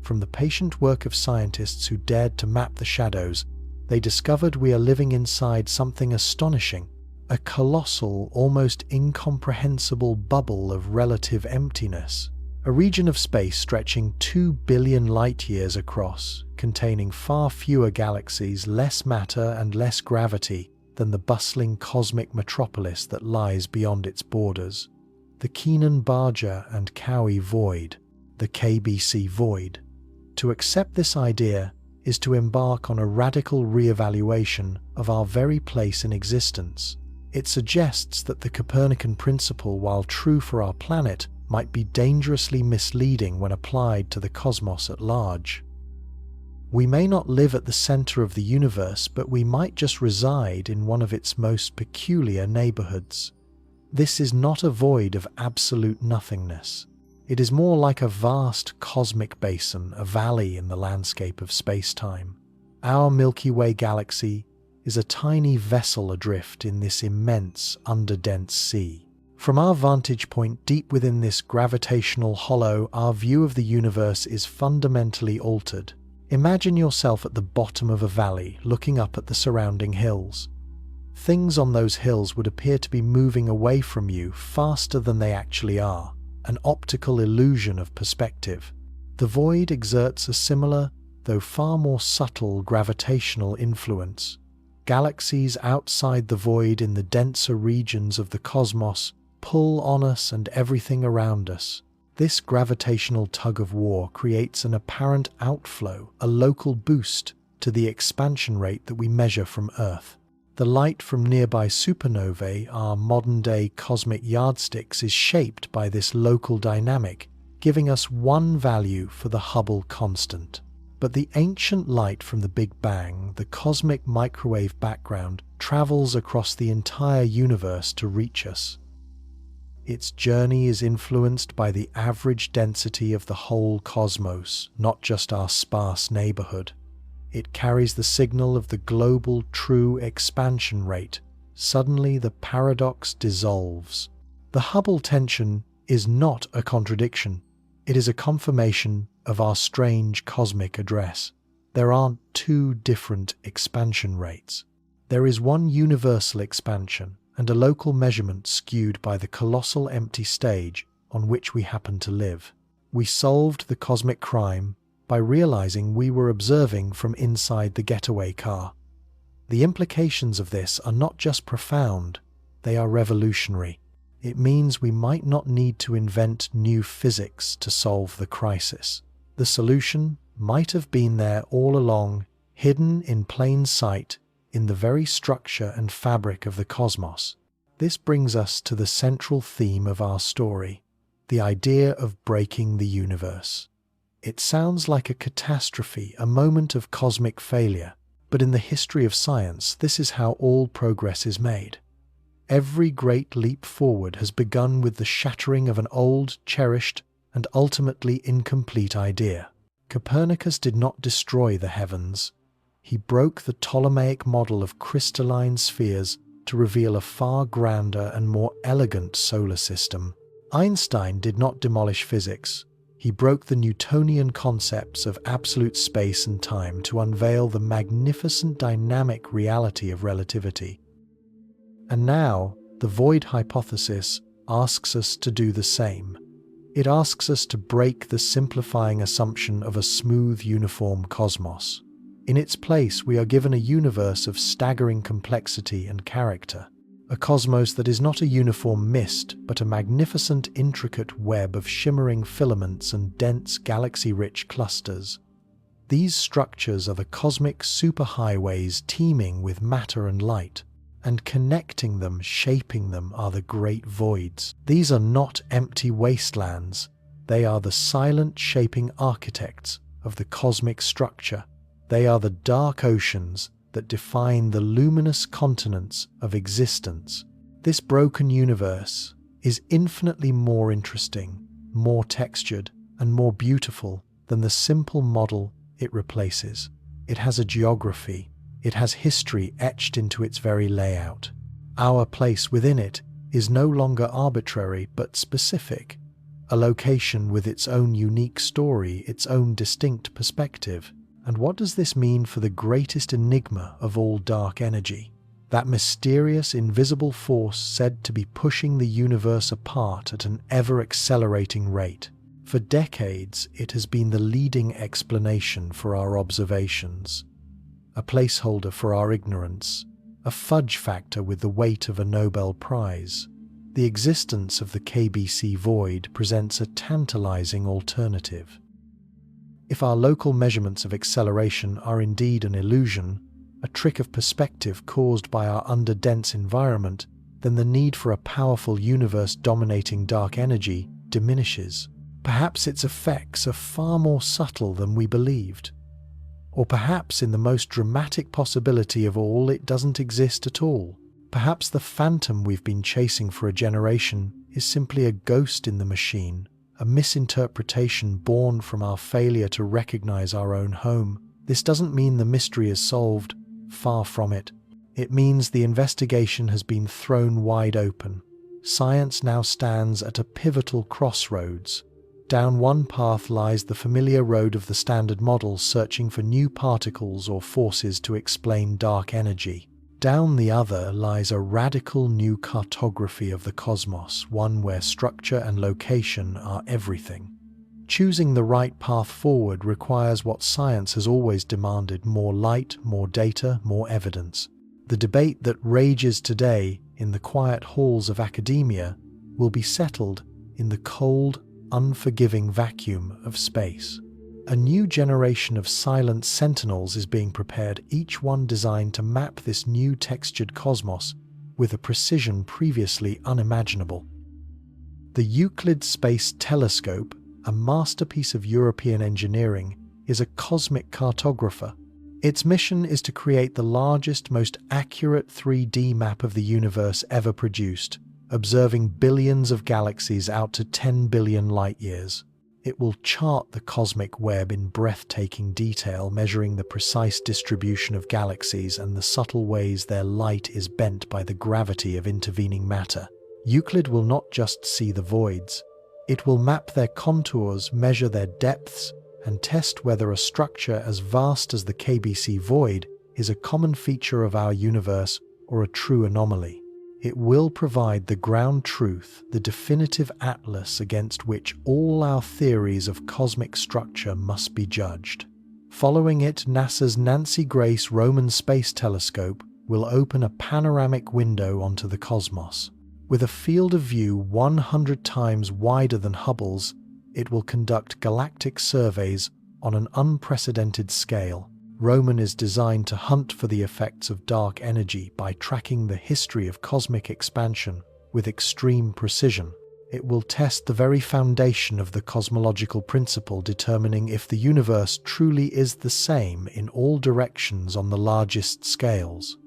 From the patient work of scientists who dared to map the shadows, they discovered we are living inside something astonishing, a colossal, almost incomprehensible bubble of relative emptiness, a region of space stretching 2 billion light-years across, containing far fewer galaxies, less matter and less gravity than the bustling cosmic metropolis that lies beyond its borders. The Keenan-Barger and Cowie void, the KBC void. To accept this idea is to embark on a radical re-evaluation of our very place in existence. It suggests that the Copernican principle, while true for our planet, might be dangerously misleading when applied to the cosmos at large. We may not live at the center of the universe, but we might just reside in one of its most peculiar neighborhoods. This is not a void of absolute nothingness. It is more like a vast cosmic basin, a valley in the landscape of space-time. Our Milky Way galaxy is a tiny vessel adrift in this immense, underdense sea. From our vantage point deep within this gravitational hollow, our view of the universe is fundamentally altered. Imagine yourself at the bottom of a valley, looking up at the surrounding hills. Things on those hills would appear to be moving away from you faster than they actually are, an optical illusion of perspective. The void exerts a similar, though far more subtle, gravitational influence. Galaxies outside the void in the denser regions of the cosmos pull on us and everything around us. This gravitational tug-of-war creates an apparent outflow, a local boost to the expansion rate that we measure from Earth. The light from nearby supernovae, our modern-day cosmic yardsticks, is shaped by this local dynamic, giving us one value for the Hubble constant. But the ancient light from the Big Bang, the cosmic microwave background, travels across the entire universe to reach us. Its journey is influenced by the average density of the whole cosmos, not just our sparse neighborhood. It carries the signal of the global true expansion rate. Suddenly the paradox dissolves. The Hubble tension is not a contradiction. It is a confirmation of our strange cosmic address. There aren't two different expansion rates. There is one universal expansion and a local measurement skewed by the colossal empty stage on which we happen to live. We solved the cosmic crime by realizing we were observing from inside the getaway car. The implications of this are not just profound, they are revolutionary. It means we might not need to invent new physics to solve the crisis. The solution might have been there all along, hidden in plain sight in the very structure and fabric of the cosmos. This brings us to the central theme of our story, the idea of breaking the universe. It sounds like a catastrophe, a moment of cosmic failure, but in the history of science, this is how all progress is made. Every great leap forward has begun with the shattering of an old, cherished, and ultimately incomplete idea. Copernicus did not destroy the heavens. He broke the Ptolemaic model of crystalline spheres to reveal a far grander and more elegant solar system. Einstein did not demolish physics. He broke the Newtonian concepts of absolute space and time to unveil the magnificent dynamic reality of relativity. And now, the void hypothesis asks us to do the same. It asks us to break the simplifying assumption of a smooth, uniform cosmos. In its place, we are given a universe of staggering complexity and character, a cosmos that is not a uniform mist, but a magnificent, intricate web of shimmering filaments and dense, galaxy-rich clusters. These structures are the cosmic superhighways teeming with matter and light, and connecting them, shaping them, are the great voids. These are not empty wastelands. They are the silent shaping architects of the cosmic structure. They are the dark oceans that define the luminous continents of existence. This broken universe is infinitely more interesting, more textured, and more beautiful than the simple model it replaces. It has a geography. It has history etched into its very layout. Our place within it is no longer arbitrary but specific, a location with its own unique story, its own distinct perspective. And what does this mean for the greatest enigma of all dark energy? That mysterious, invisible force said to be pushing the universe apart at an ever-accelerating rate. For decades, it has been the leading explanation for our observations, a placeholder for our ignorance, a fudge factor with the weight of a Nobel Prize. The existence of the KBC void presents a tantalizing alternative. If our local measurements of acceleration are indeed an illusion, a trick of perspective caused by our under-dense environment, then the need for a powerful universe-dominating dark energy diminishes. Perhaps its effects are far more subtle than we believed. Or perhaps, in the most dramatic possibility of all, it doesn't exist at all. Perhaps the phantom we've been chasing for a generation is simply a ghost in the machine, a misinterpretation born from our failure to recognize our own home. This doesn't mean the mystery is solved, far from it. It means the investigation has been thrown wide open. Science now stands at a pivotal crossroads. Down one path lies the familiar road of the Standard Model, searching for new particles or forces to explain dark energy. Down the other lies a radical new cartography of the cosmos, one where structure and location are everything. Choosing the right path forward requires what science has always demanded: more light, more data, more evidence. The debate that rages today in the quiet halls of academia will be settled in the cold, unforgiving vacuum of space. A new generation of silent sentinels is being prepared, each one designed to map this new textured cosmos with a precision previously unimaginable. The Euclid Space Telescope, a masterpiece of European engineering, is a cosmic cartographer. Its mission is to create the largest, most accurate 3D map of the universe ever produced, observing billions of galaxies out to 10 billion light-years. It will chart the cosmic web in breathtaking detail, measuring the precise distribution of galaxies and the subtle ways their light is bent by the gravity of intervening matter. Euclid will not just see the voids. It will map their contours, measure their depths, and test whether a structure as vast as the KBC void is a common feature of our universe or a true anomaly. It will provide the ground truth, the definitive atlas against which all our theories of cosmic structure must be judged. Following it, NASA's Nancy Grace Roman Space Telescope will open a panoramic window onto the cosmos. With a field of view 100 times wider than Hubble's, it will conduct galactic surveys on an unprecedented scale. Roman is designed to hunt for the effects of dark energy by tracking the history of cosmic expansion with extreme precision. It will test the very foundation of the cosmological principle, determining if the universe truly is the same in all directions on the largest scales.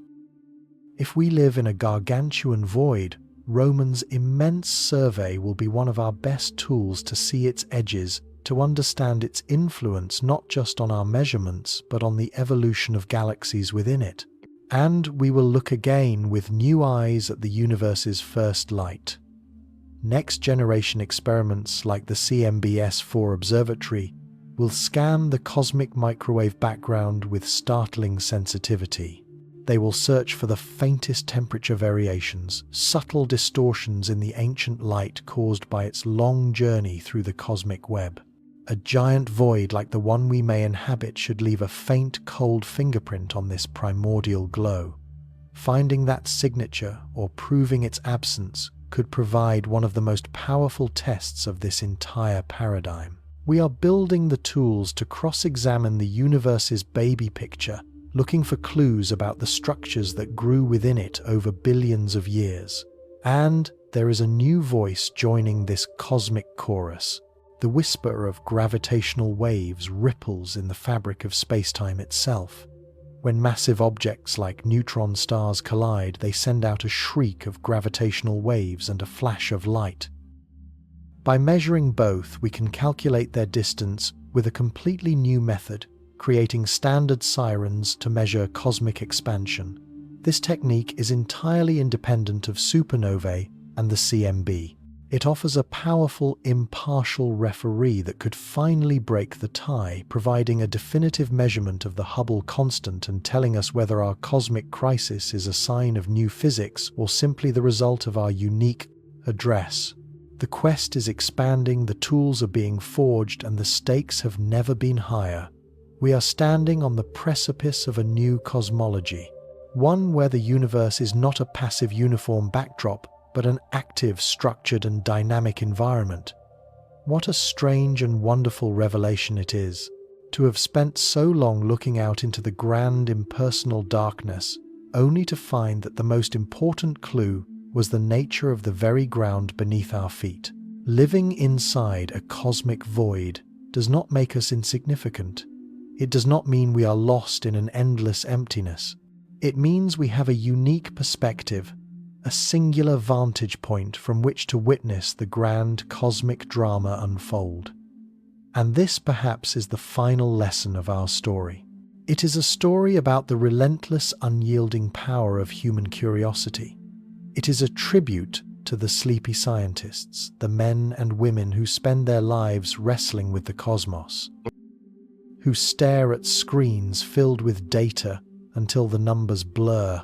If we live in a gargantuan void, Roman's immense survey will be one of our best tools to see its edges, to understand its influence not just on our measurements, but on the evolution of galaxies within it. And we will look again with new eyes at the universe's first light. Next-generation experiments like the CMBS-4 observatory will scan the cosmic microwave background with startling sensitivity. They will search for the faintest temperature variations, subtle distortions in the ancient light caused by its long journey through the cosmic web. A giant void like the one we may inhabit should leave a faint, cold fingerprint on this primordial glow. Finding that signature, or proving its absence, could provide one of the most powerful tests of this entire paradigm. We are building the tools to cross-examine the universe's baby picture, looking for clues about the structures that grew within it over billions of years. And there is a new voice joining this cosmic chorus. The whisper of gravitational waves ripples in the fabric of space-time itself. When massive objects like neutron stars collide, they send out a shriek of gravitational waves and a flash of light. By measuring both, we can calculate their distance with a completely new method, creating standard sirens to measure cosmic expansion. This technique is entirely independent of supernovae and the CMB. It offers a powerful, impartial referee that could finally break the tie, providing a definitive measurement of the Hubble constant and telling us whether our cosmic crisis is a sign of new physics or simply the result of our unique address. The quest is expanding, the tools are being forged, and the stakes have never been higher. We are standing on the precipice of a new cosmology, one where the universe is not a passive uniform backdrop, but an active, structured and dynamic environment. What a strange and wonderful revelation it is, to have spent so long looking out into the grand impersonal darkness, only to find that the most important clue was the nature of the very ground beneath our feet. Living inside a cosmic void does not make us insignificant. It does not mean we are lost in an endless emptiness. It means we have a unique perspective, a singular vantage point from which to witness the grand cosmic drama unfold. And this perhaps is the final lesson of our story. It is a story about the relentless, unyielding power of human curiosity. It is a tribute to the sleepy scientists, the men and women who spend their lives wrestling with the cosmos, who stare at screens filled with data until the numbers blur,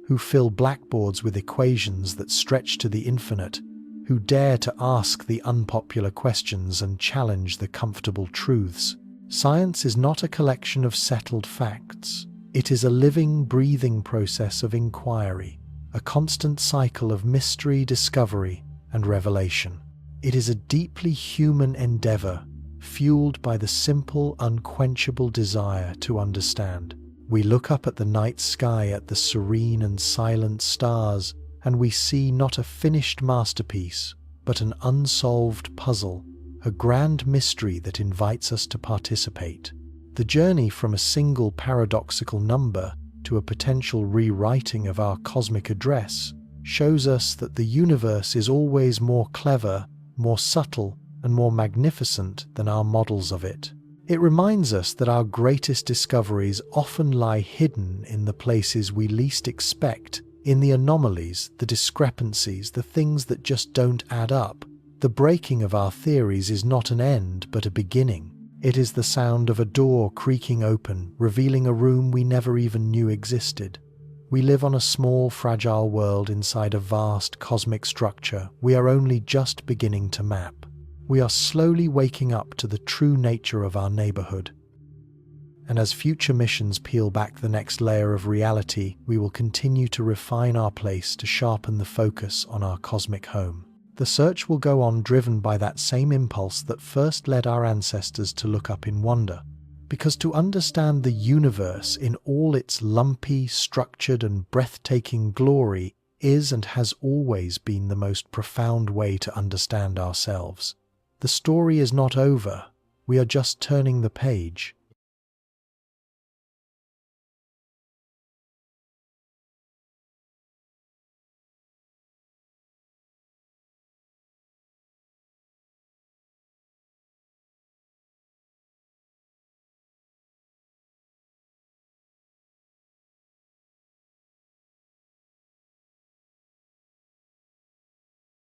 who fill blackboards with equations that stretch to the infinite, who dare to ask the unpopular questions and challenge the comfortable truths. Science is not a collection of settled facts. It is a living, breathing process of inquiry, a constant cycle of mystery, discovery, and revelation. It is a deeply human endeavor, fueled by the simple, unquenchable desire to understand. We look up at the night sky, at the serene and silent stars, and we see not a finished masterpiece, but an unsolved puzzle, a grand mystery that invites us to participate. The journey from a single paradoxical number to a potential rewriting of our cosmic address shows us that the universe is always more clever, more subtle, and more magnificent than our models of it. It reminds us that our greatest discoveries often lie hidden in the places we least expect, in the anomalies, the discrepancies, the things that just don't add up. The breaking of our theories is not an end, but a beginning. It is the sound of a door creaking open, revealing a room we never even knew existed. We live on a small, fragile world inside a vast cosmic structure we are only just beginning to map. We are slowly waking up to the true nature of our neighborhood. And as future missions peel back the next layer of reality, we will continue to refine our place to sharpen the focus on our cosmic home. The search will go on, driven by that same impulse that first led our ancestors to look up in wonder. Because to understand the universe in all its lumpy, structured, and breathtaking glory is and has always been the most profound way to understand ourselves. The story is not over. We are just turning the page.